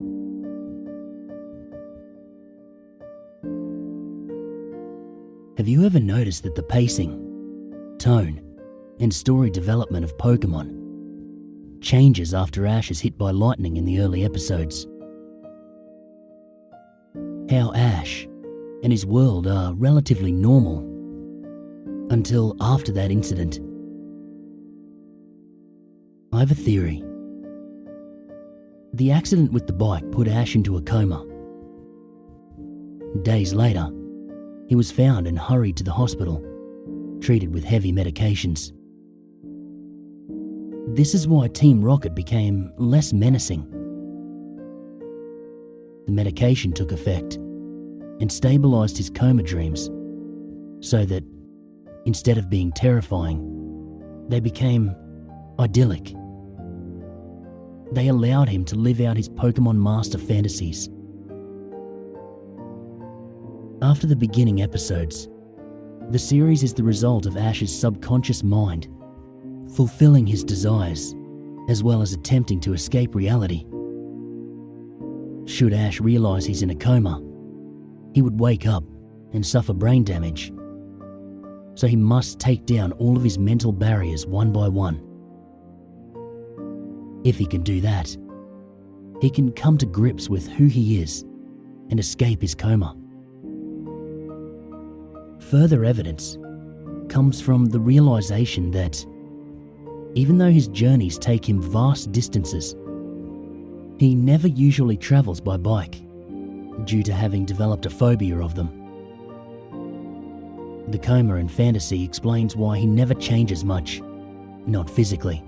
Have you ever noticed that the pacing, tone, and story development of Pokemon changes after Ash is hit by lightning in the early episodes? How Ash and his world are relatively normal until after that incident. I have a theory. The accident with the bike put Ash into a coma. Days later, he was found and hurried to the hospital, treated with heavy medications. This is why Team Rocket became less menacing. The medication took effect and stabilized his coma dreams, so that instead of being terrifying, they became idyllic. They allowed him to live out his Pokemon Master fantasies. After the beginning episodes, the series is the result of Ash's subconscious mind fulfilling his desires, as well as attempting to escape reality. Should Ash realize he's in a coma, he would wake up and suffer brain damage. So he must take down all of his mental barriers one by one. If he can do that, he can come to grips with who he is and escape his coma. Further evidence comes from the realization that even though his journeys take him vast distances, he never usually travels by bike due to having developed a phobia of them. The coma in fantasy explains why he never changes much, not physically.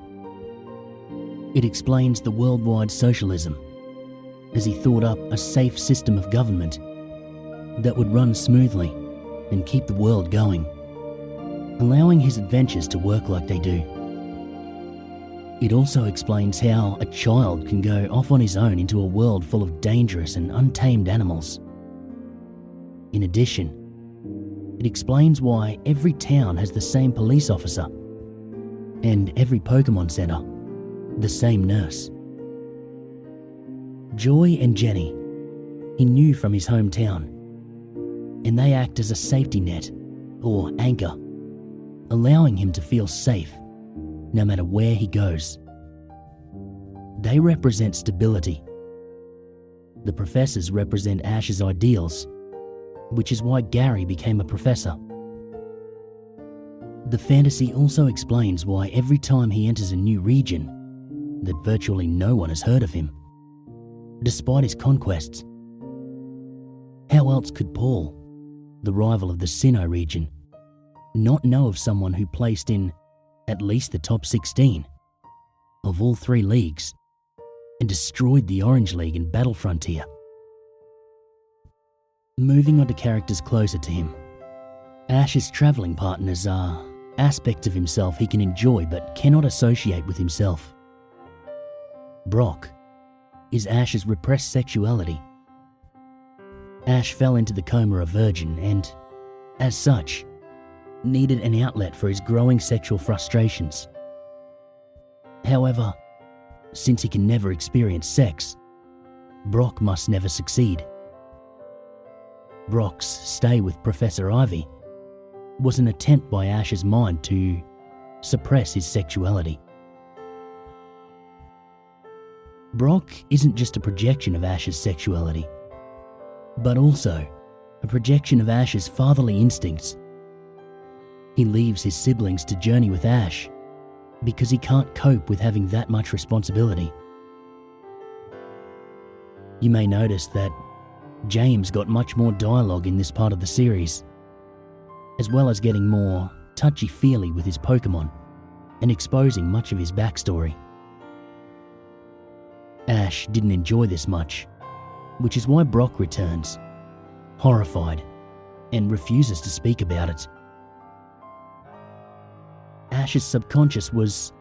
It explains the worldwide socialism, as he thought up a safe system of government that would run smoothly and keep the world going, allowing his adventures to work like they do. It also explains how a child can go off on his own into a world full of dangerous and untamed animals. In addition, it explains why every town has the same police officer, and every Pokemon Center the same nurse. Joy and Jenny, he knew from his hometown, and they act as a safety net or anchor, allowing him to feel safe no matter where he goes. They represent stability. The professors represent Ash's ideals, which is why Gary became a professor. The fantasy also explains why every time he enters a new region, that virtually no one has heard of him, despite his conquests. How else could Paul, the rival of the Sinnoh region, not know of someone who placed in at least the top 16 of all 3 leagues and destroyed the Orange League in Battle Frontier? Moving on to characters closer to him, Ash's travelling partners are aspects of himself he can enjoy but cannot associate with himself. Brock is Ash's repressed sexuality. Ash fell into the coma a virgin and, as such, needed an outlet for his growing sexual frustrations. However, since he can never experience sex, Brock must never succeed. Brock's stay with Professor Ivy was an attempt by Ash's mind to suppress his sexuality. Brock isn't just a projection of Ash's sexuality, but also a projection of Ash's fatherly instincts. He leaves his siblings to journey with Ash because he can't cope with having that much responsibility. You may notice that James got much more dialogue in this part of the series, as well as getting more touchy-feely with his Pokemon and exposing much of his backstory. Ash didn't enjoy this much, which is why Brock returns, horrified, and refuses to speak about it. Ash's subconscious was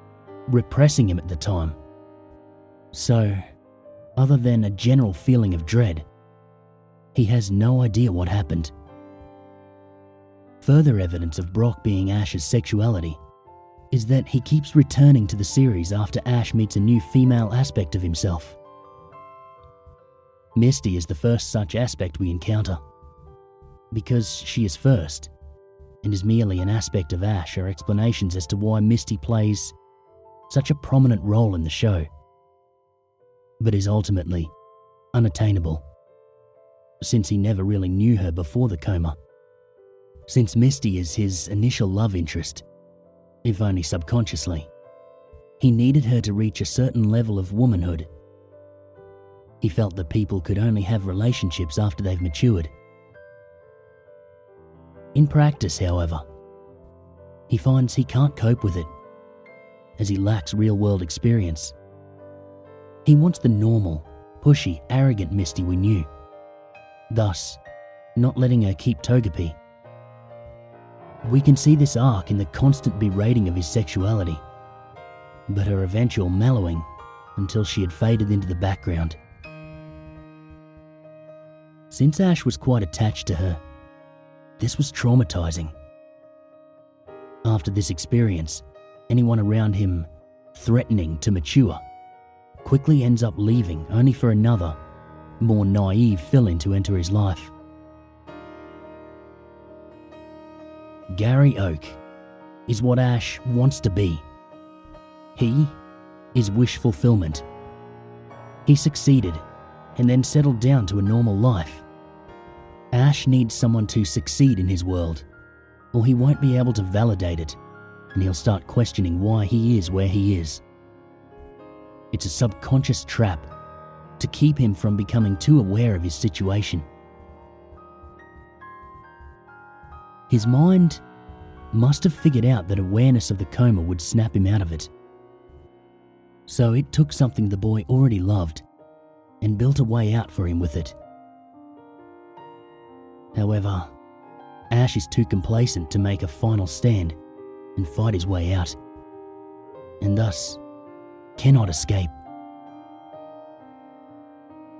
repressing him at the time. So, other than a general feeling of dread, he has no idea what happened. Further evidence of Brock being Ash's sexuality is that he keeps returning to the series after Ash meets a new female aspect of himself. Misty is the first such aspect we encounter. Because she is first, and is merely an aspect of Ash, are explanations as to why Misty plays such a prominent role in the show, but is ultimately unattainable, since he never really knew her before the coma. Since Misty is his initial love interest, if only subconsciously, he needed her to reach a certain level of womanhood. He felt that people could only have relationships after they've matured. In practice, however, he finds he can't cope with it, as he lacks real-world experience. He wants the normal, pushy, arrogant Misty we knew, thus not letting her keep Togepi. We can see this arc in the constant berating of his sexuality, but her eventual mellowing until she had faded into the background. Since Ash was quite attached to her, this was traumatizing. After this experience, anyone around him threatening to mature quickly ends up leaving, only for another, more naive fill-in to enter his life. Gary Oak is what Ash wants to be. He is wish fulfillment. He succeeded and then settled down to a normal life. Ash needs someone to succeed in his world, or he won't be able to validate it, and he'll start questioning why he is where he is. It's a subconscious trap to keep him from becoming too aware of his situation. His mind must have figured out that awareness of the coma would snap him out of it. So it took something the boy already loved and built a way out for him with it. However, Ash is too complacent to make a final stand and fight his way out, and thus cannot escape.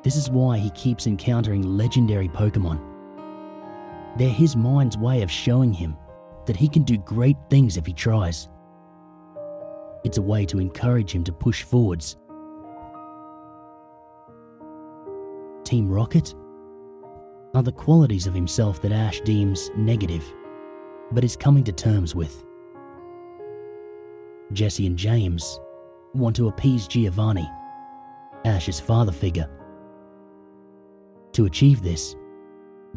This is why he keeps encountering legendary Pokemon. They're his mind's way of showing him that he can do great things if he tries. It's a way to encourage him to push forwards. Team Rocket are the qualities of himself that Ash deems negative, but is coming to terms with. Jesse and James want to appease Giovanni, Ash's father figure. To achieve this,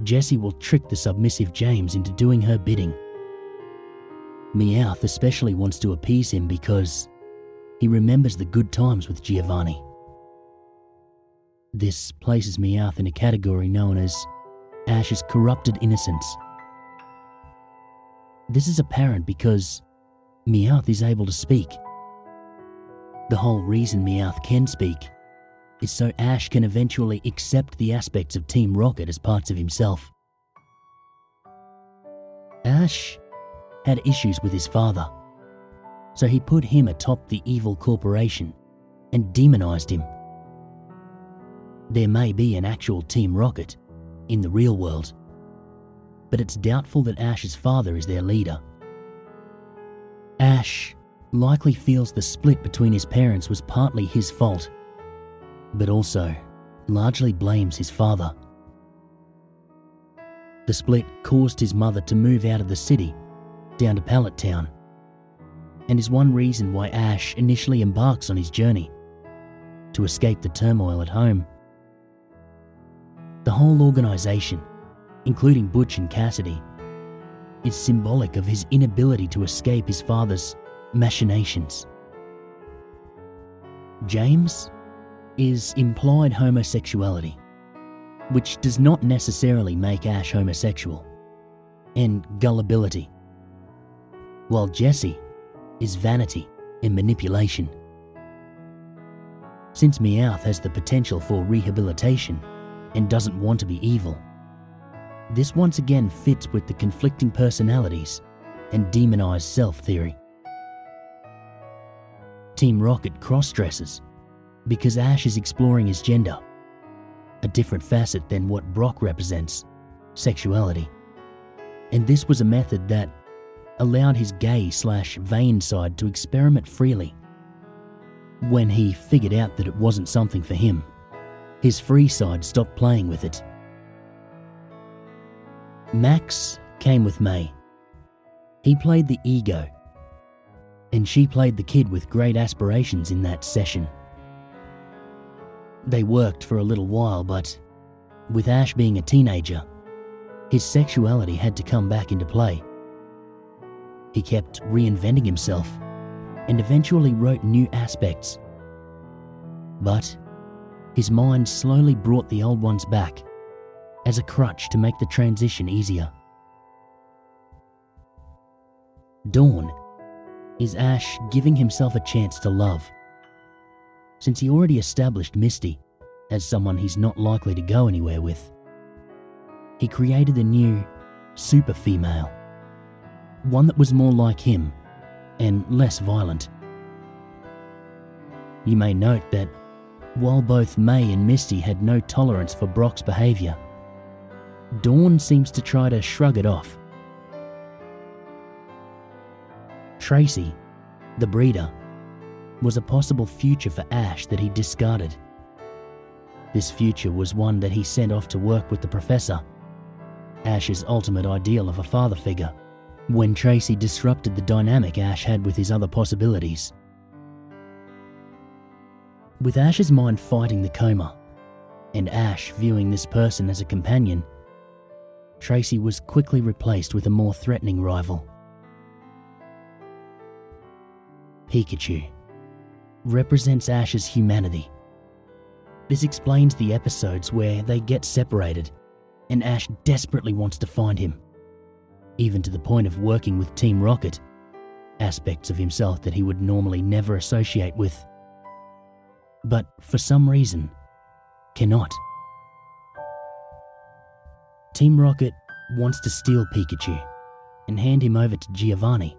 Jessie will trick the submissive James into doing her bidding. Meowth especially wants to appease him because he remembers the good times with Giovanni. This places Meowth in a category known as Ash's corrupted innocence. This is apparent because Meowth is able to speak. The whole reason Meowth can speak is so Ash can eventually accept the aspects of Team Rocket as parts of himself. Ash had issues with his father, so he put him atop the evil corporation and demonized him. There may be an actual Team Rocket in the real world, but it's doubtful that Ash's father is their leader. Ash likely feels the split between his parents was partly his fault, but also largely blames his father. The split caused his mother to move out of the city down to Pallet Town, and is one reason why Ash initially embarks on his journey to escape the turmoil at home. The whole organization, including Butch and Cassidy, is symbolic of his inability to escape his father's machinations. James is implied homosexuality, which does not necessarily make Ash homosexual, and gullibility, while Jesse is vanity and manipulation. Since Meowth has the potential for rehabilitation and doesn't want to be evil, this once again fits with the conflicting personalities and demonized self theory. Team Rocket cross-dresses because Ash is exploring his gender, a different facet than what Brock represents, sexuality. And this was a method that allowed his gay/vain side to experiment freely when he figured out that it wasn't something for him. His free side stopped playing with it. Max came with May. He played the ego, and she played the kid with great aspirations in that session. They worked for a little while, but with Ash being a teenager, his sexuality had to come back into play. He kept reinventing himself and eventually wrote new aspects. But his mind slowly brought the old ones back as a crutch to make the transition easier. Dawn is Ash giving himself a chance to love. Since he already established Misty as someone he's not likely to go anywhere with, he created a new super female, one that was more like him and less violent. You may note that while both May and Misty had no tolerance for Brock's behaviour, Dawn seems to try to shrug it off. Tracy, the breeder, was a possible future for Ash that he discarded. This future was one that he sent off to work with the professor, Ash's ultimate ideal of a father figure, when Tracy disrupted the dynamic Ash had with his other possibilities. With Ash's mind fighting the coma, and Ash viewing this person as a companion, Tracy was quickly replaced with a more threatening rival. Pikachu represents Ash's humanity. This explains the episodes where they get separated and Ash desperately wants to find him, even to the point of working with Team Rocket, aspects of himself that he would normally never associate with, but for some reason cannot. Team Rocket wants to steal Pikachu and hand him over to Giovanni.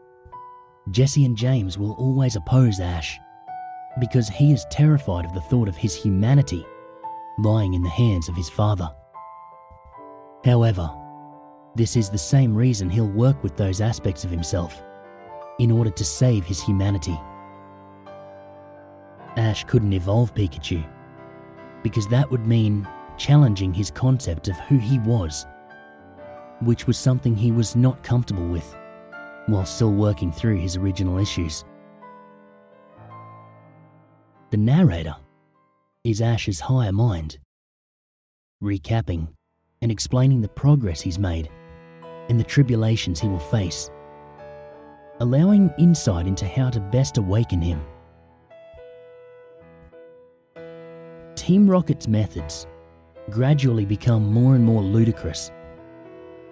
Jesse and James will always oppose Ash because he is terrified of the thought of his humanity lying in the hands of his father. However, this is the same reason he'll work with those aspects of himself in order to save his humanity. Ash couldn't evolve Pikachu because that would mean challenging his concept of who he was, which was something he was not comfortable with while still working through his original issues. The narrator is Ash's higher mind, recapping and explaining the progress he's made and the tribulations he will face, allowing insight into how to best awaken him. Team Rocket's methods gradually become more and more ludicrous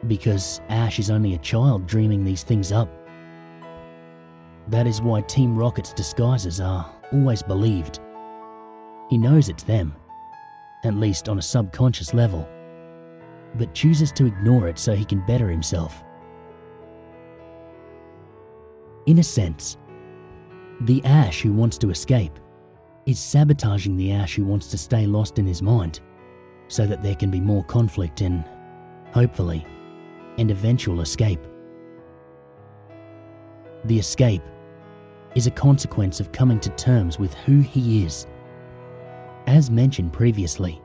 because Ash is only a child dreaming these things up. That is why Team Rocket's disguises are always believed. He knows it's them, at least on a subconscious level, but chooses to ignore it so he can better himself. In a sense, the Ash who wants to escape is sabotaging the Ash who wants to stay lost in his mind so that there can be more conflict and, hopefully, an eventual escape. The escape is a consequence of coming to terms with who he is. As mentioned previously,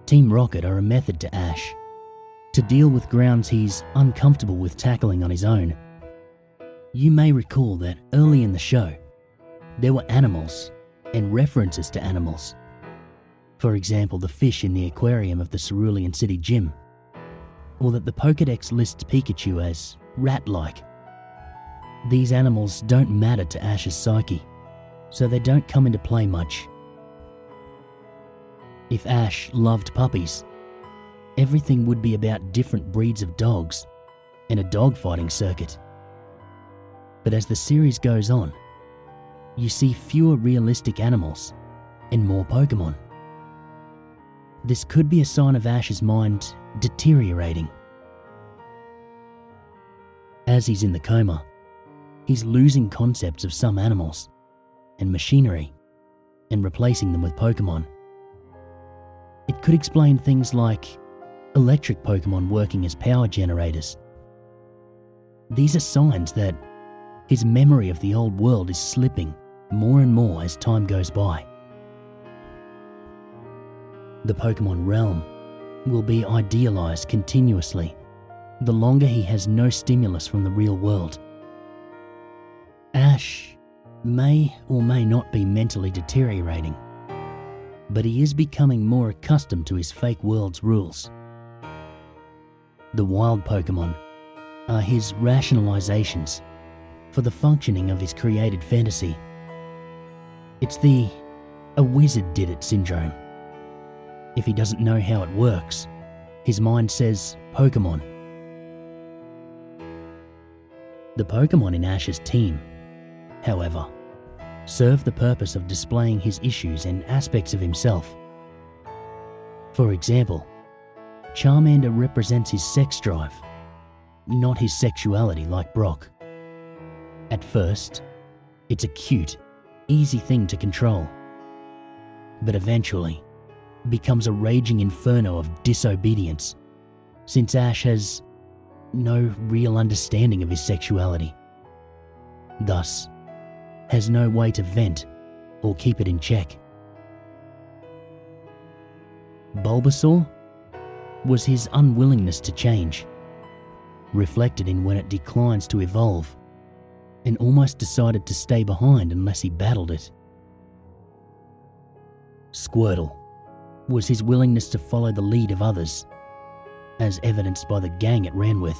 Team Rocket are a method to Ash to deal with grounds he's uncomfortable with tackling on his own. You may recall that early in the show, there were animals and references to animals. For example, the fish in the aquarium of the Cerulean City gym, or that the Pokédex lists Pikachu as rat-like. These animals don't matter to Ash's psyche, so they don't come into play much. If Ash loved puppies, everything would be about different breeds of dogs and a dogfighting circuit. But as the series goes on, you see fewer realistic animals and more Pokemon. This could be a sign of Ash's mind deteriorating. As he's in the coma, he's losing concepts of some animals and machinery and replacing them with Pokemon. It could explain things like electric Pokemon working as power generators. These are signs that his memory of the old world is slipping more and more as time goes by. The Pokemon realm will be idealized continuously the longer he has no stimulus from the real world. Ash may or may not be mentally deteriorating, but he is becoming more accustomed to his fake world's rules. The wild Pokemon are his rationalizations for the functioning of his created fantasy. It's the "a wizard did it" syndrome. If he doesn't know how it works, his mind says Pokemon. The Pokemon in Ash's team, however, serve the purpose of displaying his issues and aspects of himself. For example, Charmander represents his sex drive, not his sexuality like Brock. At first, it's a cute, easy thing to control, but eventually becomes a raging inferno of disobedience, since Ash has no real understanding of his sexuality, thus has no way to vent or keep it in check. Bulbasaur was his unwillingness to change, reflected in when it declines to evolve and almost decided to stay behind unless he battled it. Squirtle was his willingness to follow the lead of others, as evidenced by the gang it ran with.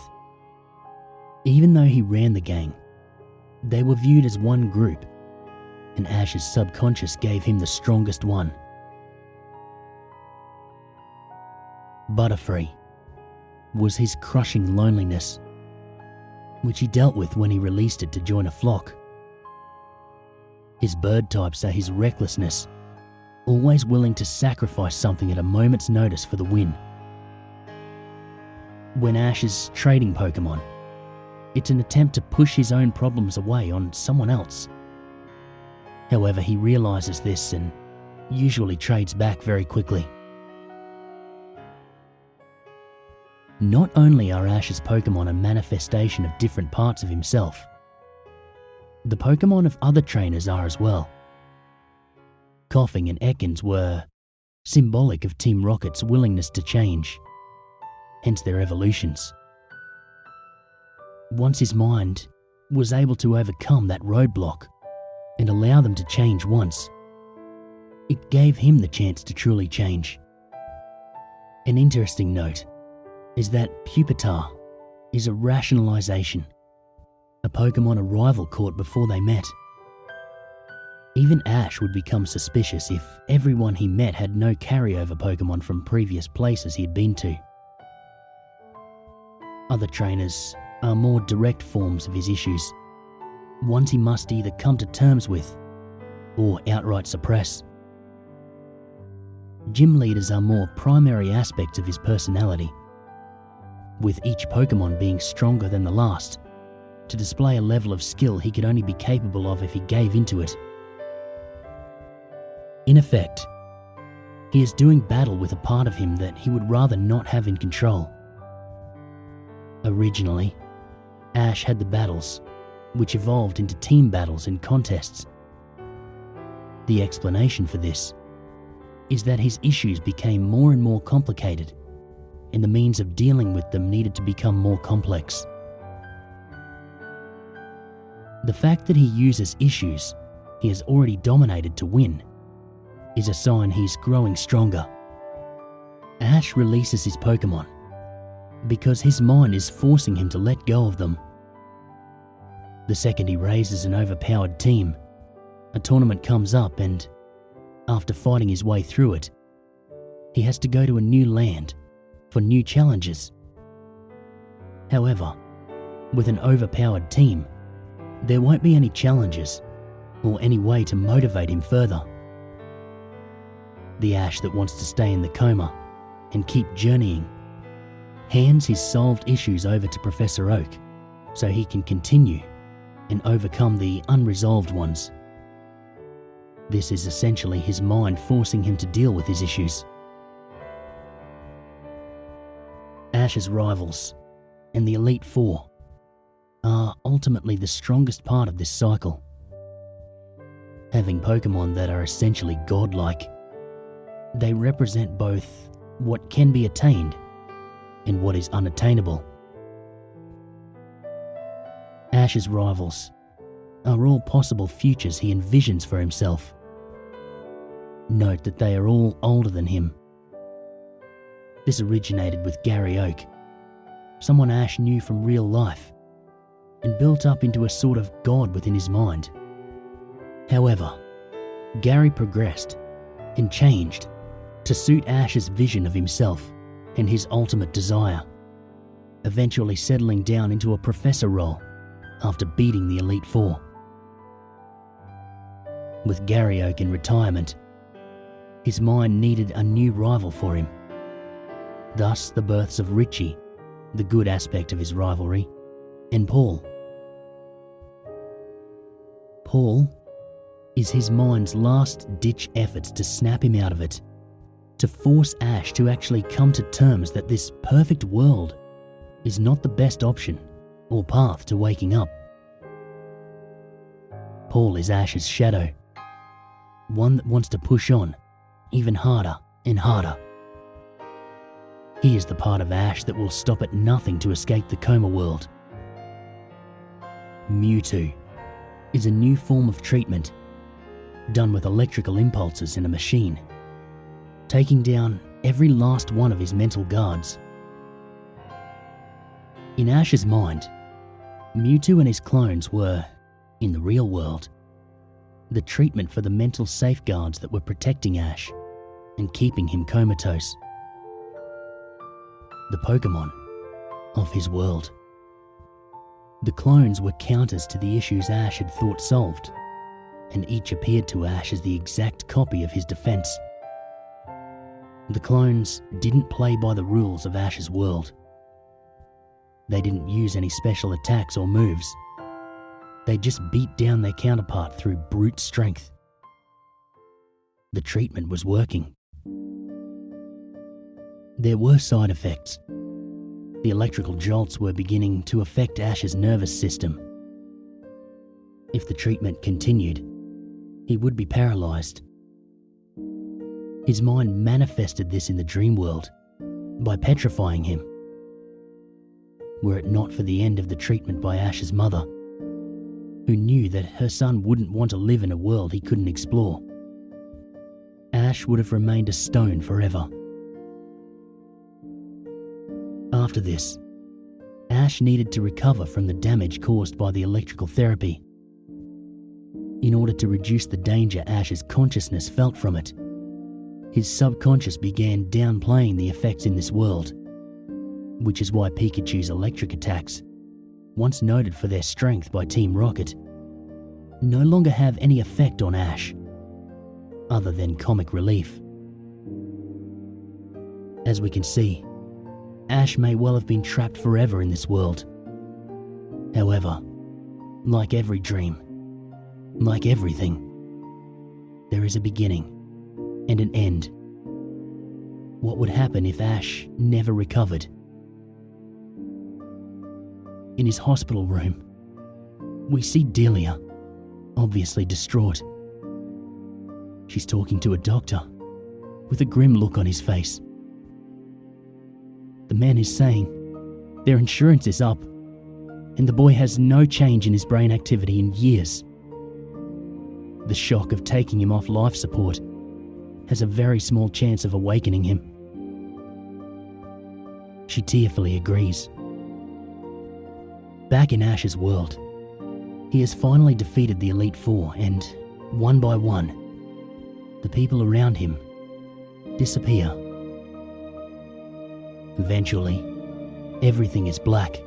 Even though he ran the gang, they were viewed as one group, and Ash's subconscious gave him the strongest one. Butterfree was his crushing loneliness, which he dealt with when he released it to join a flock. His bird types are his recklessness, always willing to sacrifice something at a moment's notice for the win. When Ash is trading Pokemon, it's an attempt to push his own problems away on someone else. However, he realizes this and usually trades back very quickly. Not only are Ash's Pokemon a manifestation of different parts of himself, the Pokemon of other trainers are as well. Koffing and Ekans were symbolic of Team Rocket's willingness to change, hence their evolutions. Once his mind was able to overcome that roadblock and allow them to change once, it gave him the chance to truly change. An interesting note is that Pupitar is a rationalization, a Pokemon a rival caught before they met. Even Ash would become suspicious if everyone he met had no carryover Pokemon from previous places he had been to. Other trainers are more direct forms of his issues, ones he must either come to terms with or outright suppress. Gym leaders are more primary aspects of his personality, with each Pokemon being stronger than the last, to display a level of skill he could only be capable of if he gave into it. In effect, he is doing battle with a part of him that he would rather not have in control. Originally, Ash had the battles, which evolved into team battles and contests. The explanation for this is that his issues became more and more complicated, and the means of dealing with them needed to become more complex. The fact that he uses issues he has already dominated to win is a sign he's growing stronger. Ash releases his Pokemon because his mind is forcing him to let go of them. The second he raises an overpowered team, a tournament comes up and, after fighting his way through it, he has to go to a new land for new challenges. However, with an overpowered team, there won't be any challenges or any way to motivate him further. The Ash that wants to stay in the coma and keep journeying hands his solved issues over to Professor Oak so he can continue and overcome the unresolved ones. This is essentially his mind forcing him to deal with his issues. Ash's rivals and the Elite Four are ultimately the strongest part of this cycle. Having Pokemon that are essentially godlike, They represent both what can be attained and what is unattainable. Ash's rivals are all possible futures he envisions for himself. Note that they are all older than him. This originated with Gary Oak, someone Ash knew from real life, and built up into a sort of god within his mind. However, Gary progressed and changed to suit Ash's vision of himself and his ultimate desire, eventually settling down into a professor role after beating the Elite Four. With Gary Oak in retirement, his mind needed a new rival for him. Thus the births of Richie, the good aspect of his rivalry, and Paul. Paul is his mind's last-ditch efforts to snap him out of it, to force Ash to actually come to terms that this perfect world is not the best option or path to waking up. Paul is Ash's shadow, one that wants to push on even harder and harder. He is the part of Ash that will stop at nothing to escape the coma world. Mewtwo is a new form of treatment done with electrical impulses in a machine, taking down every last one of his mental guards. In Ash's mind, Mewtwo and his clones were, in the real world, the treatment for the mental safeguards that were protecting Ash and keeping him comatose. The Pokemon of his world. The clones were counters to the issues Ash had thought solved, and each appeared to Ash as the exact copy of his defense. The clones didn't play by the rules of Ash's world. They didn't use any special attacks or moves. They just beat down their counterpart through brute strength. The treatment was working. There were side effects. The electrical jolts were beginning to affect Ash's nervous system. If the treatment continued, he would be paralyzed. His mind manifested this in the dream world by petrifying him. Were it not for the end of the treatment by Ash's mother, who knew that her son wouldn't want to live in a world he couldn't explore, Ash would have remained a stone forever. After this, Ash needed to recover from the damage caused by the electrical therapy. In order to reduce the danger Ash's consciousness felt from it, his subconscious began downplaying the effects in this world, which is why Pikachu's electric attacks, once noted for their strength by Team Rocket, no longer have any effect on Ash, other than comic relief. As we can see, Ash may well have been trapped forever in this world. However, like every dream, like everything, there is a beginning and an end. What would happen if Ash never recovered? In his hospital room, we see Delia, obviously distraught. She's talking to a doctor with a grim look on his face. The man is saying their insurance is up and the boy has no change in his brain activity in years. The shock of taking him off life support has a very small chance of awakening him. She tearfully agrees. Back in Ash's world, he has finally defeated the Elite Four and, one by one, the people around him disappear. Eventually, everything is black.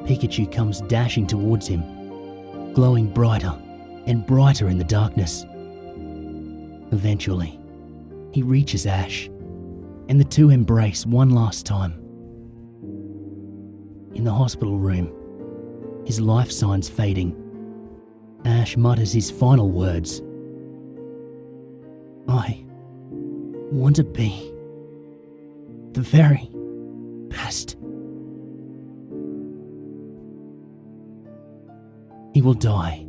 Pikachu comes dashing towards him, glowing brighter and brighter in the darkness. Eventually, he reaches Ash, and the two embrace one last time. In the hospital room, his life signs fading, Ash mutters his final words. I want to be the very best. He will die,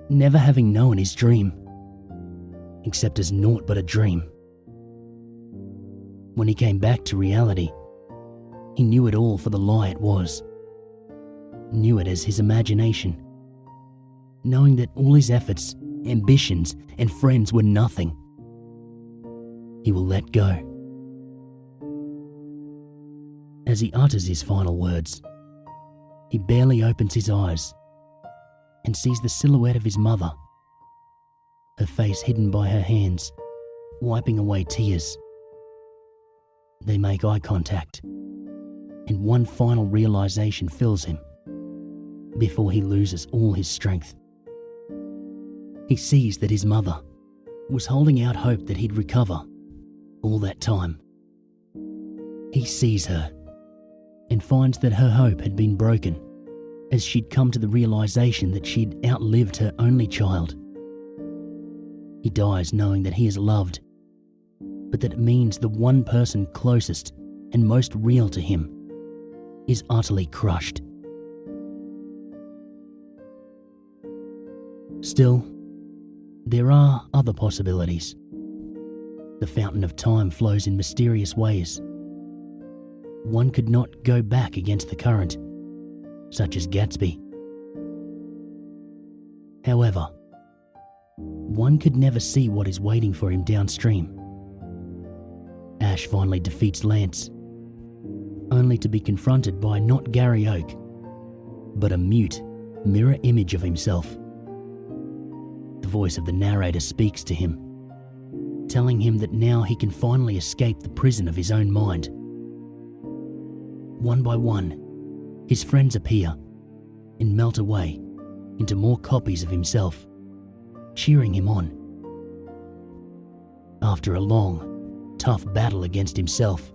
never having known his dream. except as naught but a dream. When he came back to reality, he knew it all for the lie it was. Knew it as his imagination, knowing that all his efforts, ambitions, and friends were nothing. He will let go. As he utters his final words, he barely opens his eyes and sees the silhouette of his mother, her face hidden by her hands, wiping away tears. They make eye contact, and one final realization fills him before he loses all his strength. He sees that his mother was holding out hope that he'd recover all that time. He sees her and finds that her hope had been broken as she'd come to the realization that she'd outlived her only child. He dies knowing that he is loved, but that it means the one person closest and most real to him is utterly crushed. Still, there are other possibilities. The fountain of time flows in mysterious ways. One could not go back against the current, such as Gatsby. However, one could never see what is waiting for him downstream. Ash finally defeats Lance, only to be confronted by not Gary Oak, but a mute mirror image of himself. The voice of the narrator speaks to him, telling him that now he can finally escape the prison of his own mind. One by one, his friends appear and melt away into more copies of himself, cheering him on. After a long, tough battle against himself,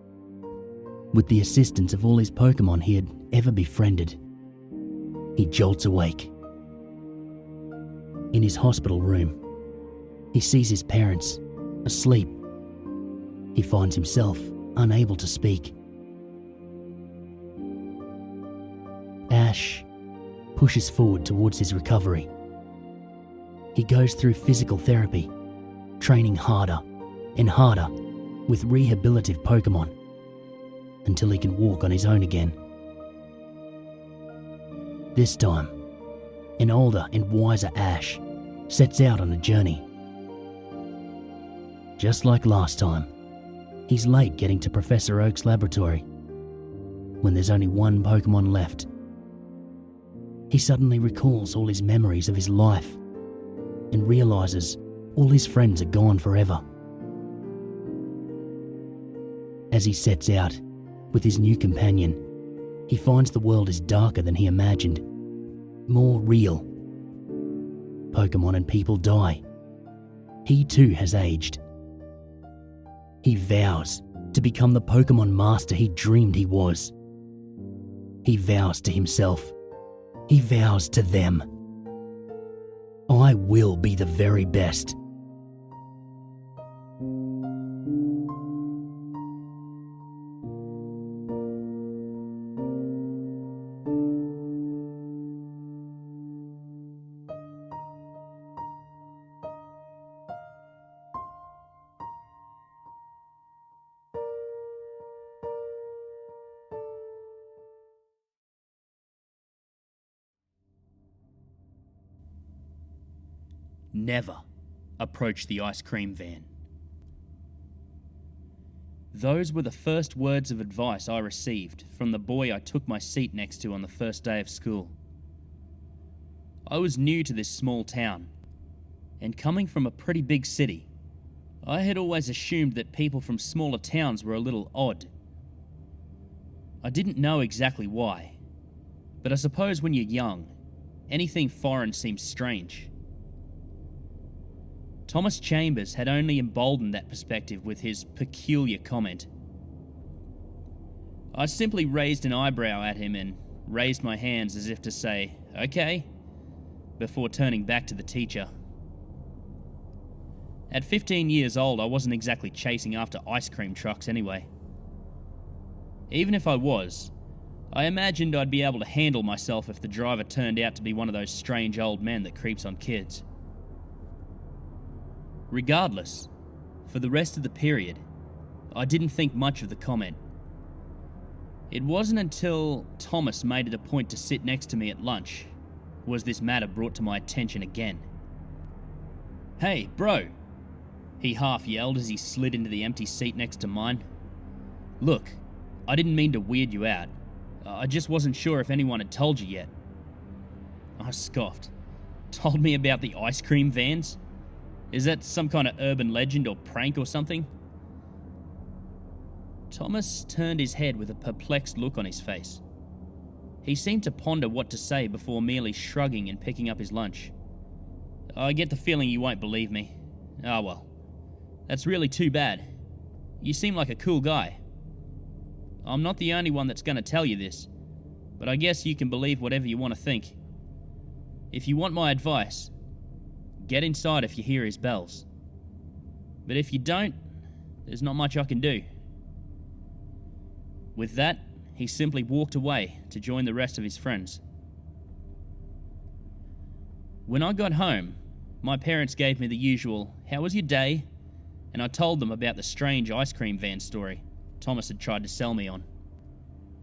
with the assistance of all his Pokemon he had ever befriended, he jolts awake. In his hospital room, he sees his parents asleep. He finds himself unable to speak. Ash pushes forward towards his recovery. He goes through physical therapy, training harder and harder with rehabilitative Pokemon until he can walk on his own again. This time, an older and wiser Ash sets out on a journey. Just like last time, he's late getting to Professor Oak's laboratory. When there's only one Pokemon left, he suddenly recalls all his memories of his life and realizes all his friends are gone forever. As he sets out with his new companion, he finds the world is darker than he imagined, more real. Pokemon and people die. He too has aged. He vows to become the Pokemon master he dreamed he was. He vows to himself. He vows to them. I will be the very best. Never approach the ice cream van. Those were the first words of advice I received from the boy I took my seat next to on the first day of school. I was new to this small town, and coming from a pretty big city, I had always assumed that people from smaller towns were a little odd. I didn't know exactly why, but I suppose when you're young, anything foreign seems strange. Thomas Chambers had only emboldened that perspective with his peculiar comment. I simply raised an eyebrow at him and raised my hands as if to say, "Okay," before turning back to the teacher. At 15 years old, I wasn't exactly chasing after ice cream trucks anyway. Even if I was, I imagined I'd be able to handle myself if the driver turned out to be one of those strange old men that creeps on kids. Regardless, for the rest of the period, I didn't think much of the comment. It wasn't until Thomas made it a point to sit next to me at lunch was this matter brought to my attention again. "Hey, bro," he half yelled as he slid into the empty seat next to mine. "Look, I didn't mean to weird you out. I just wasn't sure if anyone had told you yet." I scoffed. "Told me about the ice cream vans? Is that some kind of urban legend or prank or something?" Thomas turned his head with a perplexed look on his face. He seemed to ponder what to say before merely shrugging and picking up his lunch. "I get the feeling you won't believe me. Ah well, that's really too bad. You seem like a cool guy. I'm not the only one that's going to tell you this, but I guess you can believe whatever you want to think. If you want my advice, get inside if you hear his bells. But if you don't, there's not much I can do." With that, he simply walked away to join the rest of his friends. When I got home, my parents gave me the usual, "How was your day?" and I told them about the strange ice cream van story Thomas had tried to sell me on.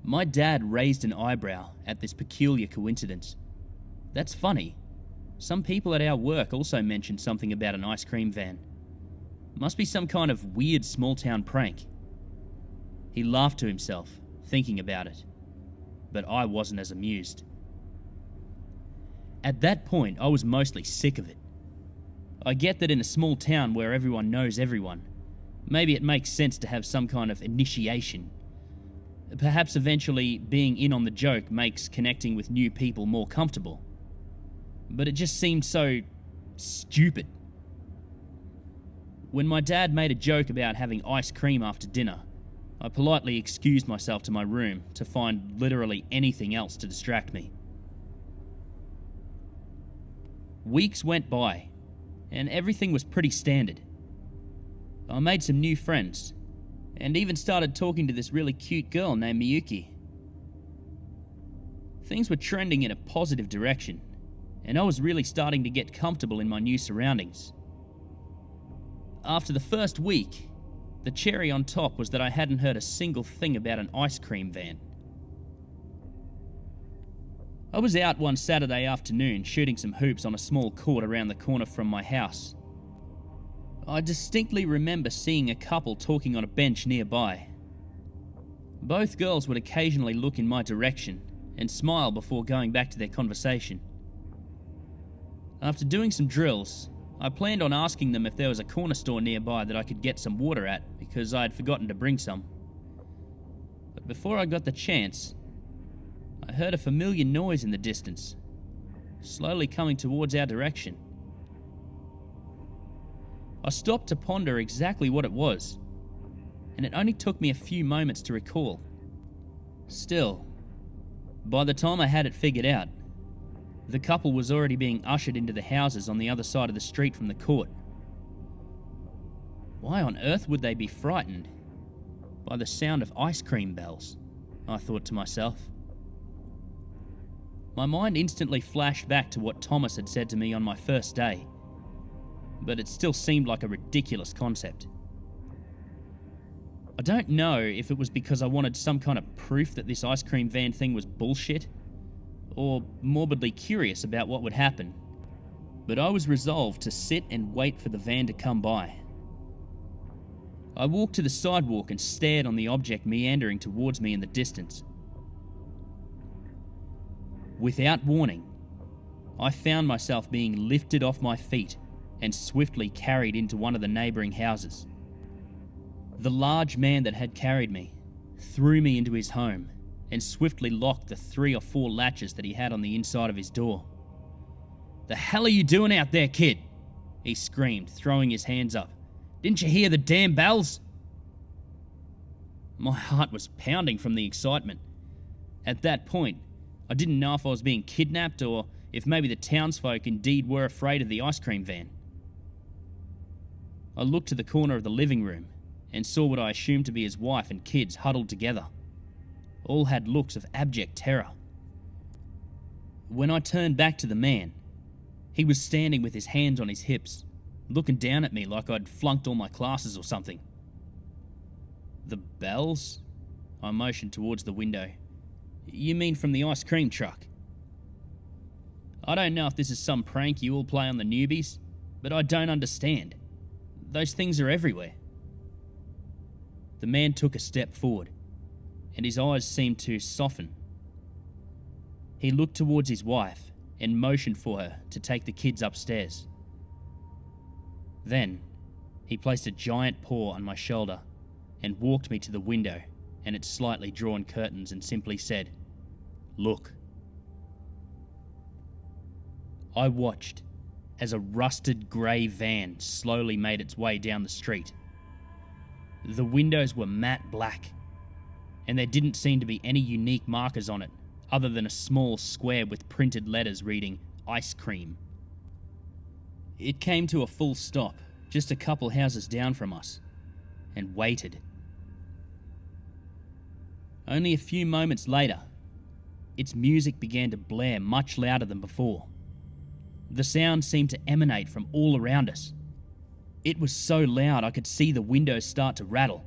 My dad raised an eyebrow at this peculiar coincidence. "That's funny. Some people at our work also mentioned something about an ice cream van. Must be some kind of weird small-town prank." He laughed to himself, thinking about it, but I wasn't as amused. At that point, I was mostly sick of it. I get that in a small town where everyone knows everyone, maybe it makes sense to have some kind of initiation. Perhaps eventually being in on the joke makes connecting with new people more comfortable. But it just seemed so stupid. When my dad made a joke about having ice cream after dinner, I politely excused myself to my room to find literally anything else to distract me. Weeks went by, and everything was pretty standard. I made some new friends, and even started talking to this really cute girl named Miyuki. Things were trending in a positive direction, and I was really starting to get comfortable in my new surroundings. After the first week, the cherry on top was that I hadn't heard a single thing about an ice cream van. I was out one Saturday afternoon shooting some hoops on a small court around the corner from my house. I distinctly remember seeing a couple talking on a bench nearby. Both girls would occasionally look in my direction and smile before going back to their conversation. After doing some drills, I planned on asking them if there was a corner store nearby that I could get some water at, because I had forgotten to bring some. But before I got the chance, I heard a familiar noise in the distance, slowly coming towards our direction. I stopped to ponder exactly what it was, and it only took me a few moments to recall. Still, by the time I had it figured out, the couple was already being ushered into the houses on the other side of the street from the court. Why on earth would they be frightened by the sound of ice cream bells? I thought to myself. My mind instantly flashed back to what Thomas had said to me on my first day, but it still seemed like a ridiculous concept. I don't know if it was because I wanted some kind of proof that this ice cream van thing was bullshit, or morbidly curious about what would happen, but I was resolved to sit and wait for the van to come by. I walked to the sidewalk and stared on the object meandering towards me in the distance. Without warning, I found myself being lifted off my feet and swiftly carried into one of the neighbouring houses. The large man that had carried me threw me into his home and swiftly locked the 3 or 4 latches that he had on the inside of his door. "The hell are you doing out there, kid?" he screamed, throwing his hands up. "Didn't you hear the damn bells?" My heart was pounding from the excitement. At that point, I didn't know if I was being kidnapped or if maybe the townsfolk indeed were afraid of the ice cream van. I looked to the corner of the living room and saw what I assumed to be his wife and kids huddled together. All had looks of abject terror. When I turned back to the man, he was standing with his hands on his hips, looking down at me like I'd flunked all my classes or something. The bells? I motioned towards the window. You mean from the ice cream truck? I don't know if this is some prank you all play on the newbies, but I don't understand. Those things are everywhere. The man took a step forward, and his eyes seemed to soften. He looked towards his wife and motioned for her to take the kids upstairs. Then, he placed a giant paw on my shoulder and walked me to the window and its slightly drawn curtains and simply said, "Look." I watched as a rusted grey van slowly made its way down the street. The windows were matte black, and there didn't seem to be any unique markers on it other than a small square with printed letters reading "Ice Cream." It came to a full stop just a couple houses down from us, and waited. Only a few moments later, its music began to blare much louder than before. The sound seemed to emanate from all around us. It was so loud I could see the windows start to rattle,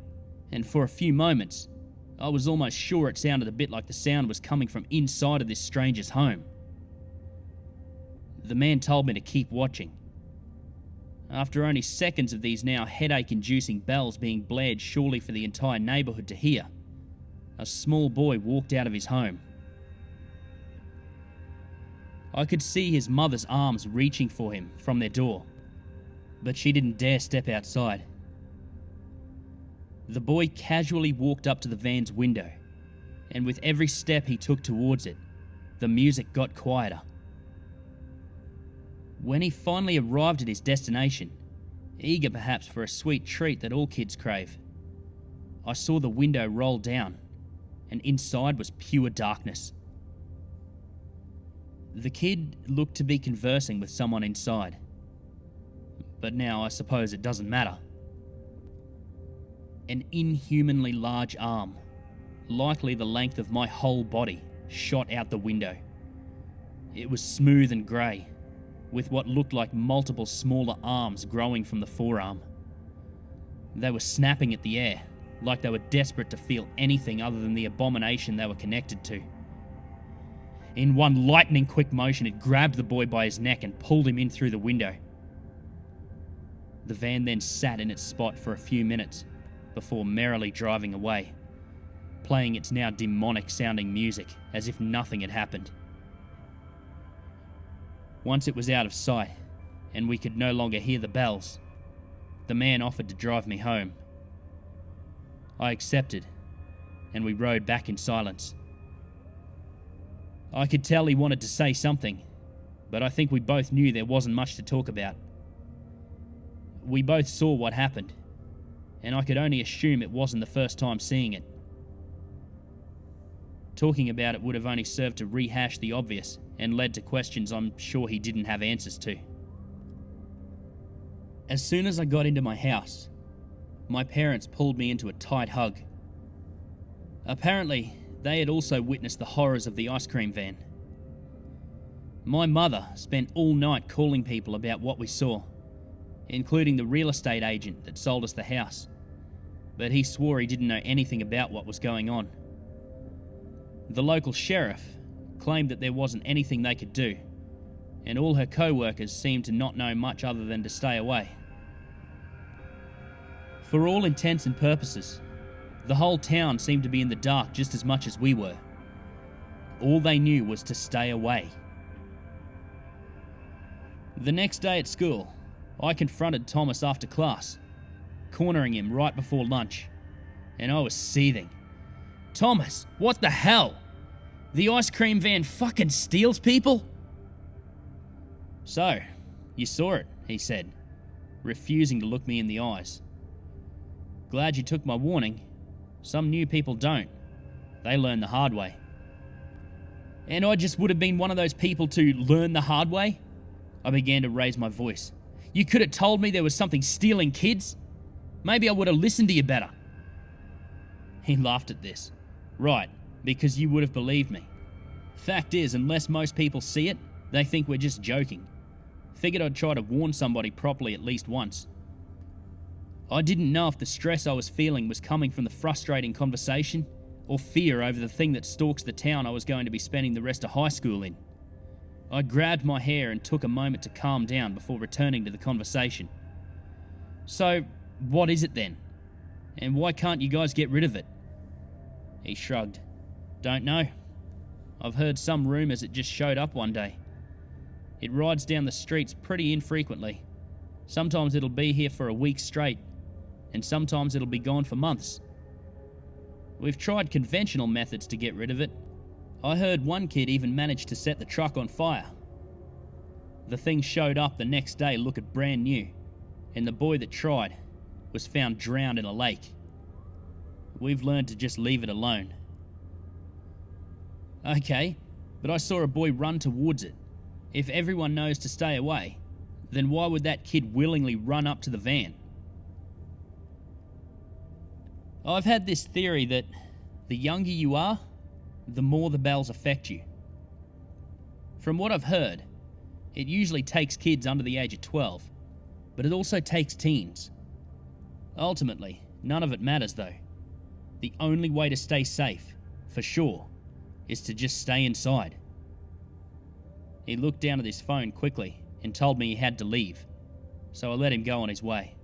and for a few moments, I was almost sure it sounded a bit like the sound was coming from inside of this stranger's home. The man told me to keep watching. After only seconds of these now headache-inducing bells being blared surely for the entire neighbourhood to hear, a small boy walked out of his home. I could see his mother's arms reaching for him from their door, but she didn't dare step outside. The boy casually walked up to the van's window, and with every step he took towards it, the music got quieter. When he finally arrived at his destination, eager perhaps for a sweet treat that all kids crave, I saw the window roll down, and inside was pure darkness. The kid looked to be conversing with someone inside, but now I suppose it doesn't matter. An inhumanly large arm, likely the length of my whole body, shot out the window. It was smooth and grey, with what looked like multiple smaller arms growing from the forearm. They were snapping at the air, like they were desperate to feel anything other than the abomination they were connected to. In one lightning-quick motion, it grabbed the boy by his neck and pulled him in through the window. The van then sat in its spot for a few minutes before merrily driving away, playing its now demonic-sounding music as if nothing had happened. Once it was out of sight, and we could no longer hear the bells, the man offered to drive me home. I accepted, and we rode back in silence. I could tell he wanted to say something, but I think we both knew there wasn't much to talk about. We both saw what happened, and I could only assume it wasn't the first time seeing it. Talking about it would have only served to rehash the obvious and led to questions I'm sure he didn't have answers to. As soon as I got into my house, my parents pulled me into a tight hug. Apparently, they had also witnessed the horrors of the ice cream van. My mother spent all night calling people about what we saw, including the real estate agent that sold us the house, but he swore he didn't know anything about what was going on. The local sheriff claimed that there wasn't anything they could do, and all her co-workers seemed to not know much other than to stay away. For all intents and purposes, the whole town seemed to be in the dark just as much as we were. All they knew was to stay away. The next day at school, I confronted Thomas after class, cornering him right before lunch, and I was seething. "Thomas, what the hell? The ice cream van fucking steals people?" "So, you saw it," he said, refusing to look me in the eyes. "Glad you took my warning. Some new people don't. They learn the hard way." "And I just would have been one of those people to learn the hard way?" I began to raise my voice. "You could have told me there was something stealing kids. Maybe I would have listened to you better." He laughed at this. "Right, because you would have believed me. Fact is, unless most people see it, they think we're just joking. Figured I'd try to warn somebody properly at least once. I didn't know if the stress I was feeling was coming from the frustrating conversation or fear over the thing that stalks the town I was going to be spending the rest of high school in. I grabbed my hair and took a moment to calm down before returning to the conversation. So, what is it then? And why can't you guys get rid of it? He shrugged. Don't know. I've heard some rumours it just showed up one day. It rides down the streets pretty infrequently. Sometimes it'll be here for a week straight, and sometimes it'll be gone for months. We've tried conventional methods to get rid of it. I heard one kid even managed to set the truck on fire. The thing showed up the next day looking brand new, and the boy that tried was found drowned in a lake. We've learned to just leave it alone. Okay, but I saw a boy run towards it. If everyone knows to stay away, then why would that kid willingly run up to the van? I've had this theory that the younger you are, the more the bells affect you. From what I've heard, it usually takes kids under the age of 12, but it also takes teens. Ultimately, none of it matters though. The only way to stay safe, for sure, is to just stay inside. He looked down at his phone quickly and told me he had to leave, so I let him go on his way.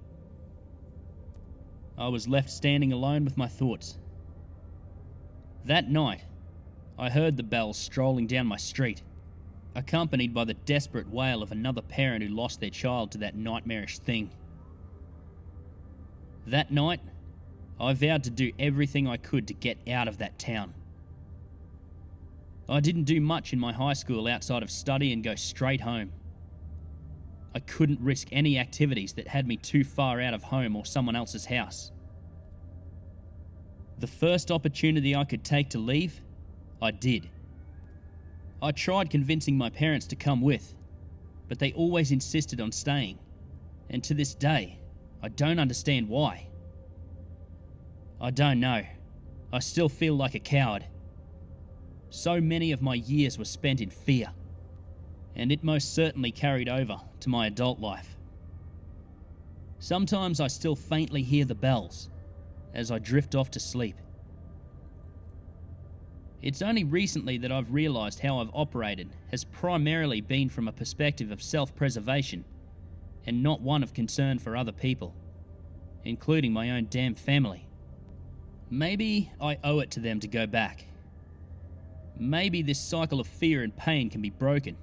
I was left standing alone with my thoughts. That night, I heard the bells strolling down my street, accompanied by the desperate wail of another parent who lost their child to that nightmarish thing. That night, I vowed to do everything I could to get out of that town. I didn't do much in my high school outside of study and go straight home. I couldn't risk any activities that had me too far out of home or someone else's house. The first opportunity I could take to leave, I did. I tried convincing my parents to come with, but they always insisted on staying, and to this day, I don't understand why. I don't know. I still feel like a coward. So many of my years were spent in fear, and it most certainly carried over to my adult life. Sometimes I still faintly hear the bells as I drift off to sleep. It's only recently that I've realised how I've operated has primarily been from a perspective of self-preservation and not one of concern for other people, including my own damn family. Maybe I owe it to them to go back. Maybe this cycle of fear and pain can be broken.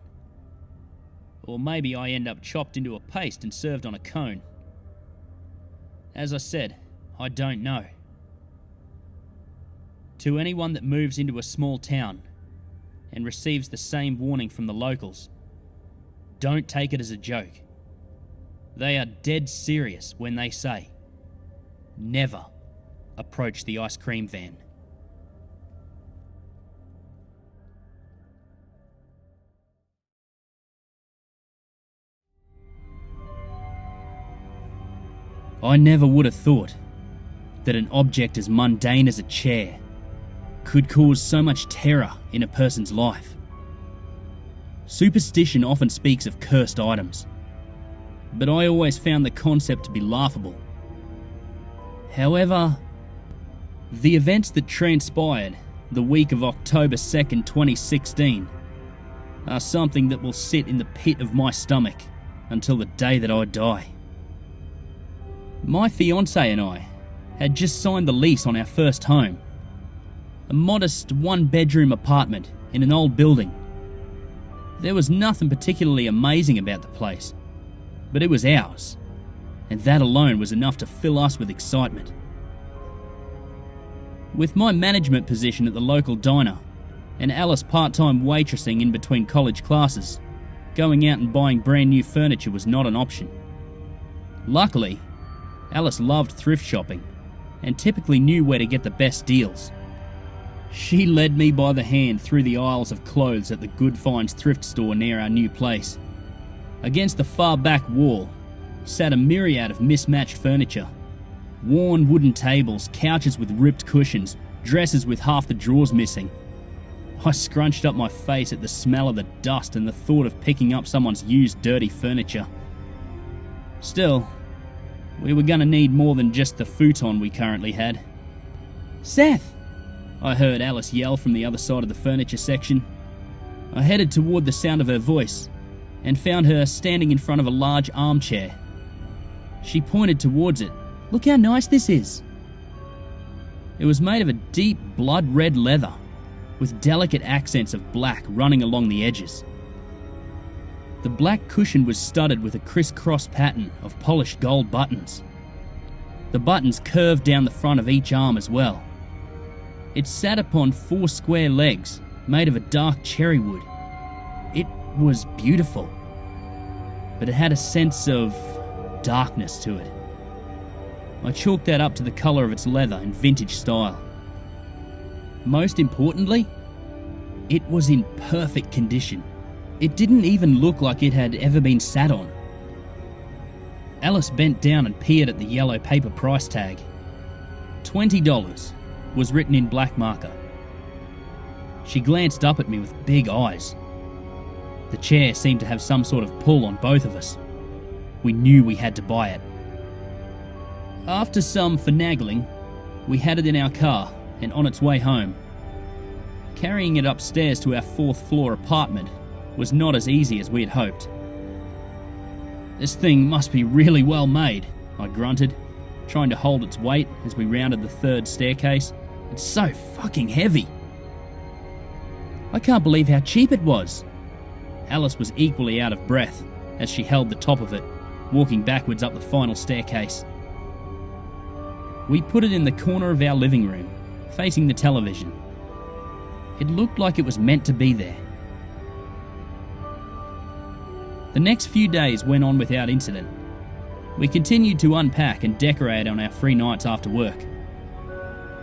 Or maybe I end up chopped into a paste and served on a cone. As I said, I don't know. To anyone that moves into a small town and receives the same warning from the locals, don't take it as a joke. They are dead serious when they say, never approach the ice cream van. I never would have thought that an object as mundane as a chair could cause so much terror in a person's life. Superstition often speaks of cursed items, but I always found the concept to be laughable. However, the events that transpired the week of October 2nd, 2016 are something that will sit in the pit of my stomach until the day that I die. My fiancée and I had just signed the lease on our first home, a modest one-bedroom apartment in an old building. There was nothing particularly amazing about the place, but it was ours, and that alone was enough to fill us with excitement. With my management position at the local diner and Alice part-time waitressing in between college classes, going out and buying brand new furniture was not an option. Luckily, Alice loved thrift shopping and typically knew where to get the best deals. She led me by the hand through the aisles of clothes at the Good Finds thrift store near our new place. Against the far back wall sat a myriad of mismatched furniture. Worn wooden tables, couches with ripped cushions, dresses with half the drawers missing. I scrunched up my face at the smell of the dust and the thought of picking up someone's used dirty furniture. Still, we were going to need more than just the futon we currently had. "Seth!" I heard Alice yell from the other side of the furniture section. I headed toward the sound of her voice and found her standing in front of a large armchair. She pointed towards it. "Look how nice this is." It was made of a deep blood-red leather, with delicate accents of black running along the edges. The black cushion was studded with a criss-cross pattern of polished gold buttons. The buttons curved down the front of each arm as well. It sat upon 4 square legs made of a dark cherry wood. It was beautiful, but it had a sense of darkness to it. I chalked that up to the colour of its leather and vintage style. Most importantly, it was in perfect condition. It didn't even look like it had ever been sat on. Alice bent down and peered at the yellow paper price tag. $20 was written in black marker. She glanced up at me with big eyes. The chair seemed to have some sort of pull on both of us. We knew we had to buy it. After some finagling, we had it in our car and on its way home. Carrying it upstairs to our 4th floor apartment was not as easy as we had hoped. "This thing must be really well made," I grunted, trying to hold its weight as we rounded the 3rd staircase. "It's so fucking heavy." "I can't believe how cheap it was." Alice was equally out of breath as she held the top of it, walking backwards up the final staircase. We put it in the corner of our living room, facing the television. It looked like it was meant to be there. The next few days went on without incident. We continued to unpack and decorate on our free nights after work.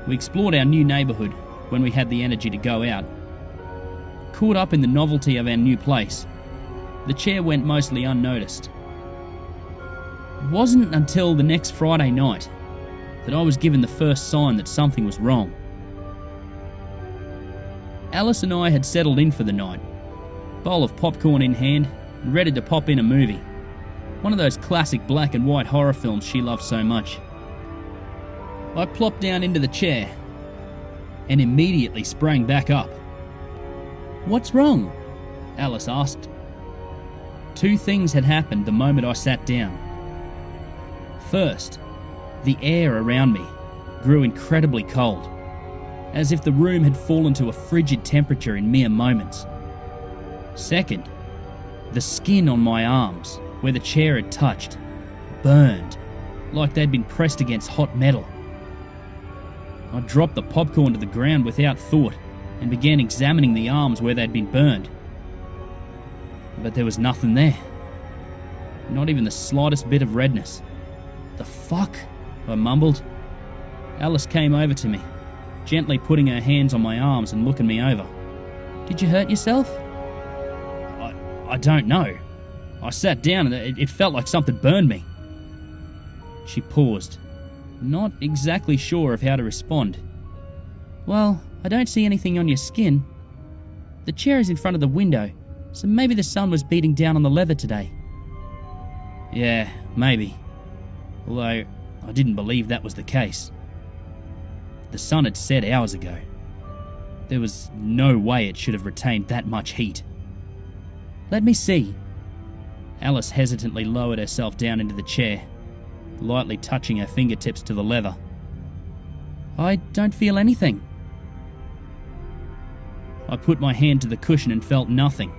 We explored our new neighbourhood when we had the energy to go out. Caught up in the novelty of our new place, the chair went mostly unnoticed. It wasn't until the next Friday night that I was given the first sign that something was wrong. Alice and I had settled in for the night, bowl of popcorn in hand, and ready to pop in a movie. One of those classic black and white horror films she loved so much. I plopped down into the chair and immediately sprang back up. "What's wrong?" Alice asked. 2 things had happened the moment I sat down. First, the air around me grew incredibly cold, as if the room had fallen to a frigid temperature in mere moments. Second, the skin on my arms, where the chair had touched, burned, like they'd been pressed against hot metal. I dropped the popcorn to the ground without thought and began examining the arms where they'd been burned. But there was nothing there. Not even the slightest bit of redness. "The fuck?" I mumbled. Alice came over to me, gently putting her hands on my arms and looking me over. "Did you hurt yourself?" I don't know. I sat down and it felt like something burned me." She paused, not exactly sure of how to respond. "Well, I don't see anything on your skin. The chair is in front of the window, so maybe the sun was beating down on the leather today." "Yeah, maybe. Although I didn't believe that was the case. The sun had set hours ago. There was no way it should have retained that much heat." "Let me see." Alice hesitantly lowered herself down into the chair, lightly touching her fingertips to the leather. "I don't feel anything." I put my hand to the cushion and felt nothing.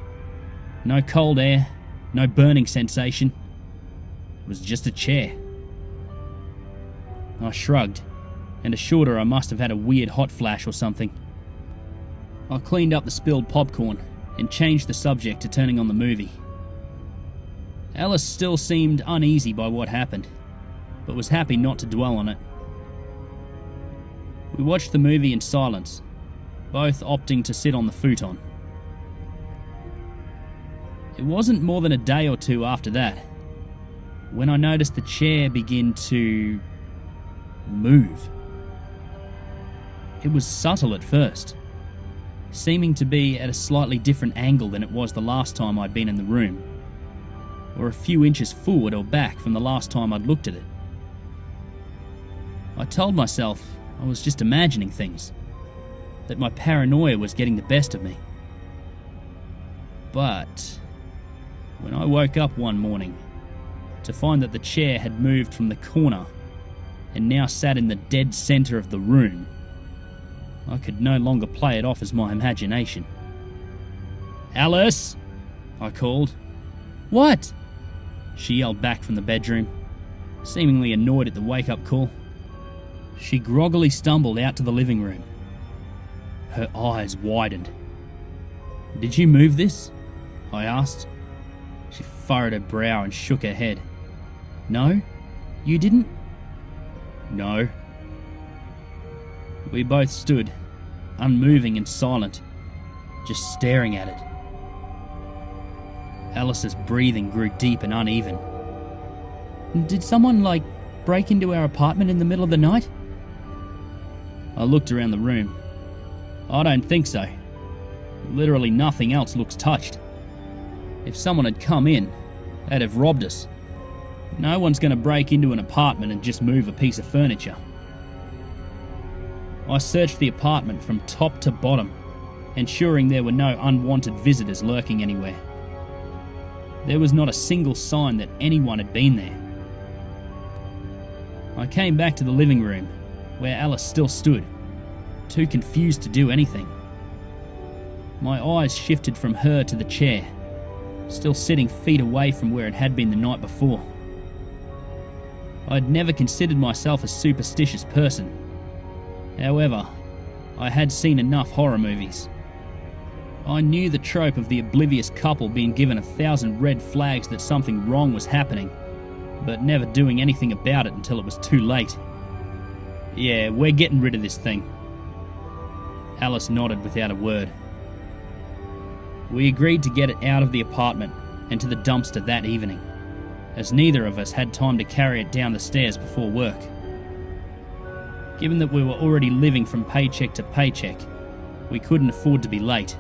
No cold air, no burning sensation. It was just a chair. I shrugged and assured her I must have had a weird hot flash or something. I cleaned up the spilled popcorn and changed the subject to turning on the movie. Alice still seemed uneasy by what happened, but was happy not to dwell on it. We watched the movie in silence, both opting to sit on the futon. It wasn't more than a day or 2 after that when I noticed the chair begin to move. It was subtle at first, seeming to be at a slightly different angle than it was the last time I'd been in the room, or a few inches forward or back from the last time I'd looked at it. I told myself I was just imagining things, that my paranoia was getting the best of me. But when I woke up one morning to find that the chair had moved from the corner and now sat in the dead centre of the room, I could no longer play it off as my imagination. "Alice!" I called. "What?" she yelled back from the bedroom, seemingly annoyed at the wake-up call. She groggily stumbled out to the living room. Her eyes widened. "Did you move this?" I asked. She furrowed her brow and shook her head. "No? You didn't?" "No." We both stood, unmoving and silent, just staring at it. Alice's breathing grew deep and uneven. "Did someone, break into our apartment in the middle of the night?" I looked around the room. "I don't think so. Literally nothing else looks touched. If someone had come in, they'd have robbed us. No one's going to break into an apartment and just move a piece of furniture." I searched the apartment from top to bottom, ensuring there were no unwanted visitors lurking anywhere. There was not a single sign that anyone had been there. I came back to the living room, where Alice still stood, too confused to do anything. My eyes shifted from her to the chair, still sitting feet away from where it had been the night before. I'd never considered myself a superstitious person. However, I had seen enough horror movies. I knew the trope of the oblivious couple being given 1,000 red flags that something wrong was happening, but never doing anything about it until it was too late. "Yeah, we're getting rid of this thing." Alice nodded without a word. We agreed to get it out of the apartment and to the dumpster that evening, as neither of us had time to carry it down the stairs before work. Given that we were already living from paycheck to paycheck, we couldn't afford to be late.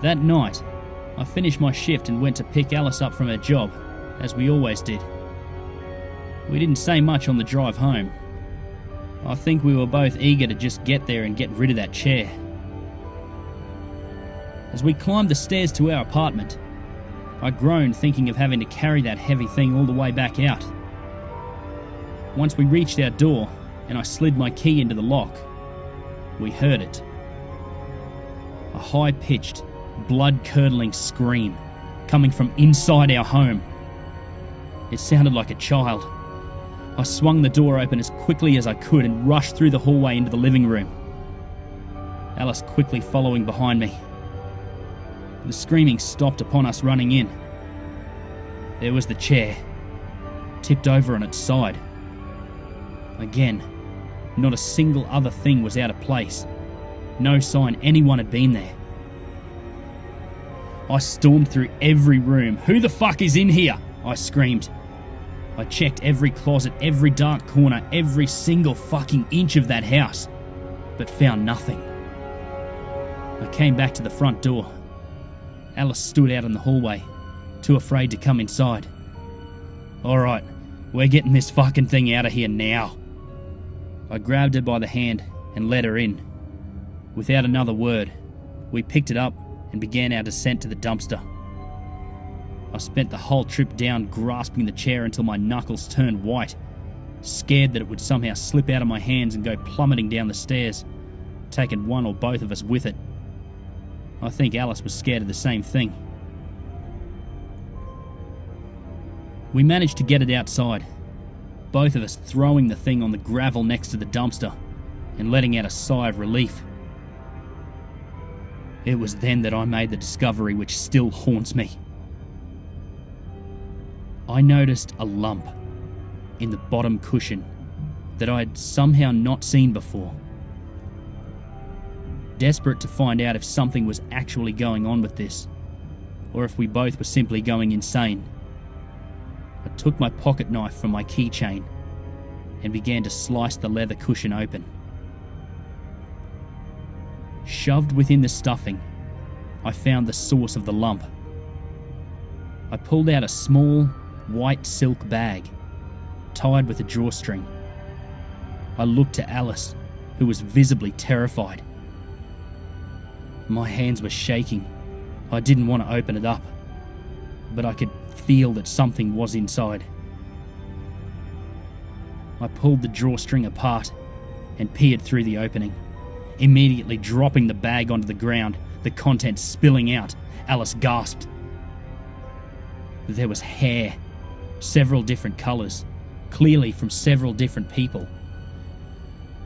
That night, I finished my shift and went to pick Alice up from her job, as we always did. We didn't say much on the drive home. I think we were both eager to just get there and get rid of that chair. As we climbed the stairs to our apartment, I groaned thinking of having to carry that heavy thing all the way back out. Once we reached our door and I slid my key into the lock, we heard it. A high-pitched, blood-curdling scream coming from inside our home. It sounded like a child. I swung the door open as quickly as I could and rushed through the hallway into the living room, Alice quickly following behind me. The screaming stopped upon us running in. There was the chair, tipped over on its side. Again, not a single other thing was out of place. No sign anyone had been there. I stormed through every room. "Who the fuck is in here?" I screamed. I checked every closet, every dark corner, every single fucking inch of that house, but found nothing. I came back to the front door. Alice stood out in the hallway, too afraid to come inside. "Alright, we're getting this fucking thing out of here now." I grabbed her by the hand and led her in. Without another word, we picked it up and began our descent to the dumpster. I spent the whole trip down grasping the chair until my knuckles turned white, scared that it would somehow slip out of my hands and go plummeting down the stairs, taking one or both of us with it. I think Alice was scared of the same thing. We managed to get it outside, both of us throwing the thing on the gravel next to the dumpster and letting out a sigh of relief. It was then that I made the discovery which still haunts me. I noticed a lump in the bottom cushion that I'd somehow not seen before. Desperate to find out if something was actually going on with this, or if we both were simply going insane, I took my pocket knife from my keychain and began to slice the leather cushion open. Shoved within the stuffing, I found the source of the lump. I pulled out a small, white silk bag, tied with a drawstring. I looked to Alice, who was visibly terrified. My hands were shaking. I didn't want to open it up, but I could feel that something was inside. I pulled the drawstring apart and peered through the opening, immediately dropping the bag onto the ground, the contents spilling out. Alice gasped. There was hair, several different colours, clearly from several different people.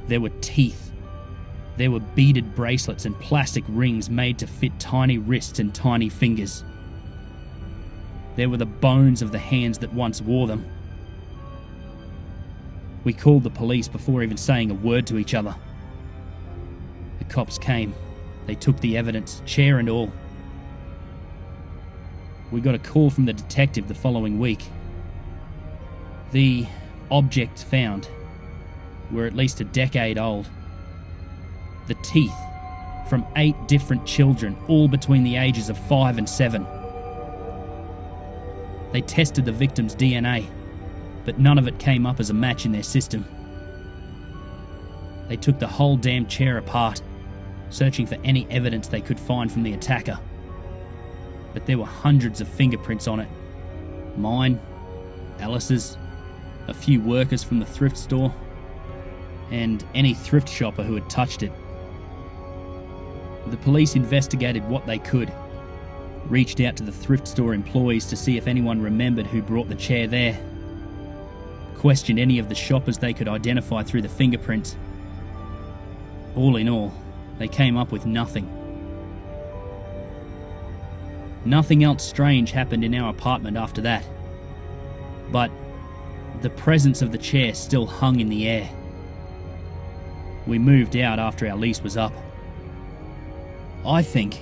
There were teeth. There were beaded bracelets and plastic rings made to fit tiny wrists and tiny fingers. There were the bones of the hands that once wore them. We called the police before even saying a word to each other. The cops came. They took the evidence, chair and all. We got a call from the detective the following week. The objects found were at least a decade old. The teeth from 8 different children, all between the ages of 5 and 7. They tested the victim's DNA, but none of it came up as a match in their system. They took the whole damn chair apart, searching for any evidence they could find from the attacker. But there were hundreds of fingerprints on it. Mine, Alice's, a few workers from the thrift store, and any thrift shopper who had touched it. The police investigated what they could, reached out to the thrift store employees to see if anyone remembered who brought the chair there, questioned any of the shoppers they could identify through the fingerprints. All in all, they came up with nothing. Nothing else strange happened in our apartment after that, but the presence of the chair still hung in the air. We moved out after our lease was up. I think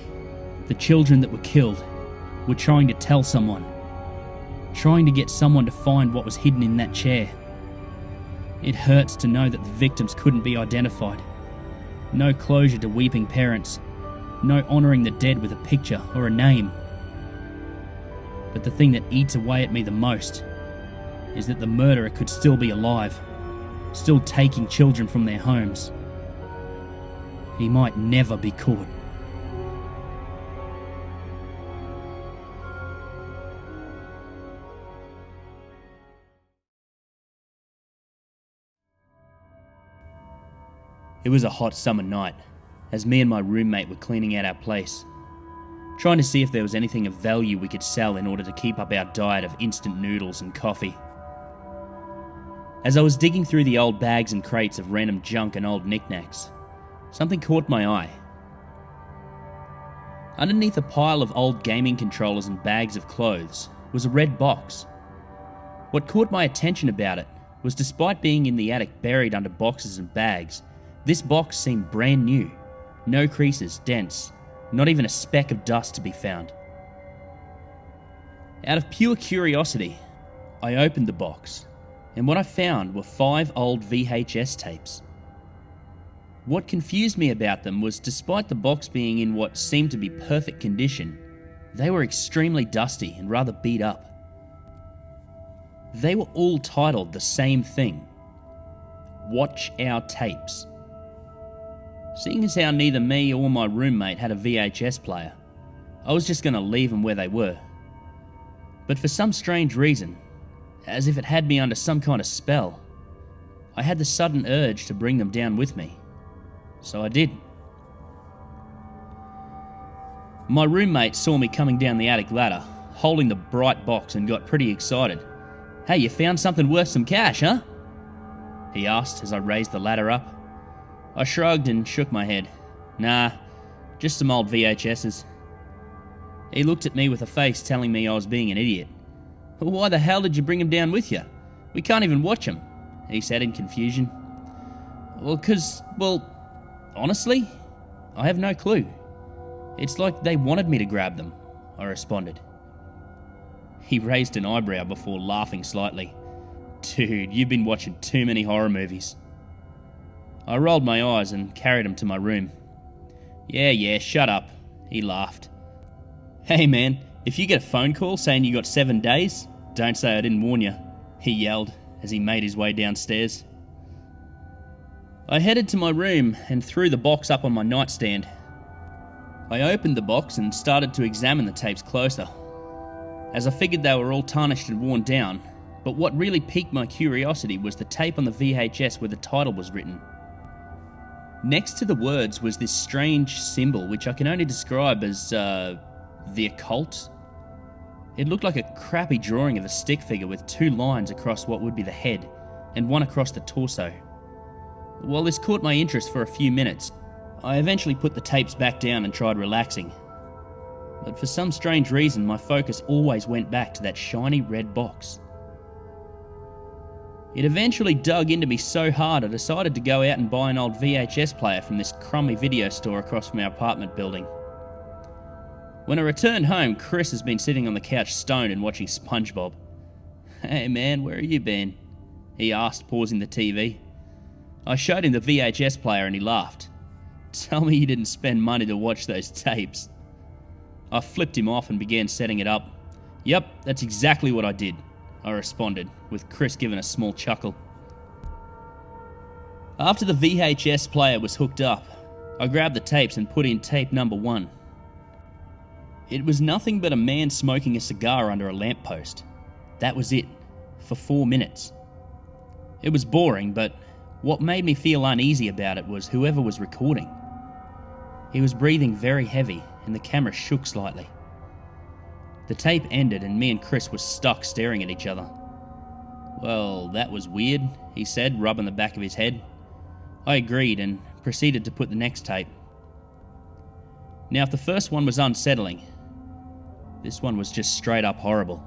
the children that were killed were trying to tell someone, trying to get someone to find what was hidden in that chair. It hurts to know that the victims couldn't be identified. No closure to weeping parents, no honouring the dead with a picture or a name. But the thing that eats away at me the most is that the murderer could still be alive, still taking children from their homes. He might never be caught. It was a hot summer night, as me and my roommate were cleaning out our place, trying to see if there was anything of value we could sell in order to keep up our diet of instant noodles and coffee. As I was digging through the old bags and crates of random junk and old knickknacks, something caught my eye. Underneath a pile of old gaming controllers and bags of clothes was a red box. What caught my attention about it was, despite being in the attic buried under boxes and bags, this box seemed brand new. No creases, dents, not even a speck of dust to be found. Out of pure curiosity, I opened the box, and what I found were 5 old VHS tapes. What confused me about them was, despite the box being in what seemed to be perfect condition, they were extremely dusty and rather beat up. They were all titled the same thing: Watch Our Tapes. Seeing as how neither me or my roommate had a VHS player, I was just going to leave them where they were. But for some strange reason, as if it had me under some kind of spell, I had the sudden urge to bring them down with me. So I did. My roommate saw me coming down the attic ladder, holding the bright box, and got pretty excited. "Hey, you found something worth some cash, huh?" he asked as I raised the ladder up. I shrugged and shook my head. "Nah, just some old VHSs. He looked at me with a face telling me I was being an idiot. "Well, why the hell did you bring them down with you? We can't even watch them," he said in confusion. Well, honestly, I have no clue. It's like they wanted me to grab them," I responded. He raised an eyebrow before laughing slightly. "Dude, you've been watching too many horror movies." I rolled my eyes and carried him to my room. Yeah, shut up, he laughed. Hey man, if you get a phone call saying you got 7 days, don't say I didn't warn you, he yelled as he made his way downstairs. I headed to my room and threw the box up on my nightstand. I opened the box and started to examine the tapes closer, as I figured they were all tarnished and worn down, but what really piqued my curiosity was the tape on the VHS where the title was written. Next to the words was this strange symbol which I can only describe as, the occult. It looked like a crappy drawing of a stick figure with 2 lines across what would be the head and 1 across the torso. While this caught my interest for a few minutes, I eventually put the tapes back down and tried relaxing. But for some strange reason, my focus always went back to that shiny red box. It eventually dug into me so hard I decided to go out and buy an old VHS player from this crummy video store across from our apartment building. When I returned home, Chris has been sitting on the couch stoned and watching SpongeBob. "Hey man, where have you been?" he asked, pausing the TV. I showed him the VHS player and he laughed. "Tell me you didn't spend money to watch those tapes." I flipped him off and began setting it up. "Yep, that's exactly what I did," I responded, with Chris giving a small chuckle. After the VHS player was hooked up, I grabbed the tapes and put in tape number 1. It was nothing but a man smoking a cigar under a lamppost. That was it, for 4 minutes. It was boring, but what made me feel uneasy about it was whoever was recording. He was breathing very heavy and the camera shook slightly. The tape ended and me and Chris were stuck staring at each other. "Well, that was weird," he said, rubbing the back of his head. I agreed and proceeded to put the next tape. Now, if the first one was unsettling, this one was just straight up horrible.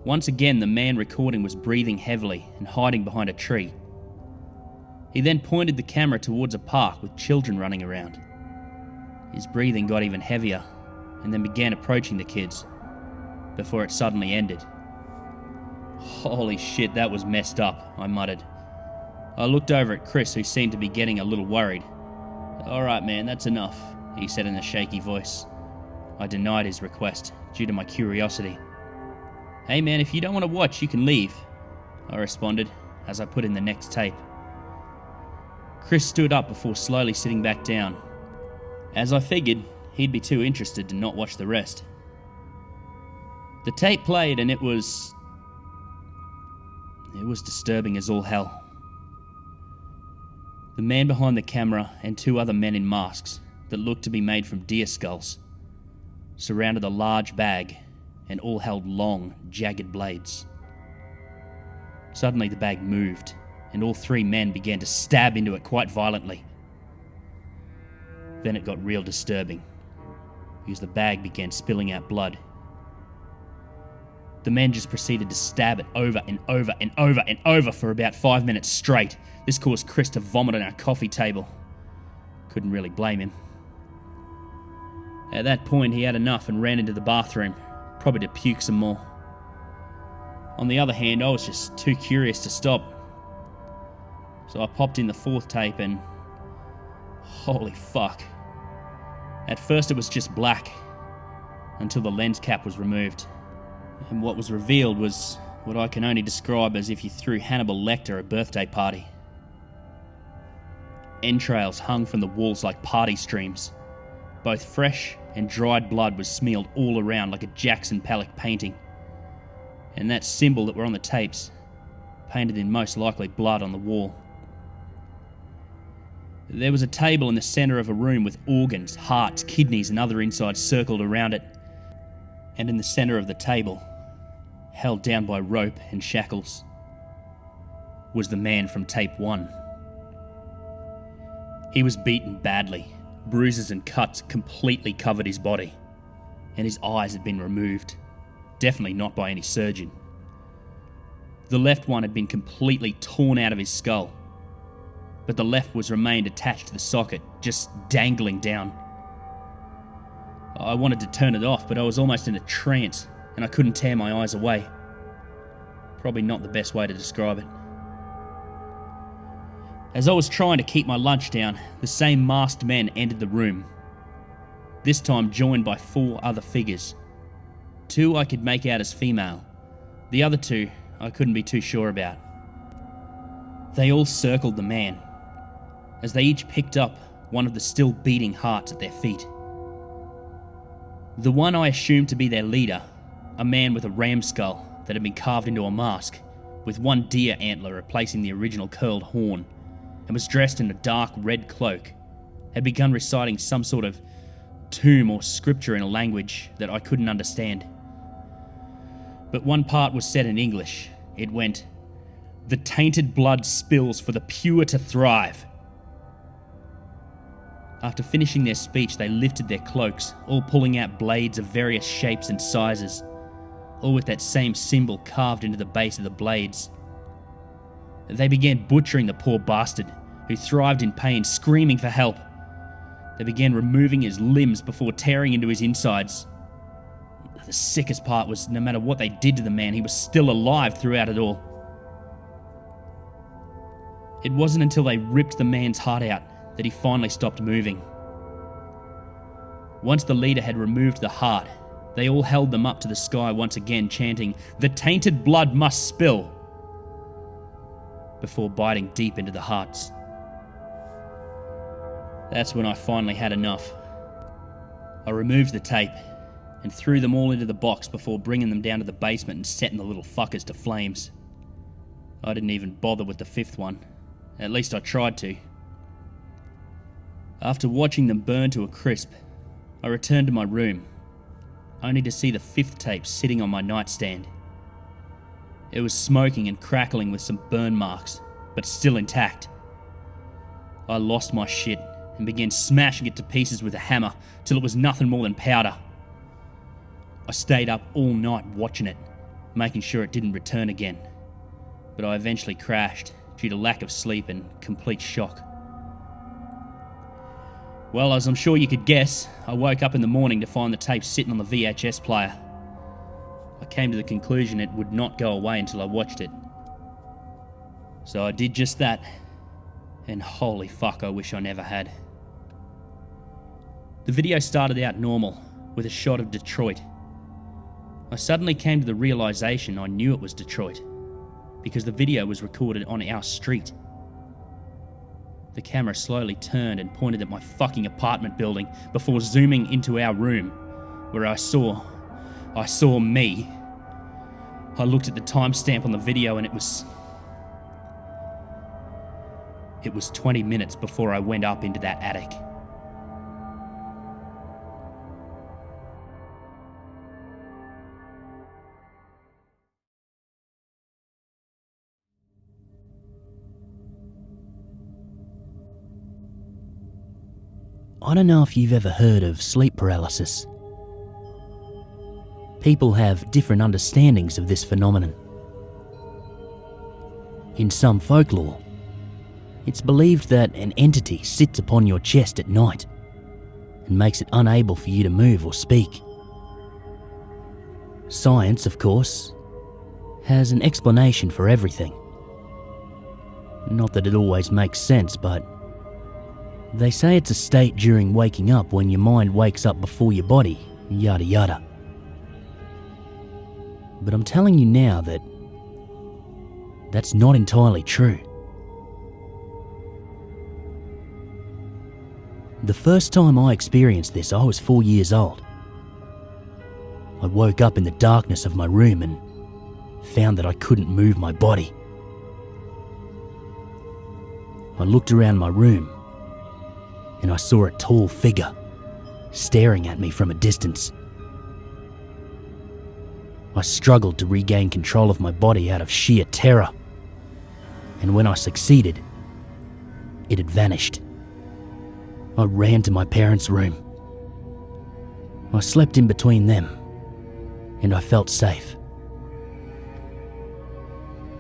Once again, the man recording was breathing heavily and hiding behind a tree. He then pointed the camera towards a park with children running around. His breathing got even heavier and then began approaching the kids, before it suddenly ended. "Holy shit, that was messed up," I muttered. I looked over at Chris, who seemed to be getting a little worried. "Alright man, that's enough," he said in a shaky voice. I denied his request, due to my curiosity. "Hey man, if you don't want to watch, you can leave," I responded, as I put in the next tape. Chris stood up before slowly sitting back down. As I figured, he'd be too interested to not watch the rest. The tape played and it was disturbing as all hell. The man behind the camera and 2 other men in masks that looked to be made from deer skulls surrounded a large bag and all held long, jagged blades. Suddenly the bag moved and all 3 men began to stab into it quite violently. Then it got real disturbing, because the bag began spilling out blood. The men just proceeded to stab it over and over and over and over for about 5 minutes straight. This caused Chris to vomit on our coffee table. Couldn't really blame him. At that point, he had enough and ran into the bathroom, probably to puke some more. On the other hand, I was just too curious to stop. So I popped in the 4th tape and... holy fuck. At first it was just black, until the lens cap was removed. And what was revealed was what I can only describe as if you threw Hannibal Lecter a birthday party. Entrails hung from the walls like party streams. Both fresh and dried blood was smeared all around like a Jackson Pollock painting. And that symbol that were on the tapes, painted in most likely blood on the wall. There was a table in the centre of a room with organs, hearts, kidneys and other insides circled around it. And in the centre of the table, held down by rope and shackles, was the man from tape 1. He was beaten badly. Bruises and cuts completely covered his body, and his eyes had been removed, definitely not by any surgeon. The left one had been completely torn out of his skull, but the left was remained attached to the socket, just dangling down. I wanted to turn it off, but I was almost in a trance, and I couldn't tear my eyes away. Probably not the best way to describe it. As I was trying to keep my lunch down, the same masked men entered the room. This time joined by 4 other figures. 2 I could make out as female. The other 2 I couldn't be too sure about. They all circled the man, as they each picked up one of the still beating hearts at their feet. The one I assumed to be their leader, a man with a ram skull that had been carved into a mask, with one deer antler replacing the original curled horn, and was dressed in a dark red cloak, had begun reciting some sort of tomb or scripture in a language that I couldn't understand. But one part was said in English. It went, "The tainted blood spills for the pure to thrive." After finishing their speech, they lifted their cloaks, all pulling out blades of various shapes and sizes, all with that same symbol carved into the base of the blades. They began butchering the poor bastard, who thrived in pain, screaming for help. They began removing his limbs before tearing into his insides. The sickest part was, no matter what they did to the man, he was still alive throughout it all. It wasn't until they ripped the man's heart out that he finally stopped moving. Once the leader had removed the heart, they all held them up to the sky once again, chanting, "The tainted blood must spill," before biting deep into the hearts. That's when I finally had enough. I removed the tape and threw them all into the box before bringing them down to the basement and setting the little fuckers to flames. I didn't even bother with the 5th one. At least I tried to. After watching them burn to a crisp, I returned to my room, only to see the 5th tape sitting on my nightstand. It was smoking and crackling with some burn marks, but still intact. I lost my shit and began smashing it to pieces with a hammer till it was nothing more than powder. I stayed up all night watching it, making sure it didn't return again, but I eventually crashed due to lack of sleep and complete shock. Well, as I'm sure you could guess, I woke up in the morning to find the tape sitting on the VHS player. I came to the conclusion it would not go away until I watched it. So I did just that, and holy fuck, I wish I never had. The video started out normal, with a shot of Detroit. I suddenly came to the realization I knew it was Detroit, because the video was recorded on our street. The camera slowly turned and pointed at my fucking apartment building before zooming into our room, where I saw me. I looked at the timestamp on the video and it was 20 minutes before I went up into that attic. I don't know if you've ever heard of sleep paralysis. People have different understandings of this phenomenon. In some folklore, it's believed that an entity sits upon your chest at night and makes it unable for you to move or speak. Science, of course, has an explanation for everything. Not that it always makes sense, but they say it's a state during waking up when your mind wakes up before your body, yada yada. But I'm telling you now that that's not entirely true. The first time I experienced this, I was 4 years old. I woke up in the darkness of my room and found that I couldn't move my body. I looked around my room and I saw a tall figure staring at me from a distance. I struggled to regain control of my body out of sheer terror, and when I succeeded, it had vanished. I ran to my parents' room. I slept in between them, and I felt safe.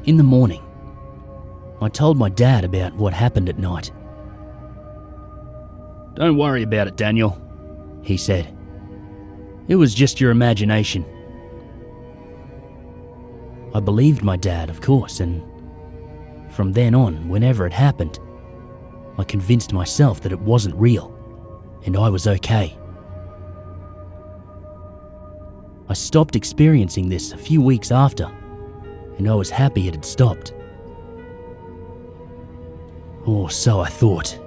In the morning, I told my dad about what happened at night. "Don't worry about it, Daniel," he said. "It was just your imagination." I believed my dad, of course, and from then on, whenever it happened, I convinced myself that it wasn't real, and I was okay. I stopped experiencing this a few weeks after, and I was happy it had stopped. Or so I thought.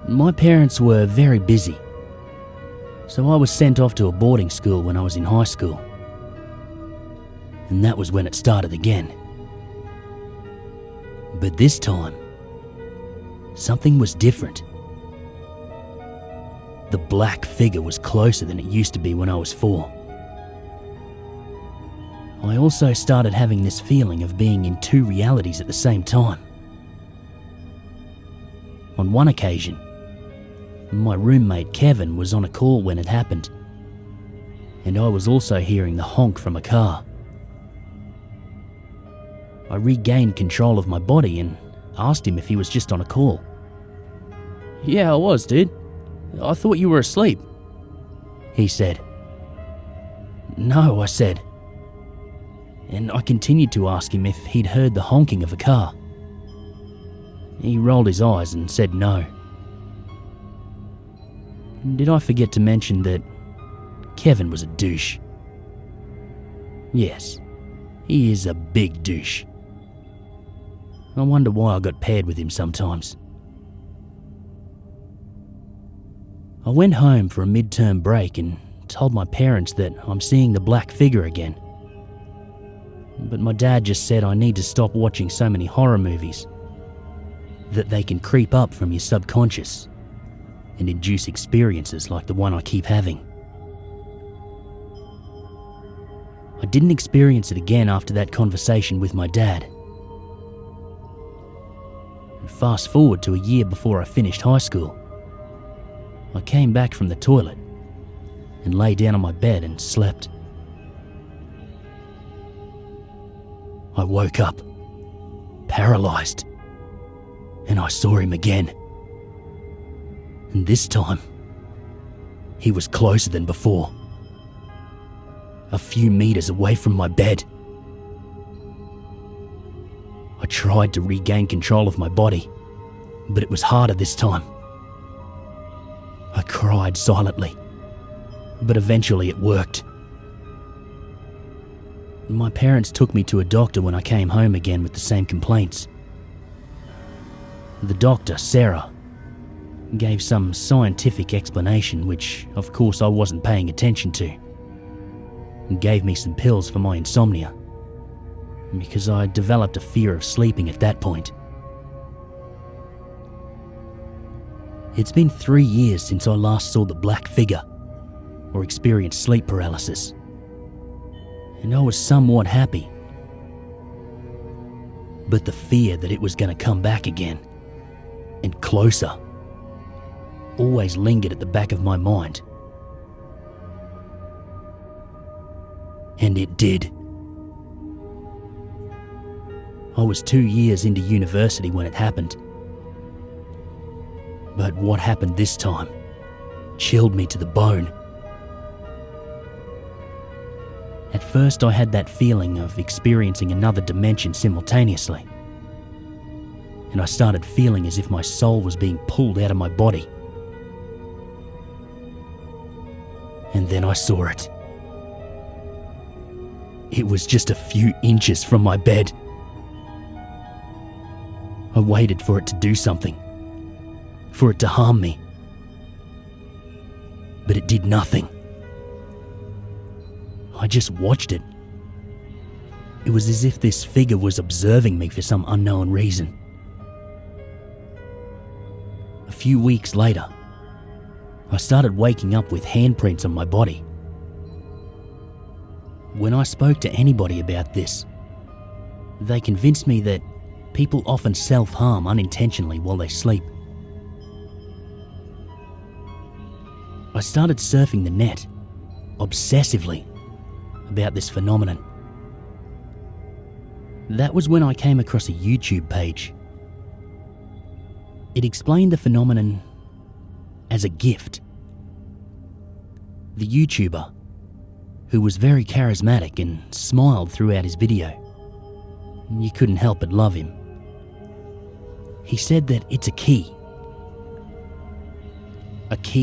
My parents were very busy, so I was sent off to a boarding school when I was in high school. And that was when it started again. But this time, something was different. The black figure was closer than it used to be when I was 4. I also started having this feeling of being in 2 realities at the same time. On one occasion, my roommate Kevin was on a call when it happened, and I was also hearing the honk from a car. I regained control of my body and asked him if he was just on a call. "Yeah, I was, dude. I thought you were asleep," he said. "No," I said. And I continued to ask him if he'd heard the honking of a car. He rolled his eyes and said no. Did I forget to mention that Kevin was a douche? Yes, he is a big douche. I wonder why I got paired with him sometimes. I went home for a midterm break and told my parents that I'm seeing the black figure again. But my dad just said I need to stop watching so many horror movies, that they can creep up from your subconscious and induce experiences like the one I keep having. I didn't experience it again after that conversation with my dad. Fast forward to a year before I finished high school. I came back from the toilet and lay down on my bed and slept. I woke up, paralyzed, and I saw him again. And this time, he was closer than before. A few meters away from my bed. I tried to regain control of my body, but it was harder this time. I cried silently, but eventually it worked. My parents took me to a doctor when I came home again with the same complaints. The doctor, Sarah, gave some scientific explanation, which of course I wasn't paying attention to, and gave me some pills for my insomnia, because I developed a fear of sleeping at that point. It's been 3 years since I last saw the black figure or experienced sleep paralysis, and I was somewhat happy. But the fear that it was going to come back again, and closer, always lingered at the back of my mind. And it did. I was 2 years into university when it happened. But what happened this time chilled me to the bone. At first I had that feeling of experiencing another dimension simultaneously. And I started feeling as if my soul was being pulled out of my body. And then I saw it. It was just a few inches from my bed. I waited for it to do something, for it to harm me. But it did nothing. I just watched it. It was as if this figure was observing me for some unknown reason. A few weeks later, I started waking up with handprints on my body. When I spoke to anybody about this, they convinced me that people often self-harm unintentionally while they sleep. I started surfing the net, obsessively, about this phenomenon. That was when I came across a YouTube page. It explained the phenomenon as a gift. The YouTuber, who was very charismatic and smiled throughout his video, you couldn't help but love him, He said that it's a key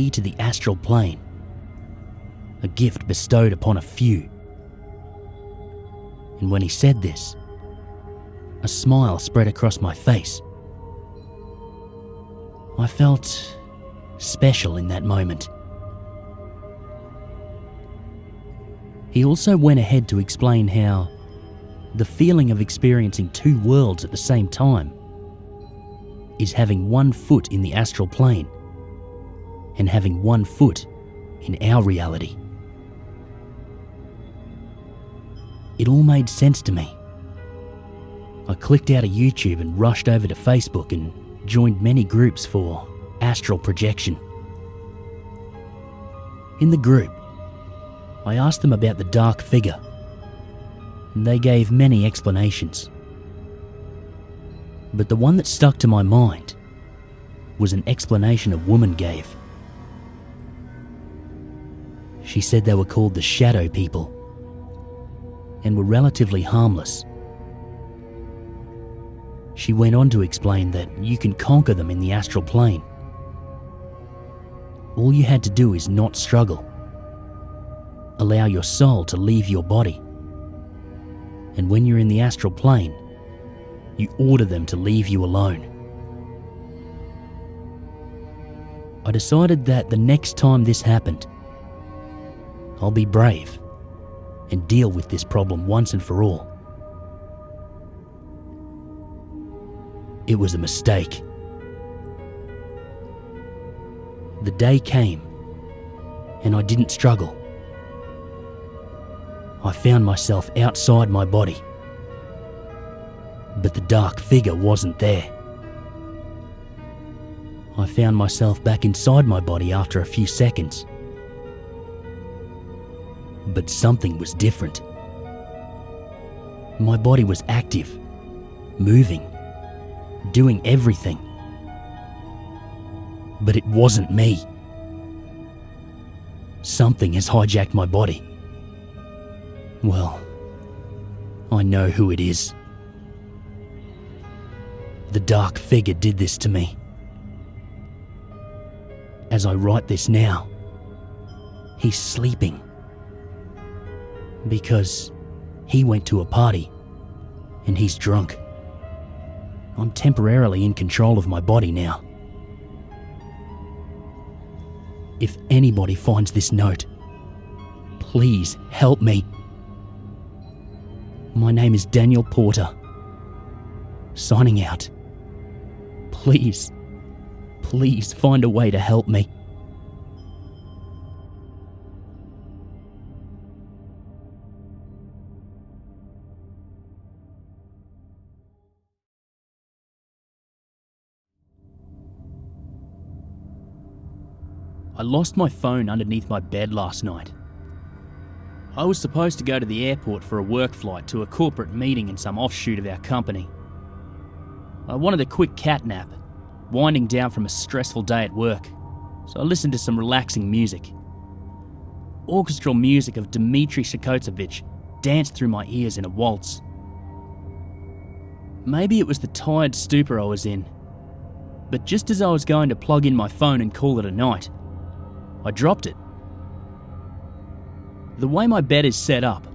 to the astral plane, a gift bestowed upon a few. And when he said this, a smile spread across my face. I felt special in that moment. He also went ahead to explain how the feeling of experiencing two worlds at the same time is having one foot in the astral plane and having one foot in our reality. It all made sense to me. I clicked out of YouTube and rushed over to Facebook and joined many groups for astral projection. In the group, I asked them about the dark figure, and they gave many explanations. But the one that stuck to my mind was an explanation a woman gave. She said they were called the shadow people and were relatively harmless. She went on to explain that you can conquer them in the astral plane. All you had to do is not struggle. Allow your soul to leave your body. And when you're in the astral plane, you order them to leave you alone. I decided that the next time this happened, I'll be brave and deal with this problem once and for all. It was a mistake. The day came, and I didn't struggle. I found myself outside my body, but the dark figure wasn't there. I found myself back inside my body after a few seconds. But something was different. My body was active, moving, doing everything. But it wasn't me. Something has hijacked my body. Well, I know who it is. The dark figure did this to me. As I write this now, he's sleeping. Because he went to a party and he's drunk. I'm temporarily in control of my body now. If anybody finds this note, please help me. My name is Daniel Porter. Signing out. Please, please find a way to help me. I lost my phone underneath my bed last night. I was supposed to go to the airport for a work flight to a corporate meeting in some offshoot of our company. I wanted a quick cat nap, winding down from a stressful day at work, so I listened to some relaxing music. Orchestral music of Dmitri Shostakovich danced through my ears in a waltz. Maybe it was the tired stupor I was in, but just as I was going to plug in my phone and call it a night, I dropped it. The way my bed is set up,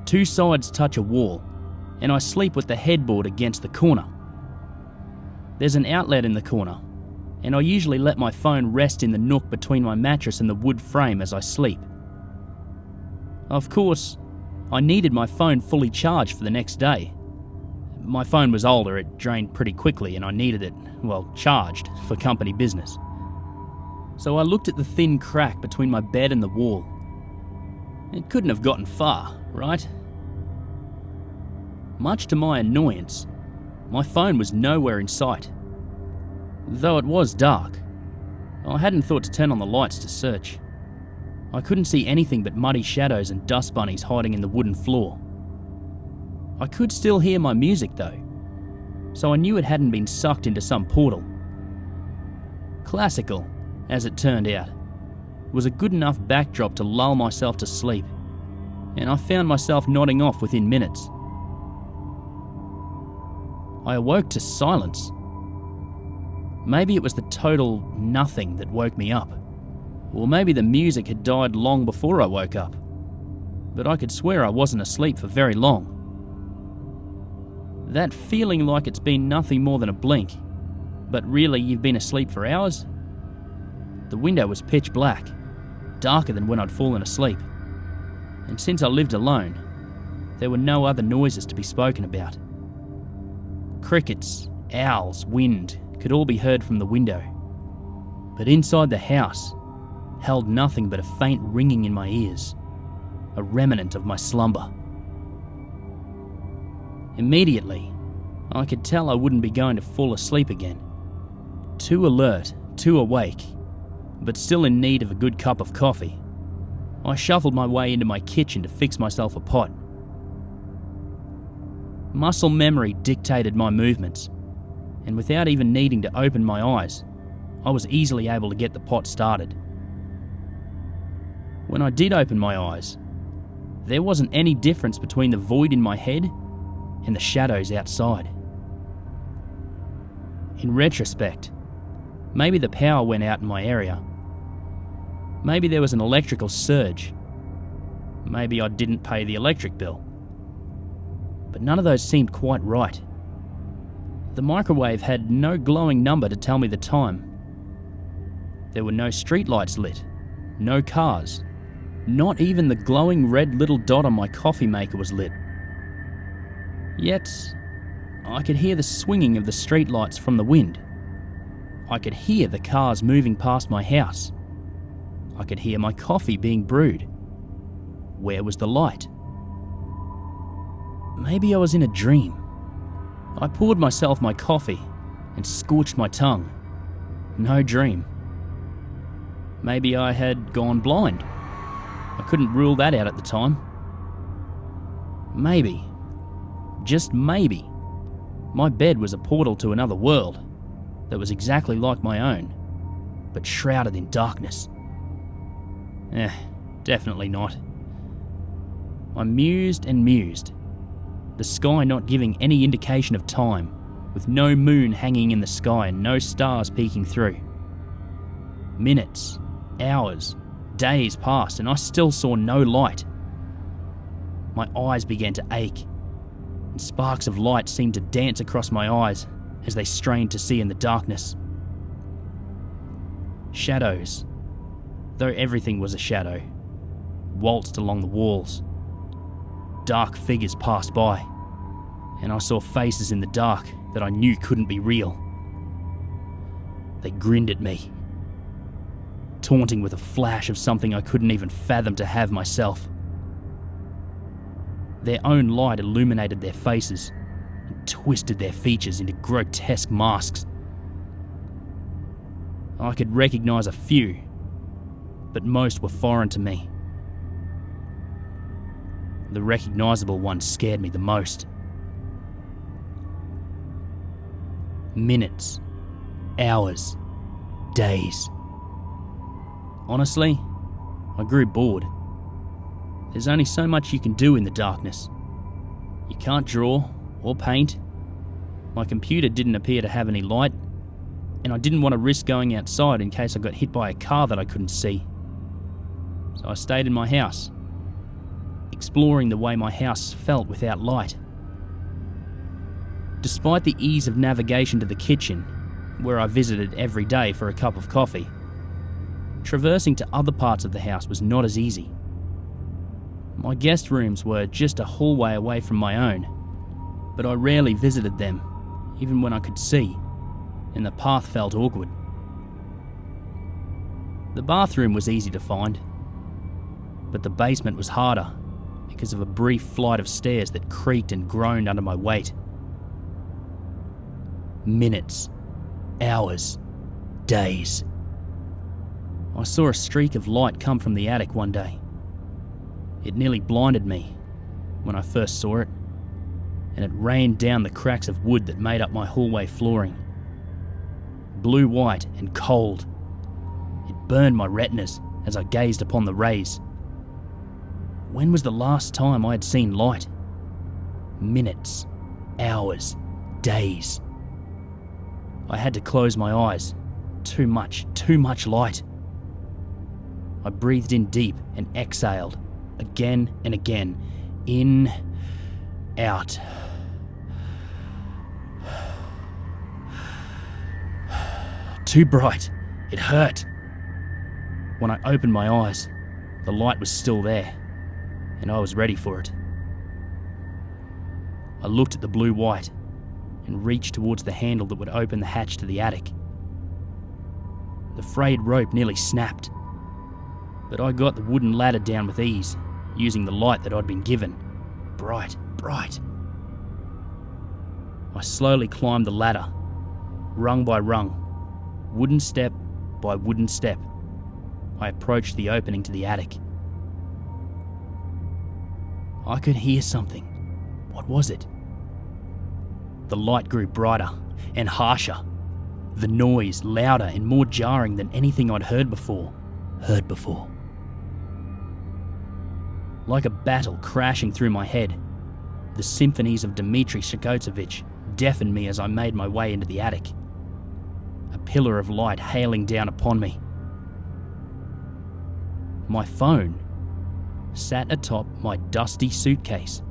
two sides touch a wall, and I sleep with the headboard against the corner. There's an outlet in the corner, and I usually let my phone rest in the nook between my mattress and the wood frame as I sleep. Of course, I needed my phone fully charged for the next day. My phone was older, it drained pretty quickly, and I needed it, charged for company business. So I looked at the thin crack between my bed and the wall. It couldn't have gotten far, right? Much to my annoyance, my phone was nowhere in sight. Though it was dark, I hadn't thought to turn on the lights to search. I couldn't see anything but muddy shadows and dust bunnies hiding in the wooden floor. I could still hear my music though, so I knew it hadn't been sucked into some portal. Classical, as it turned out, was a good enough backdrop to lull myself to sleep, and I found myself nodding off within minutes. I awoke to silence, Maybe it was the total nothing that woke me up. Or maybe the music had died long before I woke up. But I could swear I wasn't asleep for very long. That feeling like it's been nothing more than a blink, but really you've been asleep for hours? The window was pitch black, darker than when I'd fallen asleep. And since I lived alone, there were no other noises to be spoken about. Crickets, owls, wind could all be heard from the window. But inside the house held nothing but a faint ringing in my ears, a remnant of my slumber. Immediately, I could tell I wouldn't be going to fall asleep again. Too alert, too awake, but still in need of a good cup of coffee, I shuffled my way into my kitchen to fix myself a pot. Muscle memory dictated my movements, and without even needing to open my eyes, I was easily able to get the pot started. When I did open my eyes, there wasn't any difference between the void in my head and the shadows outside. In retrospect, maybe the power went out in my area. Maybe there was an electrical surge. Maybe I didn't pay the electric bill. But none of those seemed quite right. The microwave had no glowing number to tell me the time. There were no streetlights lit, no cars. Not even the glowing red little dot on my coffee maker was lit. Yet, I could hear the swinging of the streetlights from the wind. I could hear the cars moving past my house. I could hear my coffee being brewed. Where was the light? Maybe I was in a dream. I poured myself my coffee and scorched my tongue. No dream. Maybe I had gone blind. I couldn't rule that out at the time. Maybe, just maybe, my bed was a portal to another world that was exactly like my own, but shrouded in darkness. Definitely not. I mused and mused, the sky not giving any indication of time, with no moon hanging in the sky and no stars peeking through. Minutes, hours, days passed and I still saw no light. My eyes began to ache, and sparks of light seemed to dance across my eyes as they strained to see in the darkness. Shadows, though everything was a shadow, waltzed along the walls. Dark figures passed by, and I saw faces in the dark that I knew couldn't be real. They grinned at me, taunting with a flash of something I couldn't even fathom to have myself. Their own light illuminated their faces and twisted their features into grotesque masks. I could recognize a few, but most were foreign to me. The recognizable ones scared me the most. Minutes, hours, days. Honestly, I grew bored. There's only so much you can do in the darkness. You can't draw or paint. My computer didn't appear to have any light, and I didn't want to risk going outside in case I got hit by a car that I couldn't see. So I stayed in my house, exploring the way my house felt without light. Despite the ease of navigation to the kitchen, where I visited every day for a cup of coffee, traversing to other parts of the house was not as easy. My guest rooms were just a hallway away from my own, but I rarely visited them, even when I could see, and the path felt awkward. The bathroom was easy to find, but the basement was harder because of a brief flight of stairs that creaked and groaned under my weight. Minutes, hours, days. I saw a streak of light come from the attic one day. It nearly blinded me when I first saw it, and it rained down the cracks of wood that made up my hallway flooring. Blue-white and cold. It burned my retinas as I gazed upon the rays. When was the last time I had seen light? Minutes, hours, days. I had to close my eyes. Too much light. I breathed in deep and exhaled, again and again. In, out. Too bright. It hurt. When I opened my eyes, the light was still there, and I was ready for it. I looked at the blue white and reached towards the handle that would open the hatch to the attic. The frayed rope nearly snapped, but I got the wooden ladder down with ease, using the light that I'd been given. Bright. I slowly climbed the ladder, rung by rung, wooden step by wooden step. I approached the opening to the attic. I could hear something. What was it? The light grew brighter and harsher. The noise louder and more jarring than anything I'd heard before. Like a battle crashing through my head, the symphonies of Dmitri Shostakovich deafened me as I made my way into the attic. A pillar of light hailing down upon me. My phone sat atop my dusty suitcase.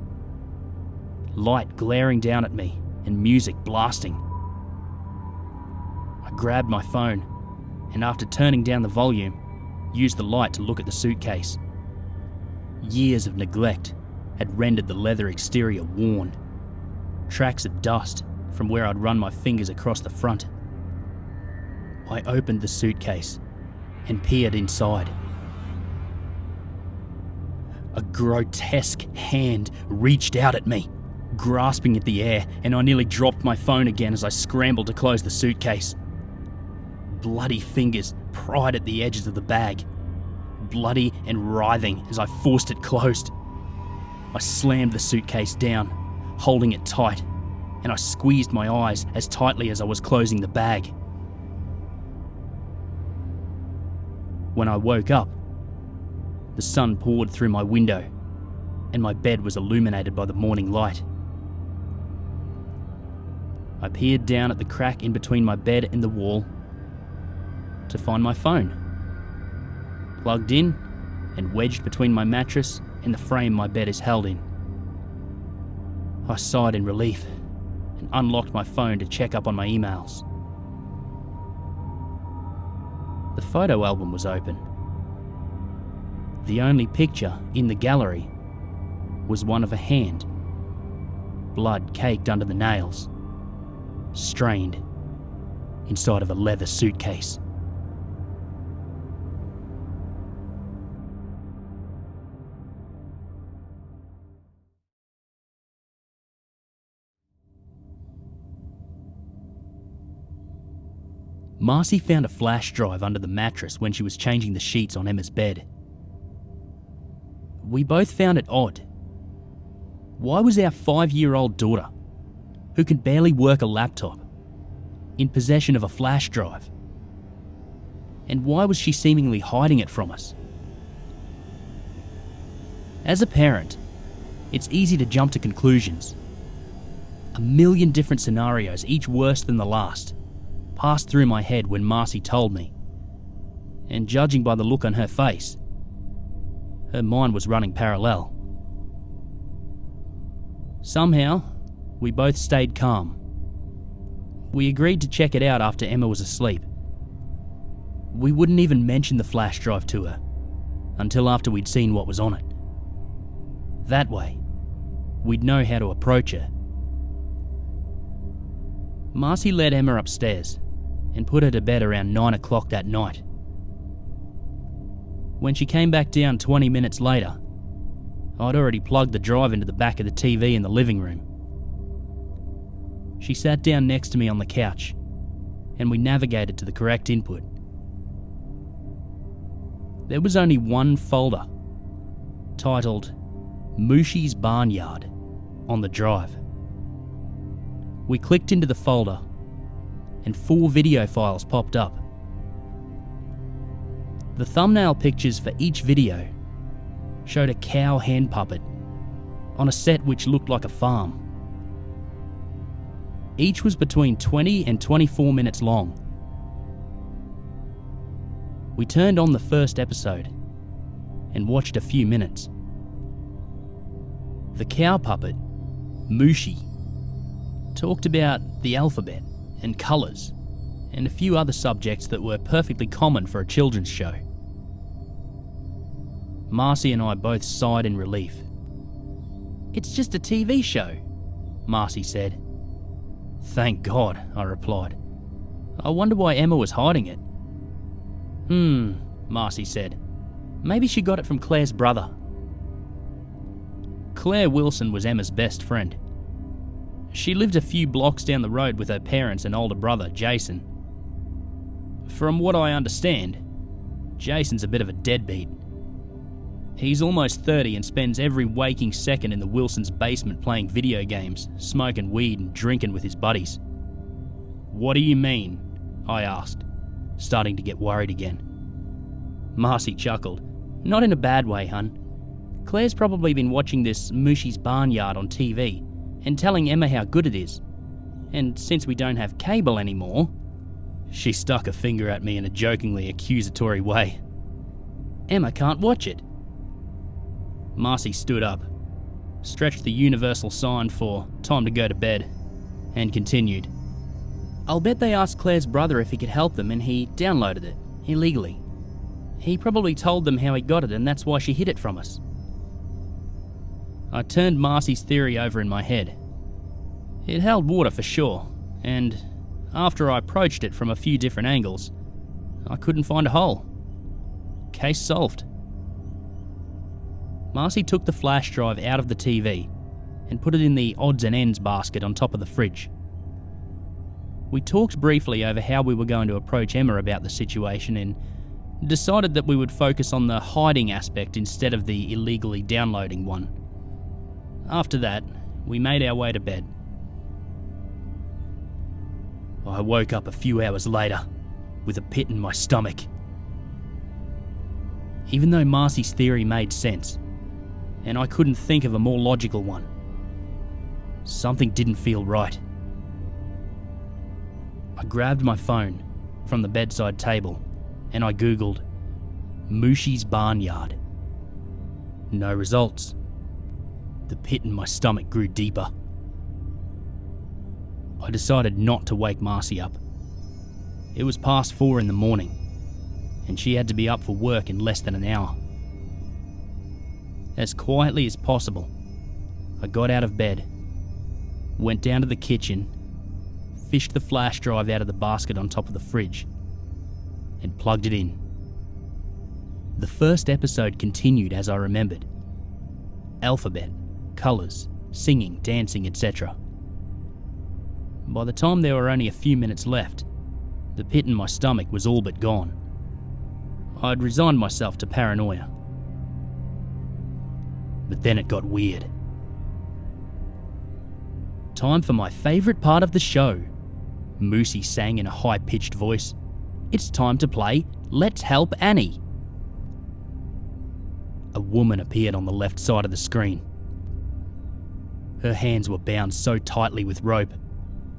Light glaring down at me and music blasting. I grabbed my phone and after turning down the volume, used the light to look at the suitcase. Years of neglect had rendered the leather exterior worn. Tracks of dust from where I'd run my fingers across the front. I opened the suitcase and peered inside. A grotesque hand reached out at me, grasping at the air, and I nearly dropped my phone again as I scrambled to close the suitcase. Bloody fingers pried at the edges of the bag, bloody and writhing as I forced it closed. I slammed the suitcase down, holding it tight, and I squeezed my eyes as tightly as I was closing the bag. When I woke up, the sun poured through my window, and my bed was illuminated by the morning light. I peered down at the crack in between my bed and the wall to find my phone, plugged in and wedged between my mattress and the frame my bed is held in. I sighed in relief and unlocked my phone to check up on my emails. The photo album was open. The only picture in the gallery was one of a hand, blood caked under the nails, strained inside of a leather suitcase. Marcy found a flash drive under the mattress when she was changing the sheets on Emma's bed. We both found it odd. Why was our 5-year-old daughter, who can barely work a laptop, in possession of a flash drive? And why was she seemingly hiding it from us? As a parent, it's easy to jump to conclusions. A million different scenarios, each worse than the last, passed through my head when Marcy told me. And judging by the look on her face, her mind was running parallel. Somehow, we both stayed calm. We agreed to check it out after Emma was asleep. We wouldn't even mention the flash drive to her until after we'd seen what was on it. That way, we'd know how to approach her. Marcy led Emma upstairs and put her to bed around 9 o'clock that night. When she came back down 20 minutes later, I'd already plugged the drive into the back of the TV in the living room. She sat down next to me on the couch, and we navigated to the correct input. There was only one folder, titled Mooshi's Barnyard, on the drive. We clicked into the folder, and 4 video files popped up. The thumbnail pictures for each video showed a cow hand puppet on a set which looked like a farm. Each was between 20 and 24 minutes long. We turned on the first episode and watched a few minutes. The cow puppet, Mooshi, talked about the alphabet and colours and a few other subjects that were perfectly common for a children's show. Marcy and I both sighed in relief. "It's just a TV show," Marcy said. "Thank God," I replied. "I wonder why Emma was hiding it." Marcy said. "Maybe she got it from Claire's brother." Claire Wilson was Emma's best friend. She lived a few blocks down the road with her parents and older brother, Jason. From what I understand, Jason's a bit of a deadbeat. He's almost 30 and spends every waking second in the Wilsons' basement playing video games, smoking weed and drinking with his buddies. "What do you mean?" I asked, starting to get worried again. Marcy chuckled. "Not in a bad way, hun. Claire's probably been watching this Mooshi's Barnyard on TV and telling Emma how good it is. And since we don't have cable anymore..." She stuck a finger at me in a jokingly accusatory way. "Emma can't watch it." Marcy stood up, stretched the universal sign for time to go to bed, and continued. "I'll bet they asked Claire's brother if he could help them and he downloaded it, illegally. He probably told them how he got it and that's why she hid it from us." I turned Marcy's theory over in my head. It held water for sure, and after I approached it from a few different angles, I couldn't find a hole. Case solved. Marcy took the flash drive out of the TV and put it in the odds and ends basket on top of the fridge. We talked briefly over how we were going to approach Emma about the situation and decided that we would focus on the hiding aspect instead of the illegally downloading one. After that, we made our way to bed. I woke up a few hours later with a pit in my stomach. Even though Marcy's theory made sense, and I couldn't think of a more logical one, something didn't feel right. I grabbed my phone from the bedside table and I googled Mooshi's Barnyard. No results. The pit in my stomach grew deeper. I decided not to wake Marcy up. It was past 4 in the morning, and she had to be up for work in less than an hour. As quietly as possible, I got out of bed, went down to the kitchen, fished the flash drive out of the basket on top of the fridge, and plugged it in. The first episode continued as I remembered. Alphabet, colours, singing, dancing, etc. By the time there were only a few minutes left, the pit in my stomach was all but gone. I'd resigned myself to paranoia. But then it got weird. "Time for my favourite part of the show," Moosey sang in a high-pitched voice. "It's time to play Let's Help Annie." A woman appeared on the left side of the screen. Her hands were bound so tightly with rope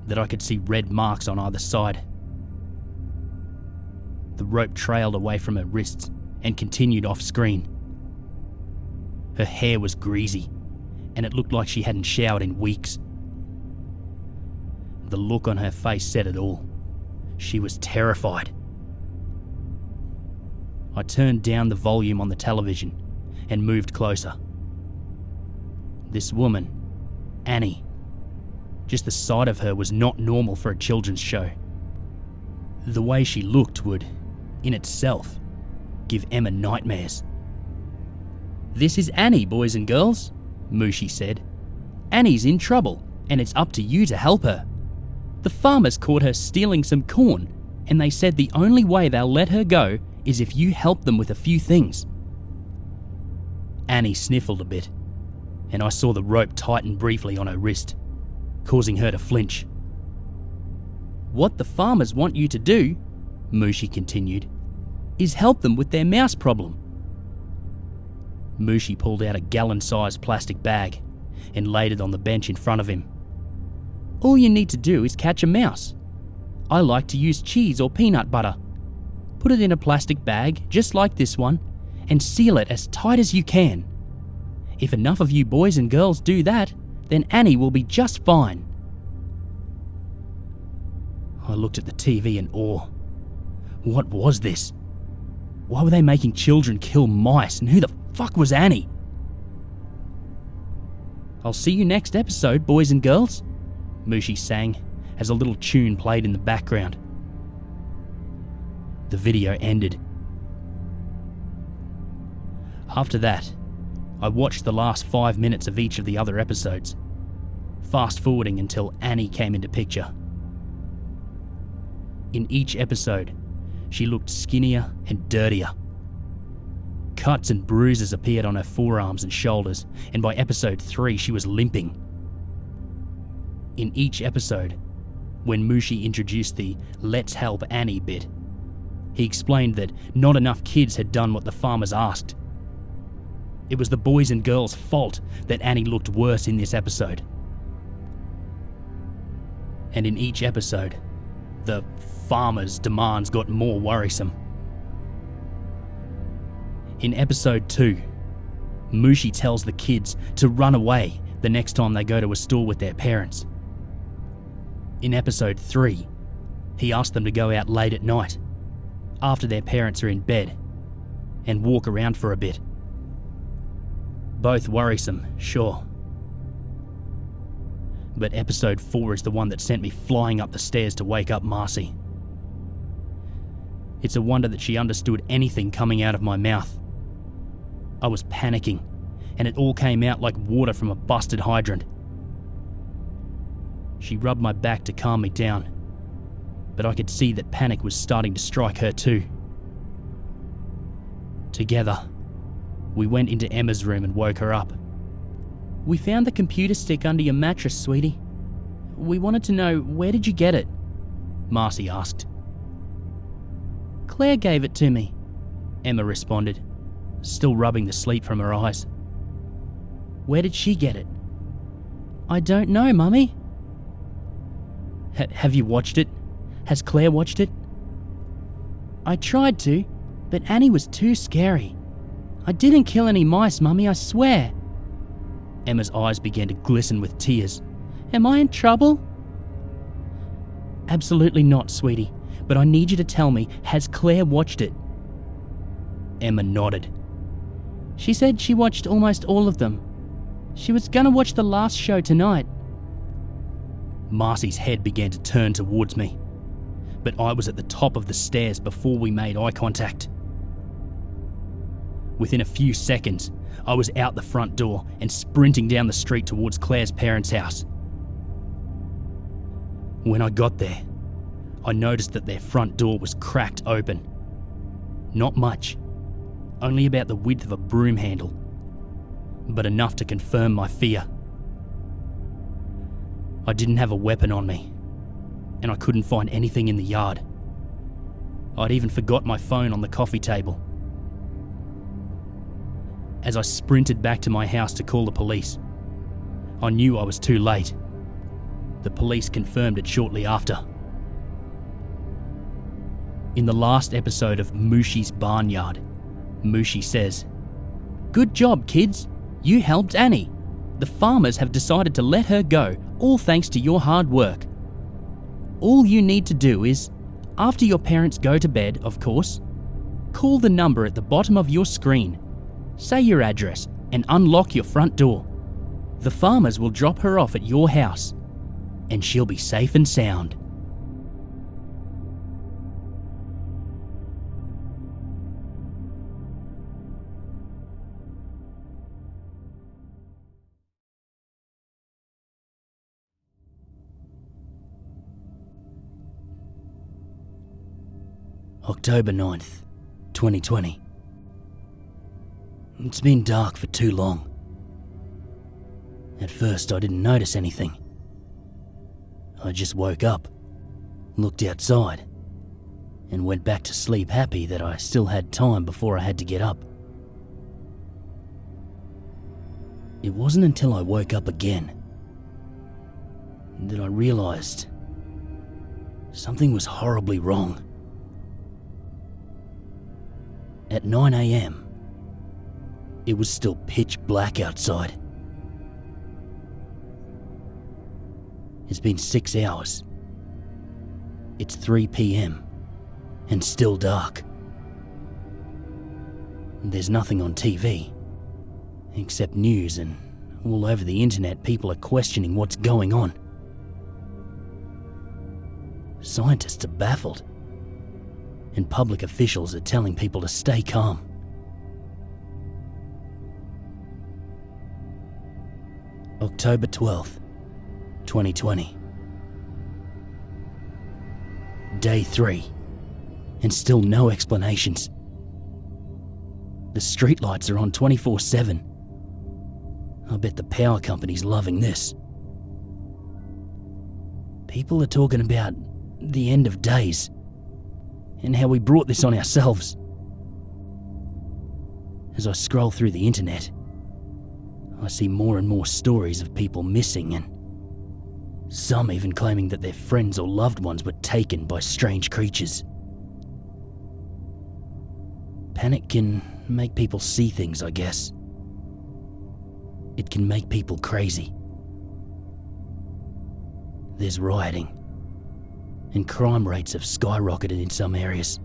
that I could see red marks on either side. The rope trailed away from her wrists and continued off screen. Her hair was greasy, and it looked like she hadn't showered in weeks. The look on her face said it all. She was terrified. I turned down the volume on the television and moved closer. This woman, Annie, just the sight of her was not normal for a children's show. The way she looked would, in itself, give Emma nightmares. "This is Annie, boys and girls," Mooshi said. "Annie's in trouble, and it's up to you to help her. The farmers caught her stealing some corn, and they said the only way they'll let her go is if you help them with a few things." Annie sniffled a bit, and I saw the rope tighten briefly on her wrist, causing her to flinch. "What the farmers want you to do," Mooshi continued, "is help them with their mouse problem." Mooshi pulled out a gallon-sized plastic bag and laid it on the bench in front of him. All you need to do is catch a mouse. I like to use cheese or peanut butter. Put it in a plastic bag, just like this one, and seal it as tight as you can. If enough of you boys and girls do that, then Annie will be just fine." I looked at the TV in awe. What was this? Why were they making children kill mice, and who the fuck was Annie? "I'll see you next episode, boys and girls," Mushi sang as a little tune played in the background. The video ended. After that, I watched the last 5 minutes of each of the other episodes, fast forwarding until Annie came into picture. In each episode, she looked skinnier and dirtier. Cuts and bruises appeared on her forearms and shoulders, and by episode 3 she was limping. In each episode, when Mushi introduced the "Let's Help Annie" bit, he explained that not enough kids had done what the farmers asked. It was the boys and girls' fault that Annie looked worse in this episode. And in each episode, the farmers' demands got more worrisome. In episode 2, Mushi tells the kids to run away the next time they go to a store with their parents. In episode 3, he asks them to go out late at night, after their parents are in bed, and walk around for a bit. Both worrisome, sure. But episode 4 is the one that sent me flying up the stairs to wake up Marcy. It's a wonder that she understood anything coming out of my mouth. I was panicking, and it all came out like water from a busted hydrant. She rubbed my back to calm me down, but I could see that panic was starting to strike her too. Together, we went into Emma's room and woke her up. "We found the computer stick under your mattress, sweetie. We wanted to know, where did you get it?" Marcy asked. "Claire gave it to me," Emma responded, still rubbing the sleep from her eyes. "Where did she get it?" "I don't know, Mummy." Have you watched it? Has Claire watched it?" "I tried to, but Annie was too scary. I didn't kill any mice, Mummy, I swear." Emma's eyes began to glisten with tears. "Am I in trouble?" "Absolutely not, sweetie, but I need you to tell me, has Claire watched it?" Emma nodded. "She said she watched almost all of them. She was gonna watch the last show tonight." Marcy's head began to turn towards me, but I was at the top of the stairs before we made eye contact. Within a few seconds, I was out the front door and sprinting down the street towards Claire's parents' house. When I got there, I noticed that their front door was cracked open. Not much, only about the width of a broom handle, but enough to confirm my fear. I didn't have a weapon on me, and I couldn't find anything in the yard. I'd even forgot my phone on the coffee table. As I sprinted back to my house to call the police, I knew I was too late. The police confirmed it shortly after. In the last episode of Mushi's Barnyard, Mushi says, "Good job, kids. You helped Annie. The farmers have decided to let her go, all thanks to your hard work. All you need to do is, after your parents go to bed, of course, call the number at the bottom of your screen, say your address, and unlock your front door. The farmers will drop her off at your house, and she'll be safe and sound." October 9th, 2020. It's been dark for too long. At first I didn't notice anything. I just woke up, looked outside, and went back to sleep happy that I still had time before I had to get up. It wasn't until I woke up again, that I realised something was horribly wrong. At 9 a.m, it was still pitch black outside. It's been 6 hours. It's 3 p.m. and still dark. There's nothing on TV, except news, and all over the internet people are questioning what's going on. Scientists are baffled, and public officials are telling people to stay calm. October 12th, 2020. Day 3, and still no explanations. The streetlights are on 24/7. I bet the power company's loving this. People are talking about the end of days and how we brought this on ourselves. As I scroll through the internet, I see more and more stories of people missing, and some even claiming that their friends or loved ones were taken by strange creatures. Panic can make people see things, I guess. It can make people crazy. There's rioting, and crime rates have skyrocketed in some areas.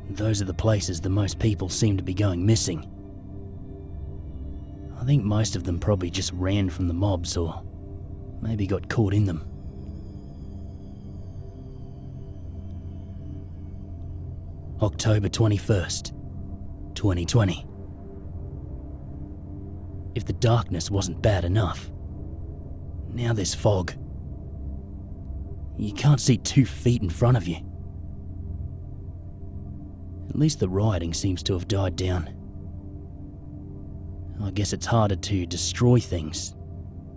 Those are the places the most people seem to be going missing. I think most of them probably just ran from the mobs or maybe got caught in them. October 21st, 2020. If the darkness wasn't bad enough, now there's fog. You can't see 2 feet in front of you. At least the rioting seems to have died down. I guess it's harder to destroy things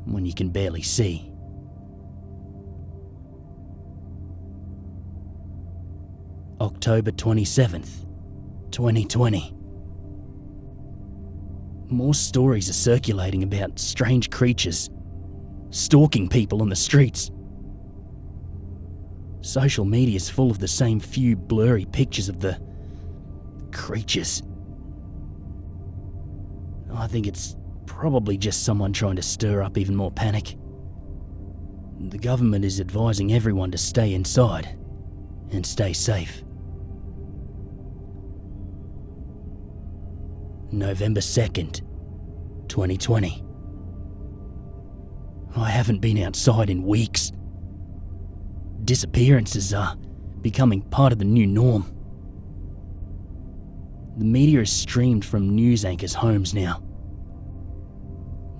when you can barely see. October 27th, 2020. More stories are circulating about strange creatures stalking people on the streets. Social media's full of the same few blurry pictures of the creatures. I think it's probably just someone trying to stir up even more panic. The government is advising everyone to stay inside and stay safe. November 2nd, 2020. I haven't been outside in weeks. Disappearances are becoming part of the new norm. The media is streamed from news anchors' homes now.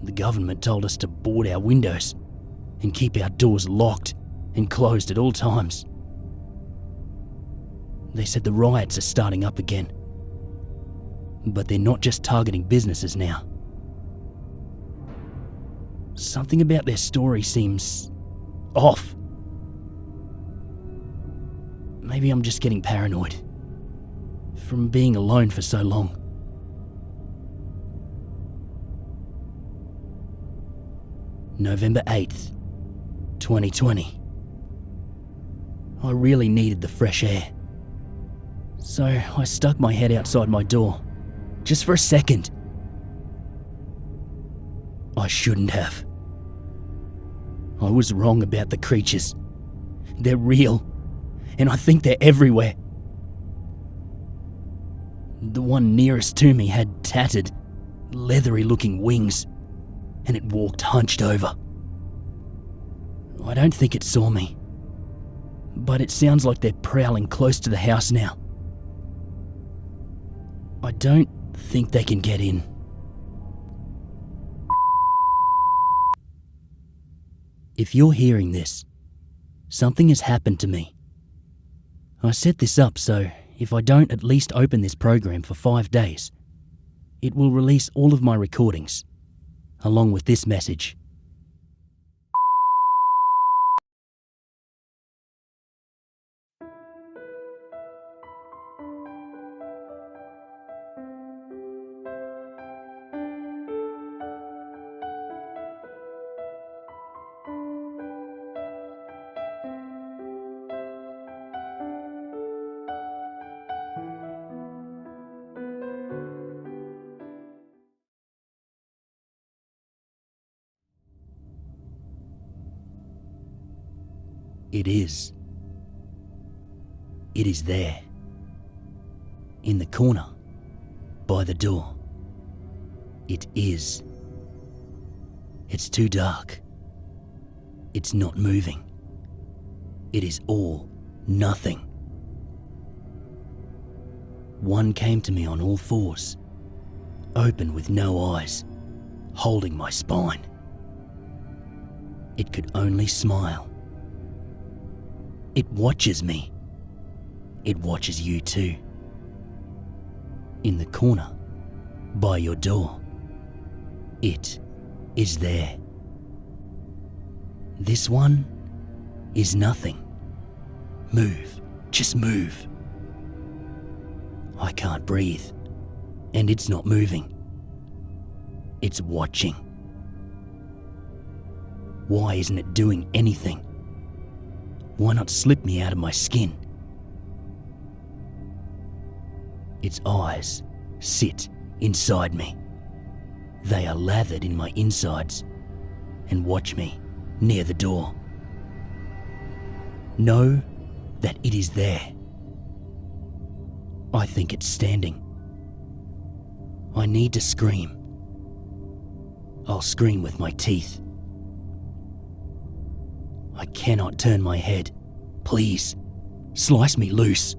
The government told us to board our windows and keep our doors locked and closed at all times. They said the riots are starting up again. But they're not just targeting businesses now. Something about their story seems off. Maybe I'm just getting paranoid from being alone for so long. November 8th, 2020. I really needed the fresh air. So I stuck my head outside my door, just for a second. I shouldn't have. I was wrong about the creatures. They're real, and I think they're everywhere. The one nearest to me had tattered, leathery-looking wings, and it walked hunched over. I don't think it saw me, but it sounds like they're prowling close to the house now. I don't think they can get in. If you're hearing this, something has happened to me. I set this up so if I don't at least open this program for 5 days, it will release all of my recordings, along with this message. It is. It is there. In the corner, by the door. It is. It's too dark. It's not moving. It is all nothing. One came to me on all fours, open with no eyes, holding my spine. It could only smile. It watches me. It watches you too. In the corner, by your door. It is there. This one is nothing. Move, just move. I can't breathe, and it's not moving. It's watching. Why isn't it doing anything? Why not slip me out of my skin? Its eyes sit inside me. They are lathered in my insides and watch me near the door. Know that it is there. I think it's standing. I need to scream. I'll scream with my teeth. I cannot turn my head. Please, slice me loose.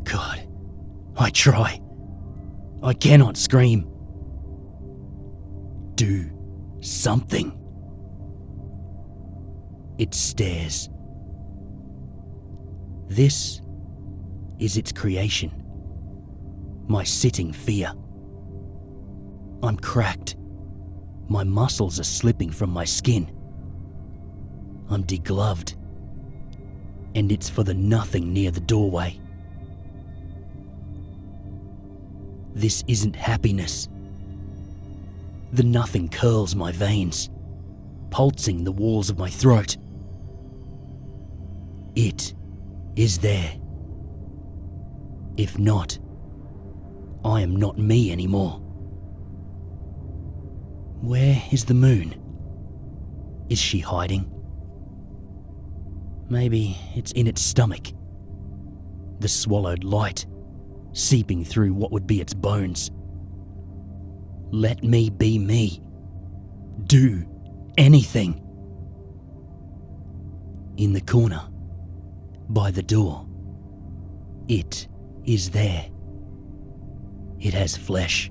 God, I try. I cannot scream. Do something. It stares. This is its creation. My sitting fear. I'm cracked. My muscles are slipping from my skin. I'm degloved. And it's for the nothing near the doorway. This isn't happiness. The nothing curls my veins, pulsing the walls of my throat. It is there. If not, I am not me anymore. Where is the moon? Is she hiding? Maybe it's in its stomach. The swallowed light, seeping through what would be its bones. Let me be me. Do anything. In the corner, by the door, it is there. It has flesh.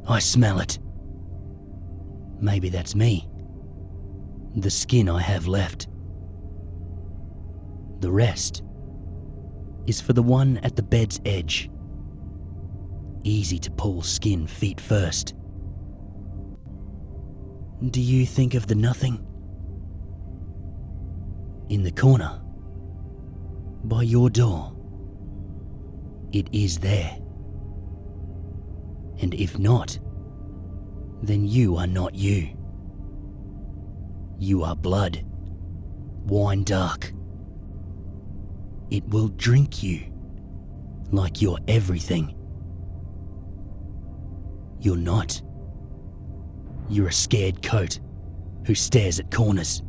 I smell it. Maybe that's me. The skin I have left. The rest is for the one at the bed's edge. Easy to pull skin feet first. Do you think of the nothing? In the corner, by your door, it is there. And if not, then you are not you. You are blood, wine dark. It will drink you like you're everything. You're not. You're a scared coat who stares at corners.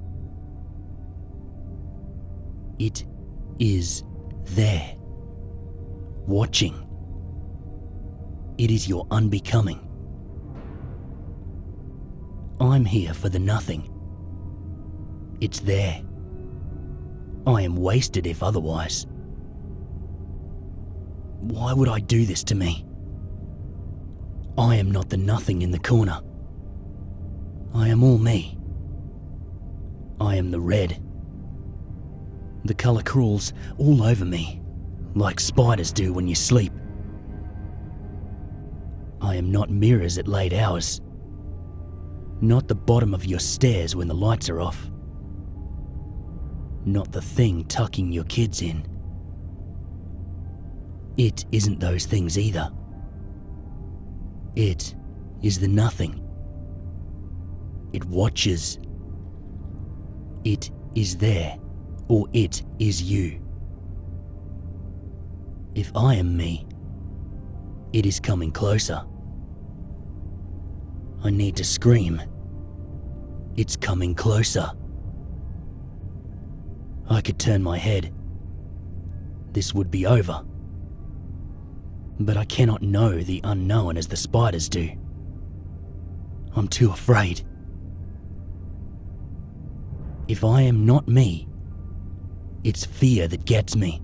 It is there, watching. It is your unbecoming. I'm here for the nothing. It's there. I am wasted if otherwise. Why would I do this to me? I am not the nothing in the corner. I am all me. I am the red. The colour crawls all over me, like spiders do when you sleep. I am not mirrors at late hours. Not the bottom of your stairs when the lights are off. Not the thing tucking your kids in. It isn't those things either. It is the nothing. It watches. It is there, or it is you. If I am me, it is coming closer. I need to scream. It's coming closer. I could turn my head. This would be over. But I cannot know the unknown as the spiders do. I'm too afraid. If I am not me, it's fear that gets me.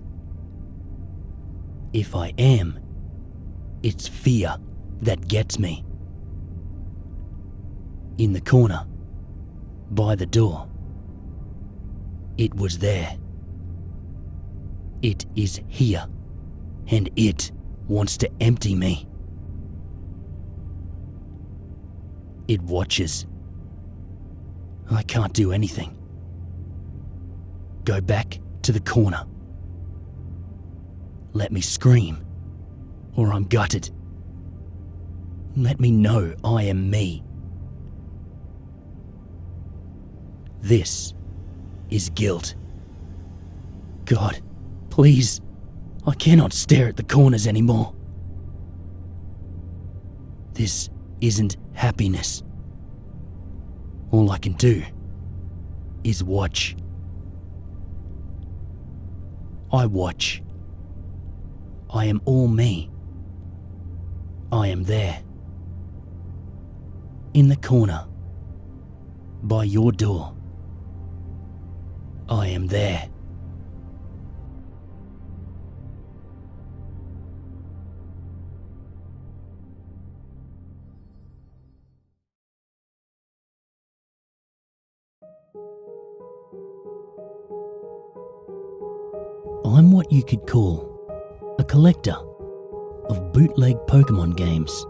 If I am, it's fear that gets me. In the corner, by the door, it was there. It is here, and it wants to empty me. It watches. I can't do anything. Go back to the corner. Let me scream, or I'm gutted. Let me know I am me. This is guilt. God, please, I cannot stare at the corners anymore. This isn't happiness. All I can do is watch. I watch. I am all me. I am there. In the corner. By your door. I am there. I'm what you could call a collector of bootleg Pokemon games.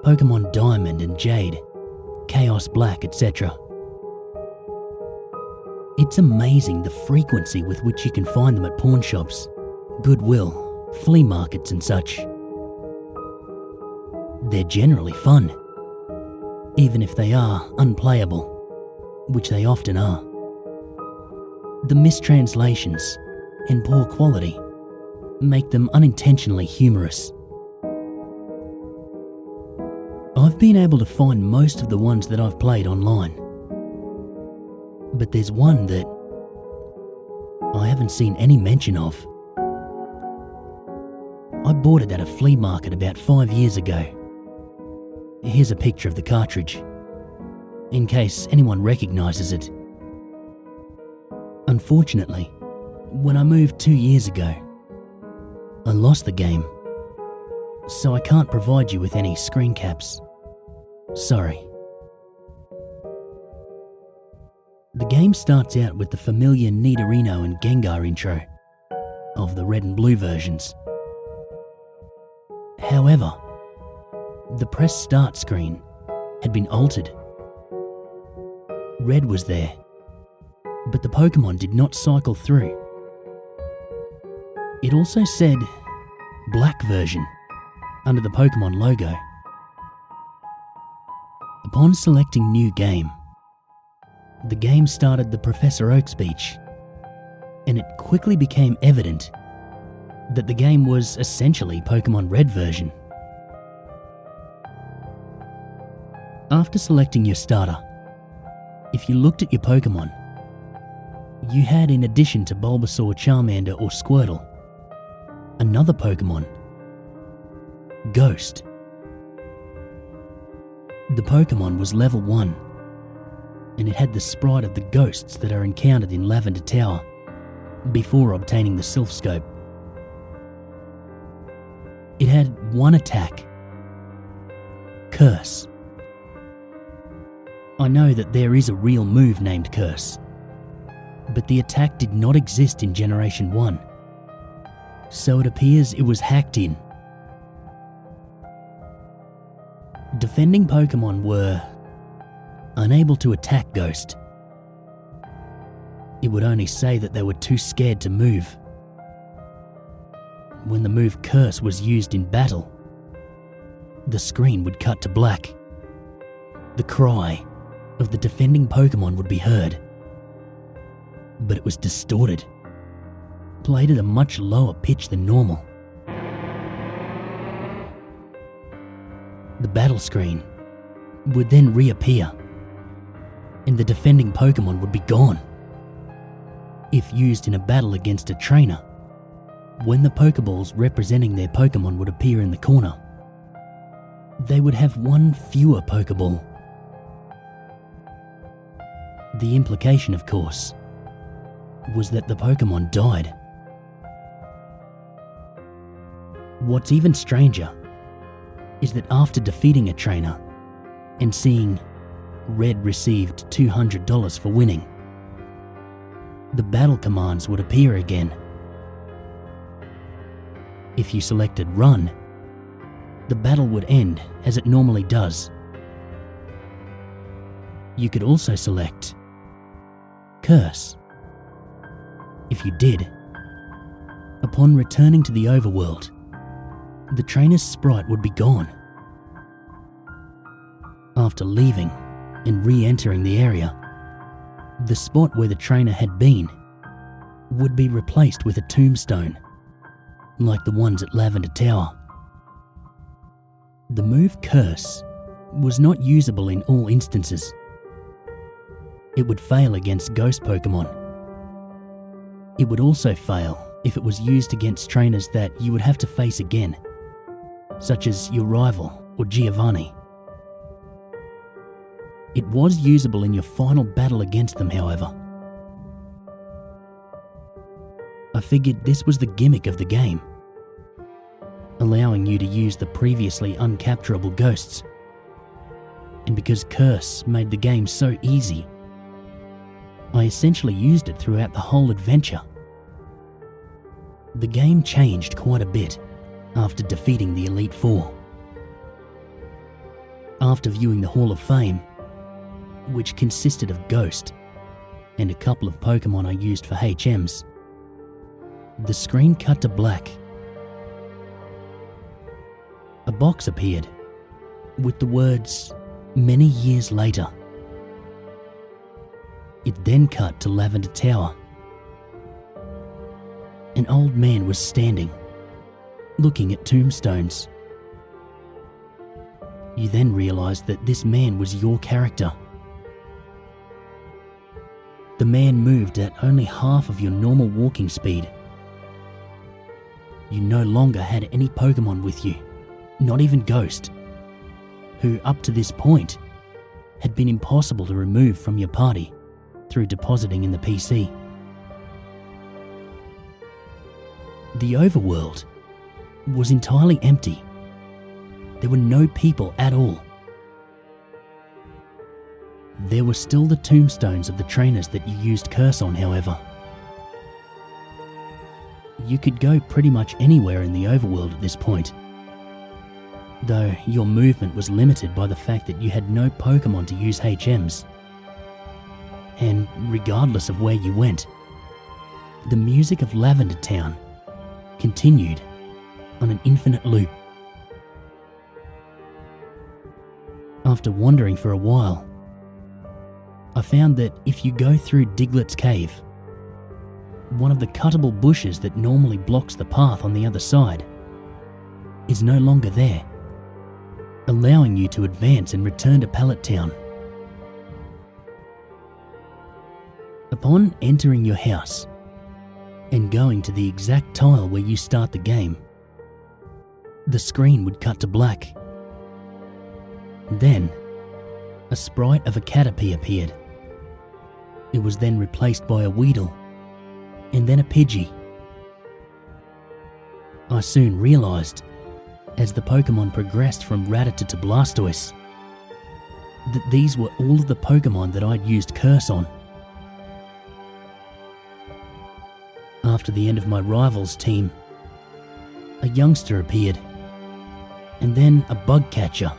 Pokemon Diamond and Jade, Chaos Black, etc. It's amazing the frequency with which you can find them at pawn shops, Goodwill, flea markets and such. They're generally fun, even if they are unplayable, which they often are. The mistranslations and poor quality make them unintentionally humorous. I've been able to find most of the ones that I've played online, but there's one that I haven't seen any mention of. I bought it at a flea market about 5 years ago. Here's a picture of the cartridge, in case anyone recognises it. Unfortunately, when I moved 2 years ago, I lost the game, so I can't provide you with any screen caps. Sorry. The game starts out with the familiar Nidorino and Gengar intro of the red and blue versions. However, the press start screen had been altered. Red was there, but the Pokemon did not cycle through. It also said Black version under the Pokemon logo. Upon selecting New Game, the game started the Professor Oak speech, and it quickly became evident that the game was essentially Pokemon Red version. After selecting your starter, if you looked at your Pokemon, you had, in addition to Bulbasaur, Charmander or Squirtle, another Pokemon, Ghost. The Pokemon was level 1, and it had the sprite of the ghosts that are encountered in Lavender Tower before obtaining the Sylph Scope. It had one attack, Curse. I know that there is a real move named Curse, but the attack did not exist in Generation 1, so it appears it was hacked in. Defending Pokemon were unable to attack Ghost. It would only say that they were too scared to move. When the move Curse was used in battle, the screen would cut to black. The cry of the defending Pokemon would be heard, but it was distorted, played at a much lower pitch than normal. The battle screen would then reappear, and the defending Pokemon would be gone. If used in a battle against a trainer, when the Pokeballs representing their Pokemon would appear in the corner, they would have one fewer Pokeball. The implication, of course, was that the Pokemon died. What's even stranger is that after defeating a trainer and seeing Red received $200 for winning, the battle commands would appear again. If you selected Run, the battle would end as it normally does. You could also select Curse. If you did, upon returning to the overworld, the trainer's sprite would be gone. After leaving and re-entering the area, the spot where the trainer had been would be replaced with a tombstone, like the ones at Lavender Tower. The move Curse was not usable in all instances. It would fail against ghost Pokemon. It would also fail if it was used against trainers that you would have to face again, such as your rival or Giovanni. It was usable in your final battle against them, however. I figured this was the gimmick of the game, allowing you to use the previously uncapturable ghosts. And because Curse made the game so easy, I essentially used it throughout the whole adventure. The game changed quite a bit after defeating the Elite Four. After viewing the Hall of Fame, which consisted of Ghost and a couple of Pokemon I used for HMs, the screen cut to black. A box appeared with the words, "Many years later." It then cut to Lavender Tower. An old man was standing, looking at tombstones. You then realised that this man was your character. The man moved at only half of your normal walking speed. You no longer had any Pokemon with you, not even Ghost, who up to this point had been impossible to remove from your party through depositing in the PC. The overworld was entirely empty. There were no people at all. There were still the tombstones of the trainers that you used Curse on, however. You could go pretty much anywhere in the overworld at this point, though your movement was limited by the fact that you had no Pokemon to use HMs. And regardless of where you went, the music of Lavender Town continued on an infinite loop. After wandering for a while, I found that if you go through Diglett's cave, one of the cuttable bushes that normally blocks the path on the other side is no longer there, allowing you to advance and return to Pallet Town. Upon entering your house and going to the exact tile where you start the game, the screen would cut to black. Then, a sprite of a Caterpie appeared. It was then replaced by a Weedle, and then a Pidgey. I soon realised, as the Pokemon progressed from Rattata to Blastoise, that these were all of the Pokemon that I'd used Curse on. After the end of my rival's team, a youngster appeared, and then a bug catcher.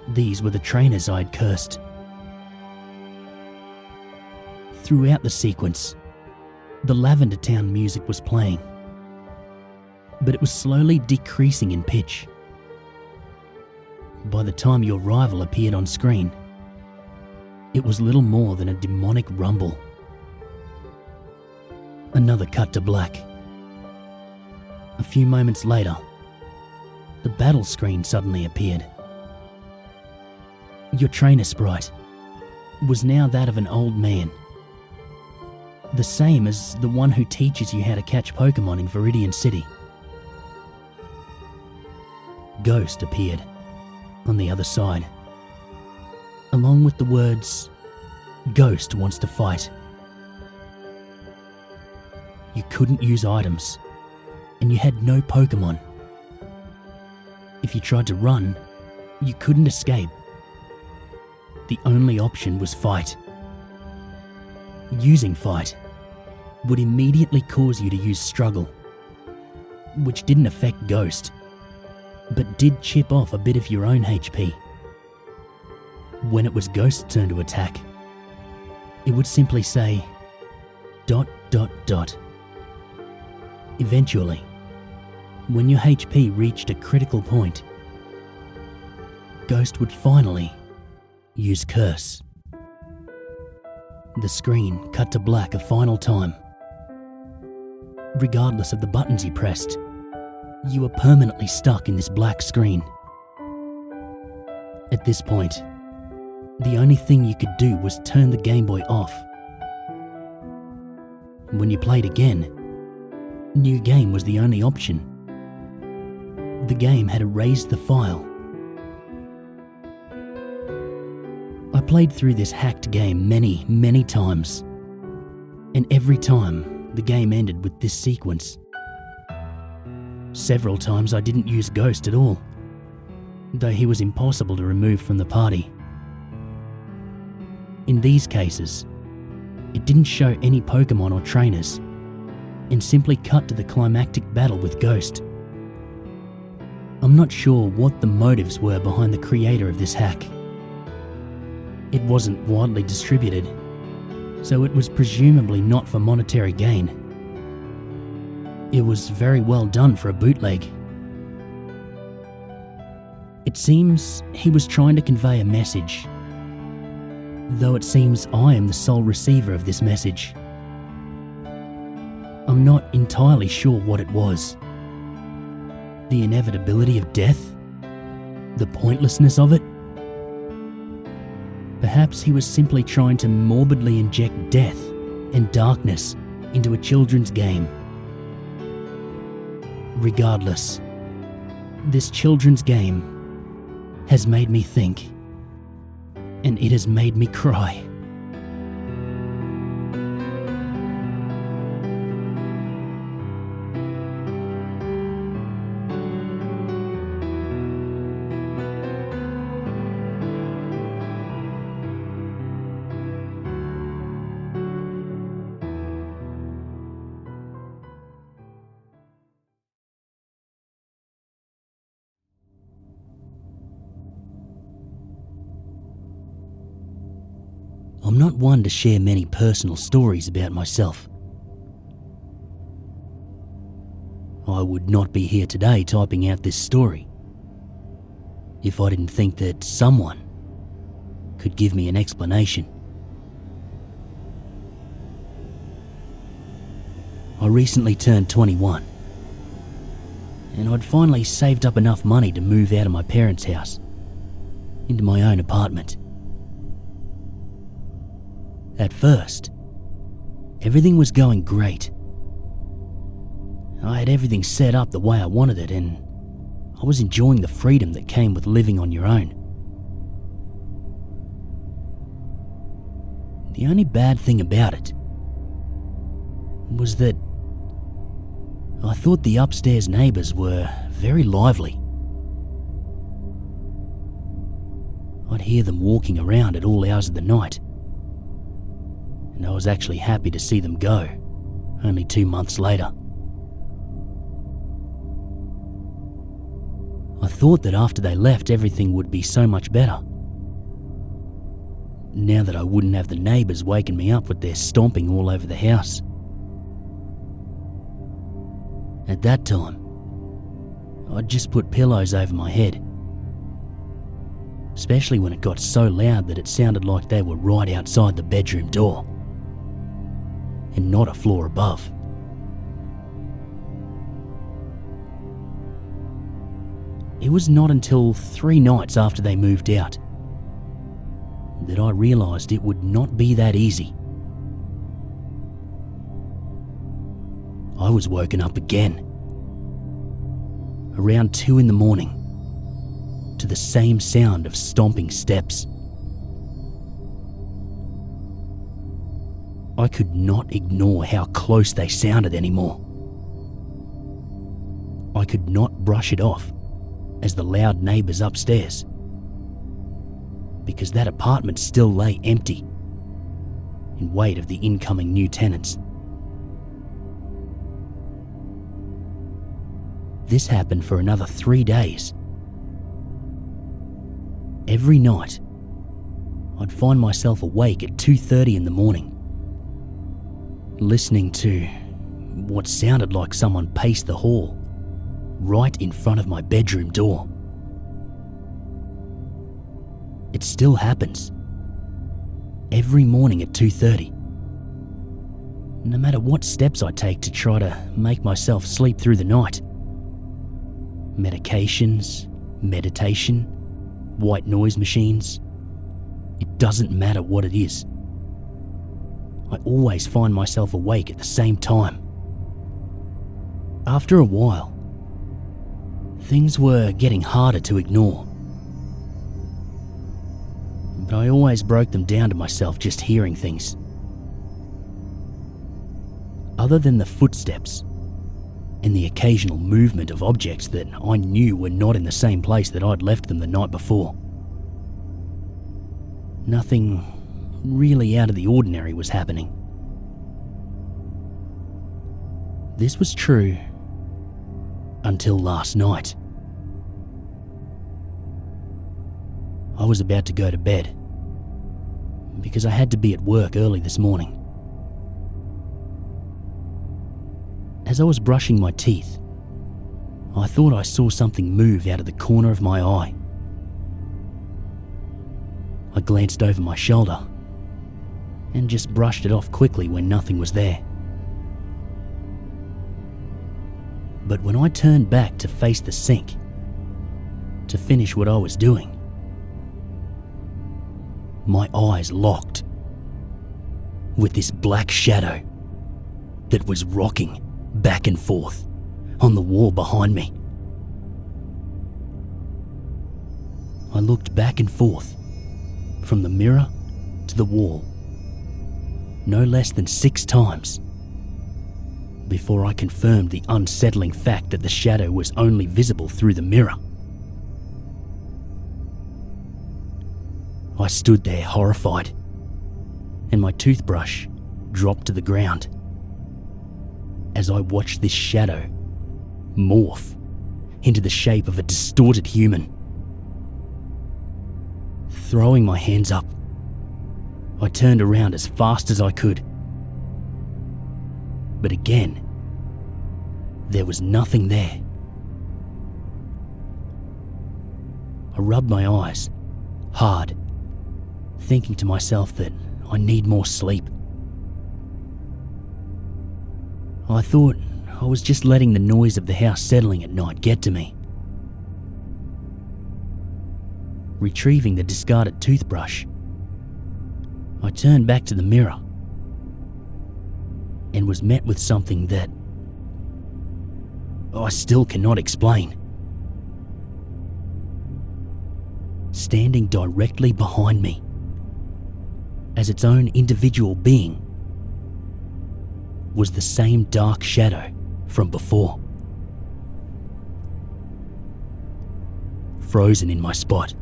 These were the trainers I'd cursed. Throughout the sequence, the Lavender Town music was playing, but it was slowly decreasing in pitch. By the time your rival appeared on screen, it was little more than a demonic rumble. Another cut to black. A few moments later, the battle screen suddenly appeared. Your trainer sprite was now that of an old man, The same as the one who teaches you how to catch Pokemon in Viridian City. Ghost appeared on the other side, along with the words, "Ghost wants to fight." You couldn't use items, and you had no Pokemon. If you tried to run, you couldn't escape. The only option was fight. Using fight would immediately cause you to use struggle, which didn't affect Ghost, but did chip off a bit of your own HP. When it was Ghost's turn to attack, it would simply say, ... Eventually, when your HP reached a critical point, Ghost would finally use Curse. The screen cut to black a final time. Regardless of the buttons you pressed, you were permanently stuck in this black screen. At this point, the only thing you could do was turn the Game Boy off. When you played again, New Game was the only option. The game had erased the file. I played through this hacked game many, many times, and every time the game ended with this sequence. Several times I didn't use Ghost at all, though he was impossible to remove from the party. In these cases, it didn't show any Pokemon or trainers, and simply cut to the climactic battle with Ghost. I'm not sure what the motives were behind the creator of this hack. It wasn't widely distributed, so it was presumably not for monetary gain. It was very well done for a bootleg. It seems he was trying to convey a message, though it seems I am the sole receiver of this message. I'm not entirely sure what it was. The inevitability of death? The pointlessness of it? Perhaps he was simply trying to morbidly inject death and darkness into a children's game. Regardless, this children's game has made me think, and it has made me cry. I'm not one to share many personal stories about myself. I would not be here today typing out this story if I didn't think that someone could give me an explanation. I recently turned 21, and I'd finally saved up enough money to move out of my parents' house into my own apartment. At first, everything was going great. I had everything set up the way I wanted it, and I was enjoying the freedom that came with living on your own. The only bad thing about it was that I thought the upstairs neighbours were very lively. I'd hear them walking around at all hours of the night, and I was actually happy to see them go, only 2 months later. I thought that after they left, everything would be so much better. Now that I wouldn't have the neighbours waking me up with their stomping all over the house. At that time, I'd just put pillows over my head, especially when it got so loud that it sounded like they were right outside the bedroom door, and not a floor above. It was not until 3 nights after they moved out that I realised it would not be that easy. I was woken up again. Around 2 a.m, to the same sound of stomping steps. I could not ignore how close they sounded anymore. I could not brush it off as the loud neighbours upstairs, because that apartment still lay empty in wait of the incoming new tenants. This happened for another 3 days. Every night, I'd find myself awake at 2:30 in the morning, listening to what sounded like someone paced the hall right in front of my bedroom door. It still happens. Every morning at 2:30. No matter what steps I take to try to make myself sleep through the night. Medications, meditation, white noise machines. It doesn't matter what it is. I always find myself awake at the same time. After a while, things were getting harder to ignore. But I always broke them down to myself just hearing things. Other than the footsteps and the occasional movement of objects that I knew were not in the same place that I'd left them the night before, nothing really out of the ordinary was happening. This was true until last night. I was about to go to bed because I had to be at work early this morning. As I was brushing my teeth, I thought I saw something move out of the corner of my eye. I glanced over my shoulder and just brushed it off quickly when nothing was there. But when I turned back to face the sink, to finish what I was doing, my eyes locked with this black shadow that was rocking back and forth on the wall behind me. I looked back and forth from the mirror to the wall no less than 6 times before I confirmed the unsettling fact that the shadow was only visible through the mirror. I stood there horrified, and my toothbrush dropped to the ground as I watched this shadow morph into the shape of a distorted human. Throwing my hands up, I turned around as fast as I could. But again, there was nothing there. I rubbed my eyes hard, thinking to myself that I need more sleep. I thought I was just letting the noise of the house settling at night get to me. Retrieving the discarded toothbrush, I turned back to the mirror and was met with something that I still cannot explain. Standing directly behind me, as its own individual being, was the same dark shadow from before. Frozen in my spot,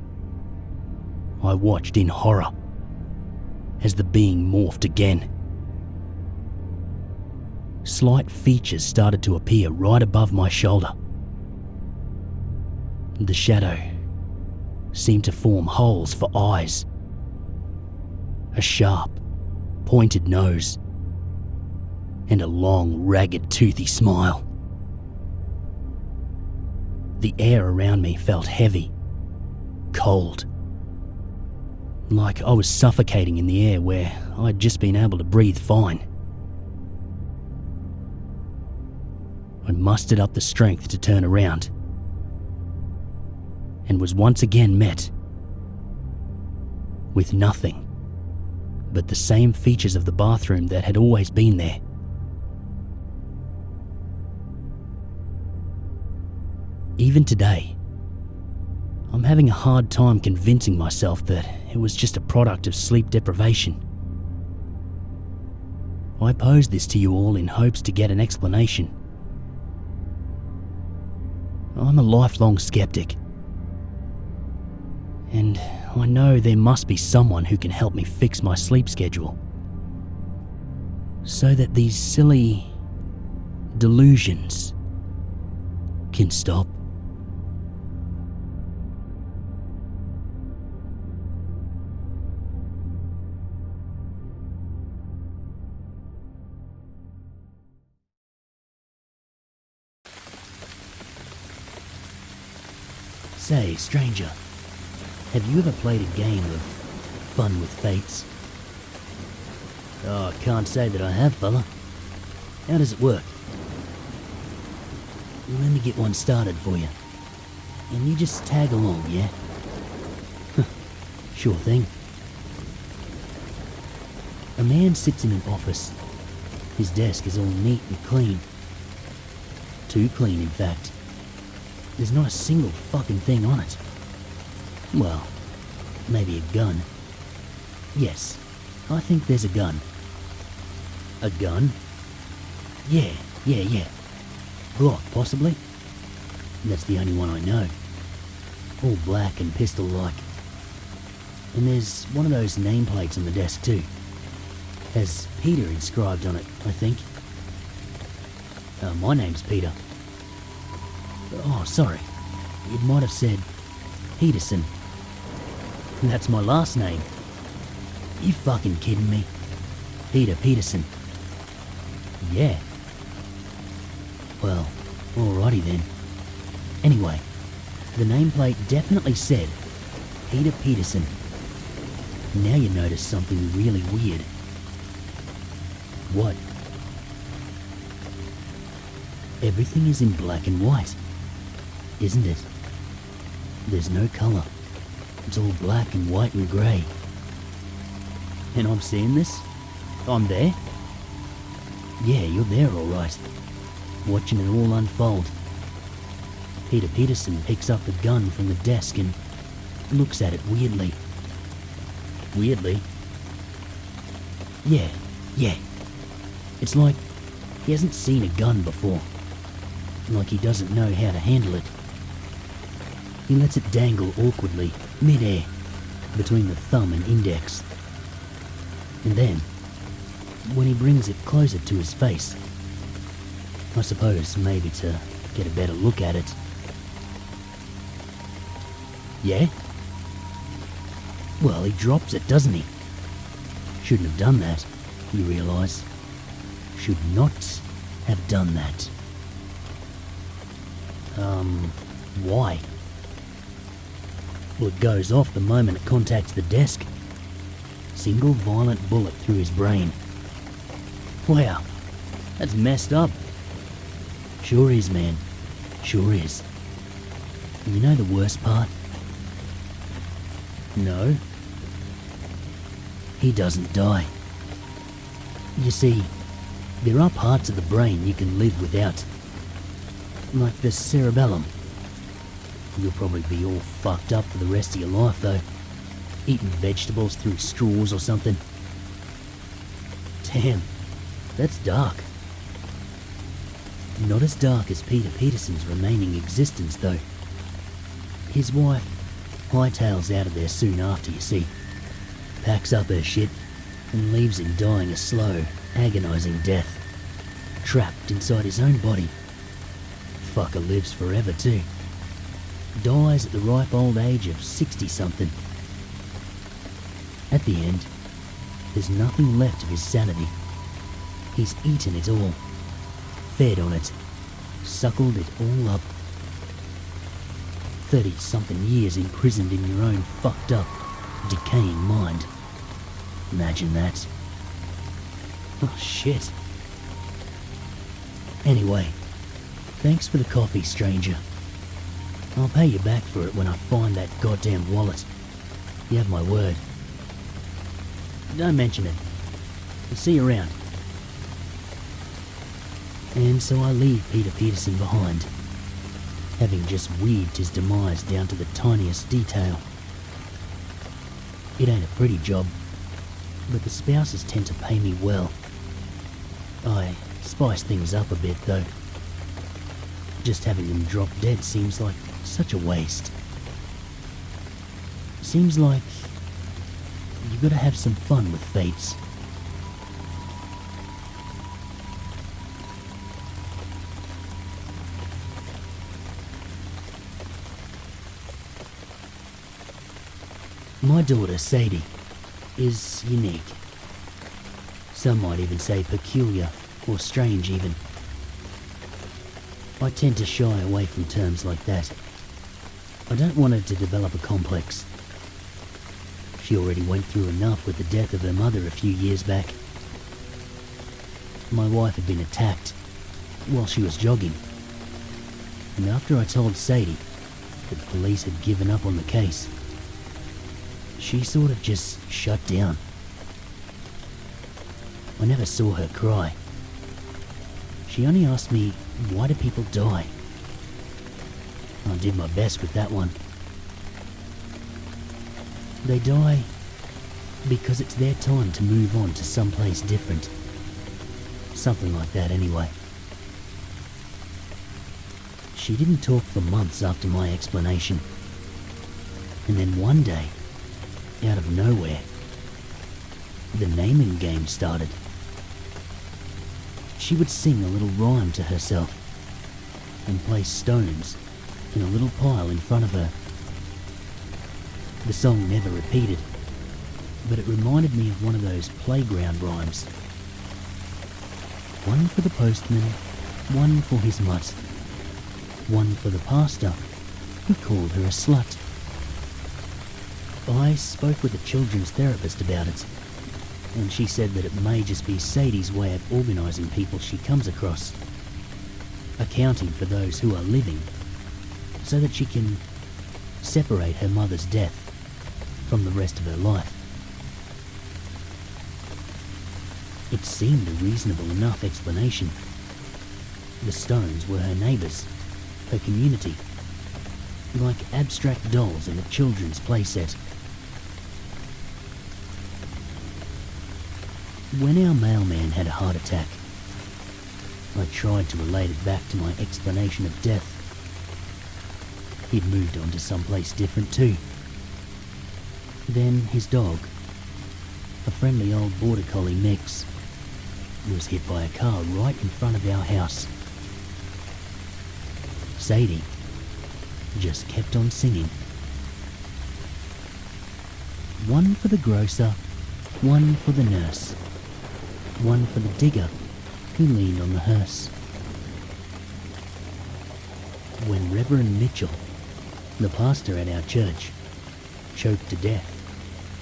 I watched in horror as the being morphed again. Slight features started to appear right above my shoulder. The shadow seemed to form holes for eyes, a sharp, pointed nose, and a long, ragged, toothy smile. The air around me felt heavy, cold, like I was suffocating in the air where I'd just been able to breathe fine. I mustered up the strength to turn around and was once again met with nothing but the same features of the bathroom that had always been there. Even today, I'm having a hard time convincing myself that it was just a product of sleep deprivation. I pose this to you all in hopes to get an explanation. I'm a lifelong skeptic, and I know there must be someone who can help me fix my sleep schedule so that these silly delusions can stop. Say, stranger, have you ever played a game of Fun with Fates? Oh, I can't say that I have, fella. How does it work? Let me get one started for you. And you just tag along, yeah? Sure thing. A man sits in an office. His desk is all neat and clean. Too clean, in fact. There's not a single fucking thing on it. Well, maybe a gun. Yes, I think there's a gun. A gun? Yeah. Glock, possibly? That's the only one I know. All black and pistol-like. And there's one of those nameplates on the desk too. Has Peter inscribed on it, I think. My name's Peter. Oh, sorry. It might have said Peterson. That's my last name. You fucking kidding me? Peter Peterson. Yeah. Well, alrighty then. Anyway, the nameplate definitely said Peter Peterson. Now you notice something really weird. What? Everything is in black and white, isn't it? There's no colour. It's all black and white and grey. And I'm seeing this? I'm there? Yeah, you're there all right. Watching it all unfold. Peter Peterson picks up the gun from the desk and looks at it weirdly. Weirdly? Yeah. It's like he hasn't seen a gun before. Like he doesn't know how to handle it. He lets it dangle awkwardly, mid-air, between the thumb and index. And then, when he brings it closer to his face, I suppose maybe to get a better look at it. Yeah? Well, he drops it, doesn't he? Shouldn't have done that, you realise. Should not have done that. Why? Well, it goes off the moment it contacts the desk. Single violent bullet through his brain. Wow, that's messed up. Sure is, man. Sure is. And you know the worst part? No. He doesn't die. You see, there are parts of the brain you can live without. Like the cerebellum. You'll probably be all fucked up for the rest of your life, though. Eating vegetables through straws or something. Damn, that's dark. Not as dark as Peter Peterson's remaining existence, though. His wife hightails out of there soon after, you see. Packs up her shit and leaves him dying a slow, agonising death. Trapped inside his own body. Fucker lives forever, too. Dies at the ripe old age of 60-something. At the end, there's nothing left of his sanity. He's eaten it all. Fed on it. Suckled it all up. 30-something years imprisoned in your own fucked up, decaying mind. Imagine that. Oh, shit. Anyway, thanks for the coffee, stranger. I'll pay you back for it when I find that goddamn wallet. You have my word. Don't mention it. I'll see you around. And so I leave Peter Peterson behind. having just weaved his demise down to the tiniest detail. It ain't a pretty job, but the spouses tend to pay me well. I spice things up a bit though. Just having them drop dead seems like such a waste. Seems like you gotta have some fun with fates. My daughter, Sadie, is unique. Some might even say peculiar, or strange even. I tend to shy away from terms like that. I don't want her to develop a complex. She already went through enough with the death of her mother a few years back. My wife had been attacked while she was jogging. And after I told Sadie that the police had given up on the case, she sort of just shut down. I never saw her cry. She only asked me, why do people die? I did my best with that one. They die because it's their time to move on to someplace different. Something like that anyway. She didn't talk for months after my explanation. And then one day, out of nowhere, the naming game started. She would sing a little rhyme to herself and place stones in a little pile in front of her. The song never repeated, but it reminded me of one of those playground rhymes. One for the postman, one for his mutt, one for the pastor who called her a slut. I spoke with a children's therapist about it, and she said that it may just be Sadie's way of organising people she comes across, accounting for those who are living, so that she can separate her mother's death from the rest of her life. It seemed a reasonable enough explanation. The stones were her neighbours, her community, like abstract dolls in a children's playset. When our mailman had a heart attack, I tried to relate it back to my explanation of death. He'd moved on to someplace different too. Then his dog, a friendly old border collie mix, was hit by a car right in front of our house. Sadie just kept on singing. One for the grocer, one for the nurse, one for the digger who leaned on the hearse. When Reverend Mitchell, the pastor at our church, choked to death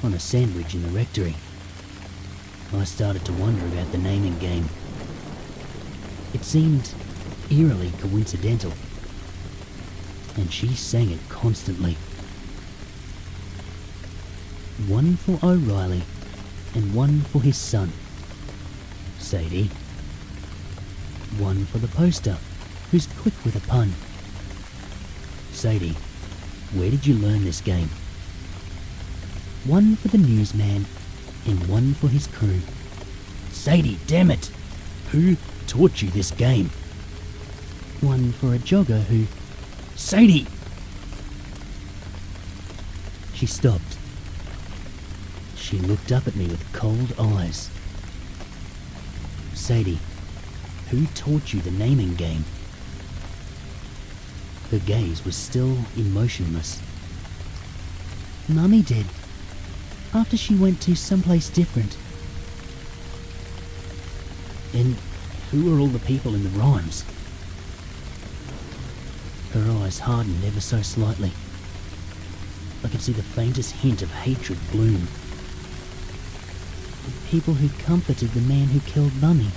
on a sandwich in the rectory, I started to wonder about the naming game. It seemed eerily coincidental, and she sang it constantly. One for O'Reilly and one for his son, Sadie. One for the poster, who's quick with a pun. Sadie, where did you learn this game? One for the newsman and one for his crew. Sadie, damn it! Who taught you this game? One for a jogger who... Sadie! She stopped. She looked up at me with cold eyes. Sadie, who taught you the naming game? Her gaze was still emotionless. Mummy did, after she went to someplace different. And who are all the people in the rhymes? Her eyes hardened ever so slightly. I could see the faintest hint of hatred bloom. The people who comforted the man who killed Mummy.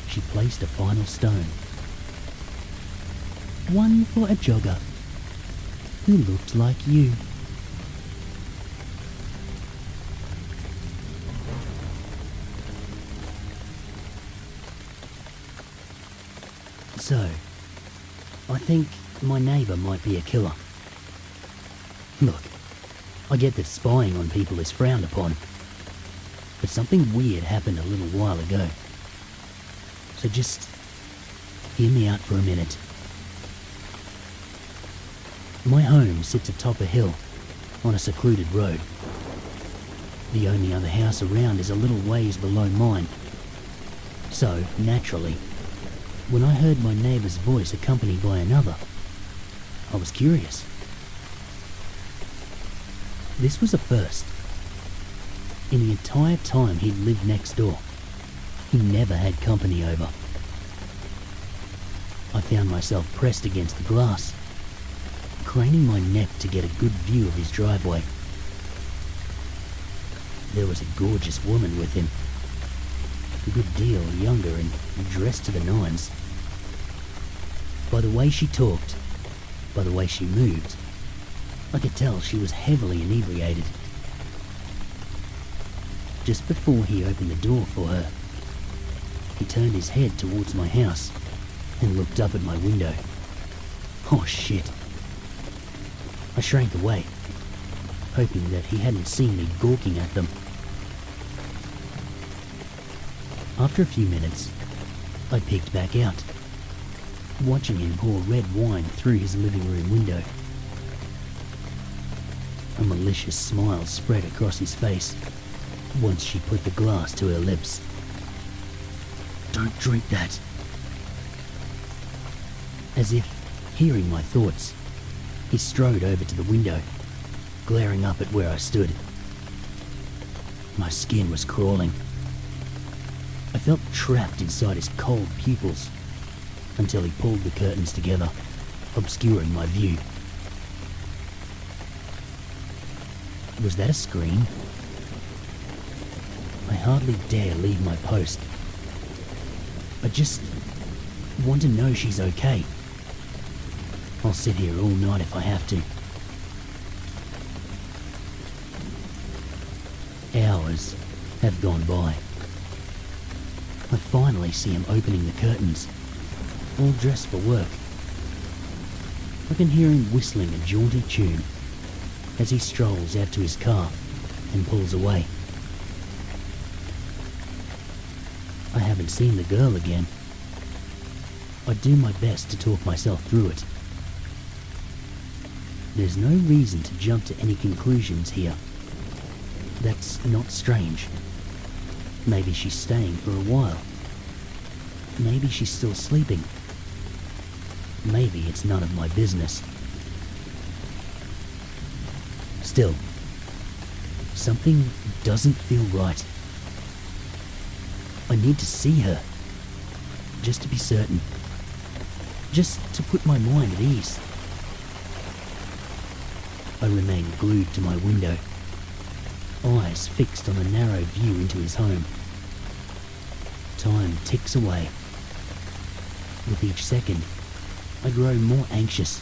She placed a final stone. One for a jogger who looked like you. So, I think my neighbour might be a killer. Look, I get that spying on people is frowned upon, but something weird happened a little while ago. So just hear me out for a minute. My home sits atop a hill on a secluded road. The only other house around is a little ways below mine. So, naturally, when I heard my neighbour's voice accompanied by another, I was curious. This was a first. In the entire time he'd lived next door, he never had company over. I found myself pressed against the glass, craning my neck to get a good view of his driveway. There was a gorgeous woman with him, a good deal younger and dressed to the nines. By the way she talked, by the way she moved, I could tell she was heavily inebriated. Just before he opened the door for her, he turned his head towards my house and looked up at my window. Oh shit. I shrank away, hoping that he hadn't seen me gawking at them. After a few minutes, I peeked back out, watching him pour red wine through his living room window. A malicious smile spread across his face once she put the glass to her lips. "Don't drink that." As if hearing my thoughts, he strode over to the window, glaring up at where I stood. My skin was crawling. I felt trapped inside his cold pupils until he pulled the curtains together, obscuring my view. Was that a scream? I hardly dare leave my post. I just want to know she's okay. I'll sit here all night if I have to. Hours have gone by. I finally see him opening the curtains, all dressed for work. I can hear him whistling a jaunty tune as he strolls out to his car and pulls away. I haven't seen the girl again. I do my best to talk myself through it. There's no reason to jump to any conclusions here. That's not strange. Maybe she's staying for a while. Maybe she's still sleeping. Maybe it's none of my business. Still, something doesn't feel right. I need to see her, just to be certain, just to put my mind at ease. I remain glued to my window, eyes fixed on the narrow view into his home. Time ticks away. With each second, I grow more anxious.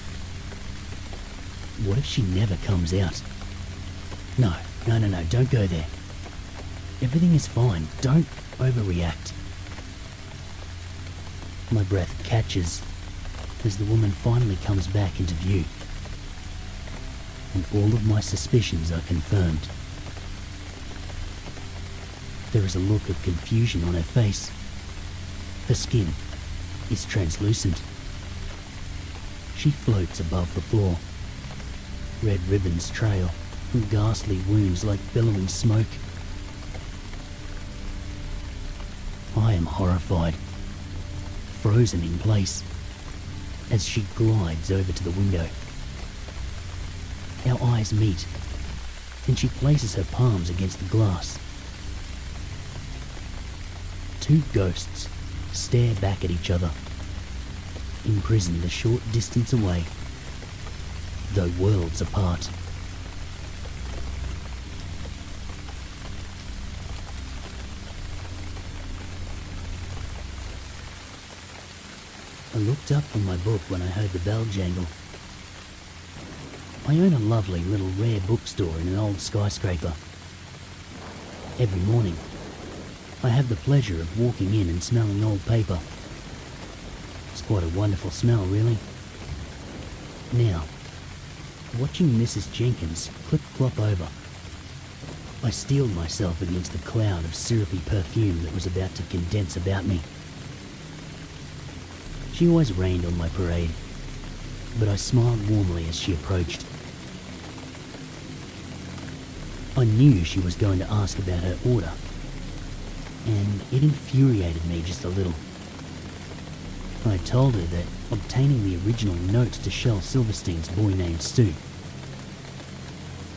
What if she never comes out? No, don't go there. Everything is fine, don't overreact. My breath catches as the woman finally comes back into view, and all of my suspicions are confirmed. There is a look of confusion on her face. Her skin is translucent. She floats above the floor. Red ribbons trail from ghastly wounds like billowing smoke. I am horrified, frozen in place, as she glides over to the window. Our eyes meet, and she places her palms against the glass. Two ghosts stare back at each other, imprisoned a short distance away, though worlds apart. I looked up from my book when I heard the bell jangle. I own a lovely little rare bookstore in an old skyscraper. Every morning, I have the pleasure of walking in and smelling old paper. It's quite a wonderful smell, really. Now, watching Mrs. Jenkins clip-clop over, I steeled myself against the cloud of syrupy perfume that was about to condense about me. She always rained on my parade, but I smiled warmly as she approached. I knew she was going to ask about her order, and it infuriated me just a little. I told her that obtaining the original notes to Shel Silverstein's Boy Named Stu,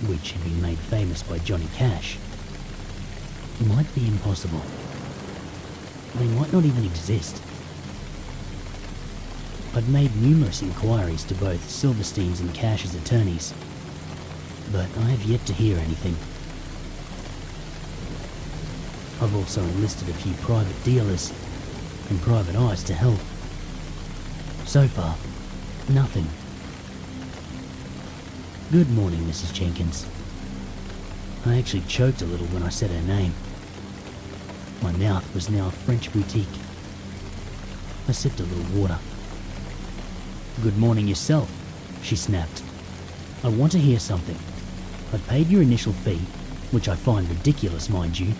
which had been made famous by Johnny Cash, might be impossible. They might not even exist. I'd made numerous inquiries to both Silverstein's and Cash's attorneys, but I have yet to hear anything. I've also enlisted a few private dealers and private eyes to help. So far, nothing. Good morning, Mrs. Jenkins. I actually choked a little when I said her name. My mouth was now a French boutique. I sipped a little water. Good morning yourself, she snapped. I want to hear something. I've paid your initial fee, which I find ridiculous, mind you.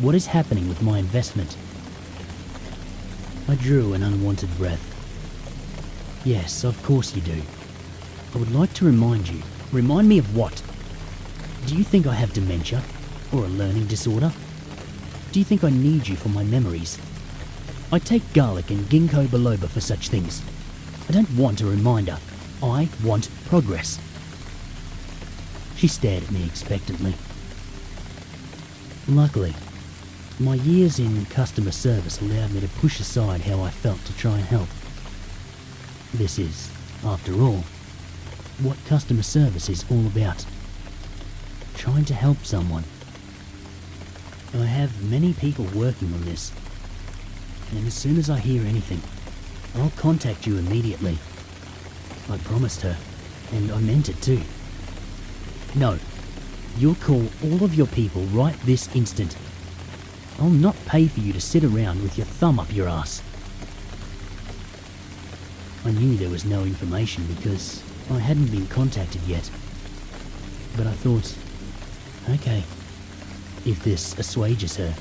What is happening with my investment? I drew an unwanted breath. Yes, of course you do. I would like to remind you. Remind me of what? Do you think I have dementia? Or a learning disorder? Do you think I need you for my memories? I take garlic and ginkgo biloba for such things. I don't want a reminder. I want progress. She stared at me expectantly. Luckily, my years in customer service allowed me to push aside how I felt to try and help. This is, after all, what customer service is all about. Trying to help someone. I have many people working on this, and as soon as I hear anything, I'll contact you immediately. I promised her, and I meant it too. No, you'll call all of your people right this instant. I'll not pay for you to sit around with your thumb up your ass. I knew there was no information because I hadn't been contacted yet. But I thought, okay, if this assuages her,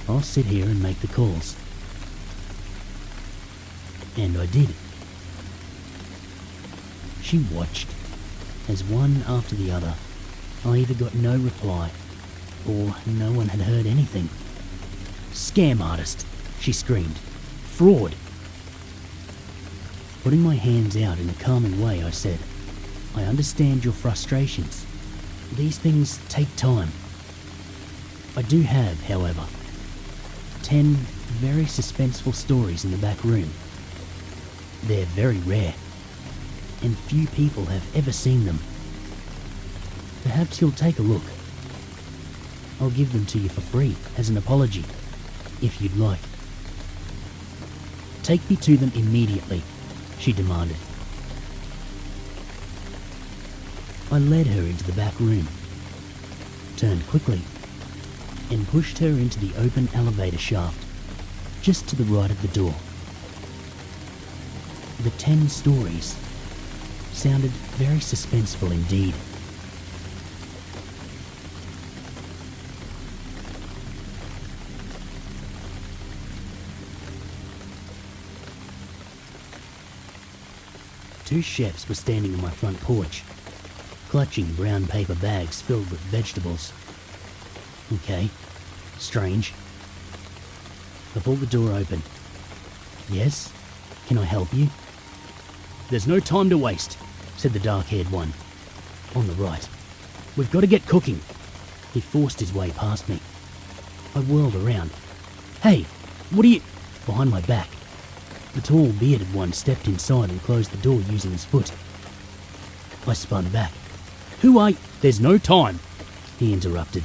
I'll sit here and make the calls. And I did. She watched, as one after the other, I either got no reply, or no one had heard anything. Scam artist, she screamed. Fraud. Putting my hands out in a calming way, I said, I understand your frustrations. These things take time. I do have, however, 10 very suspenseful stories in the back room. They're very rare, and few people have ever seen them. Perhaps you'll take a look. I'll give them to you for free as an apology, if you'd like. Take me to them immediately, she demanded. I led her into the back room, turned quickly, and pushed her into the open elevator shaft, just to the right of the door. The 10 stories sounded very suspenseful indeed. Two chefs were standing on my front porch, clutching brown paper bags filled with vegetables. Okay, strange. I pulled the door open. Yes? Can I help you? There's no time to waste, said the dark-haired one. On the right. We've got to get cooking. He forced his way past me. I whirled around. Hey, what are you... Behind my back. The tall, bearded one stepped inside and closed the door using his foot. I spun back. Who are you? There's no time, he interrupted,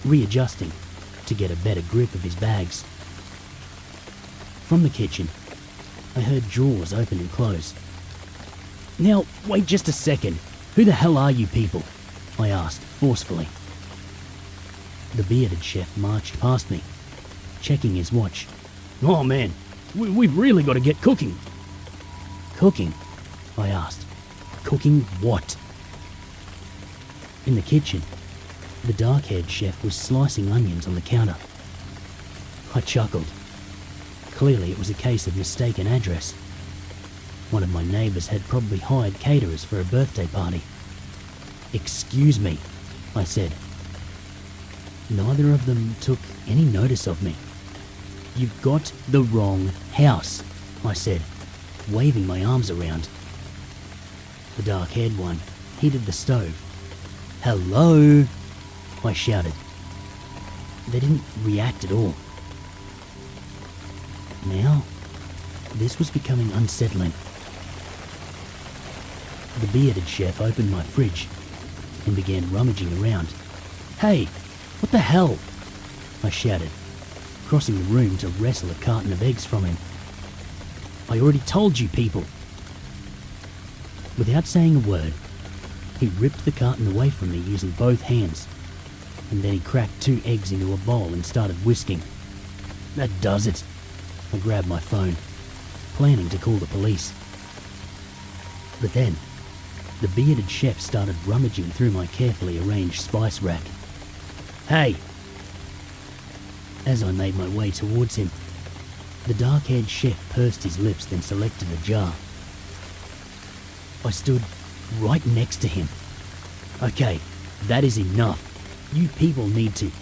readjusting to get a better grip of his bags. From the kitchen, I heard drawers open and close. Now, wait just a second. Who the hell are you people? I asked, forcefully. The bearded chef marched past me, checking his watch. Oh man, we've really got to get cooking. Cooking? I asked. Cooking what? In the kitchen, the dark-haired chef was slicing onions on the counter. I chuckled. Clearly it was a case of mistaken address. One of my neighbours had probably hired caterers for a birthday party. "Excuse me," I said. Neither of them took any notice of me. "You've got the wrong house," I said, waving my arms around. The dark-haired one heated the stove. "Hello?" I shouted. They didn't react at all. Now, this was becoming unsettling. The bearded chef opened my fridge and began rummaging around. "Hey, what the hell?" I shouted, crossing the room to wrestle a carton of eggs from him. "I already told you people." Without saying a word, he ripped the carton away from me using both hands, and then he cracked 2 eggs into a bowl and started whisking. "That does it." I grabbed my phone, planning to call the police. But then, the bearded chef started rummaging through my carefully arranged spice rack. "Hey!" As I made my way towards him, the dark-haired chef pursed his lips, then selected a jar. I stood right next to him. "Okay, that is enough. You people need to..."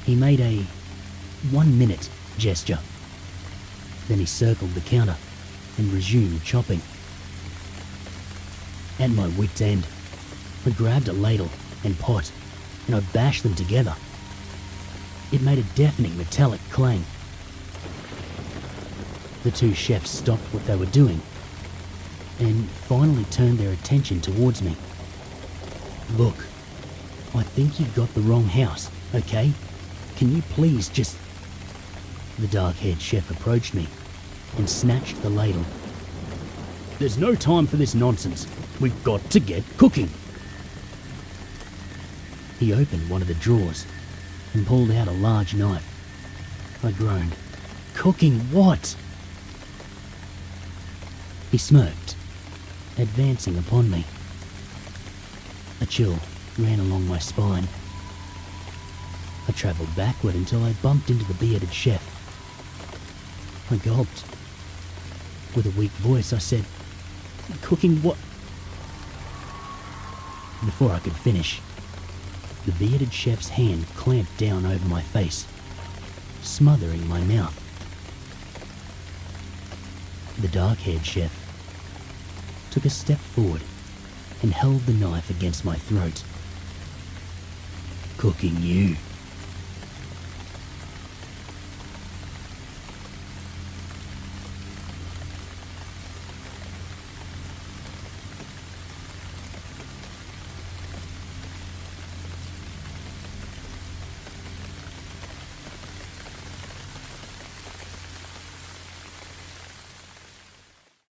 He made a 1 minute gesture. Then he circled the counter and resumed chopping. At my wit's end, I grabbed a ladle and pot and I bashed them together. It made a deafening metallic clang. The 2 chefs stopped what they were doing and finally turned their attention towards me. "Look, I think you've got the wrong house, okay? Can you please just..." The dark-haired chef approached me and snatched the ladle. "There's no time for this nonsense. We've got to get cooking." He opened one of the drawers and pulled out a large knife. I groaned. "Cooking what?" He smirked, advancing upon me. A chill ran along my spine. I travelled backward until I bumped into the bearded chef. I gulped. With a weak voice I said, "Cooking what?" Before I could finish, the bearded chef's hand clamped down over my face, smothering my mouth. The dark-haired chef took a step forward and held the knife against my throat. "Cooking you,"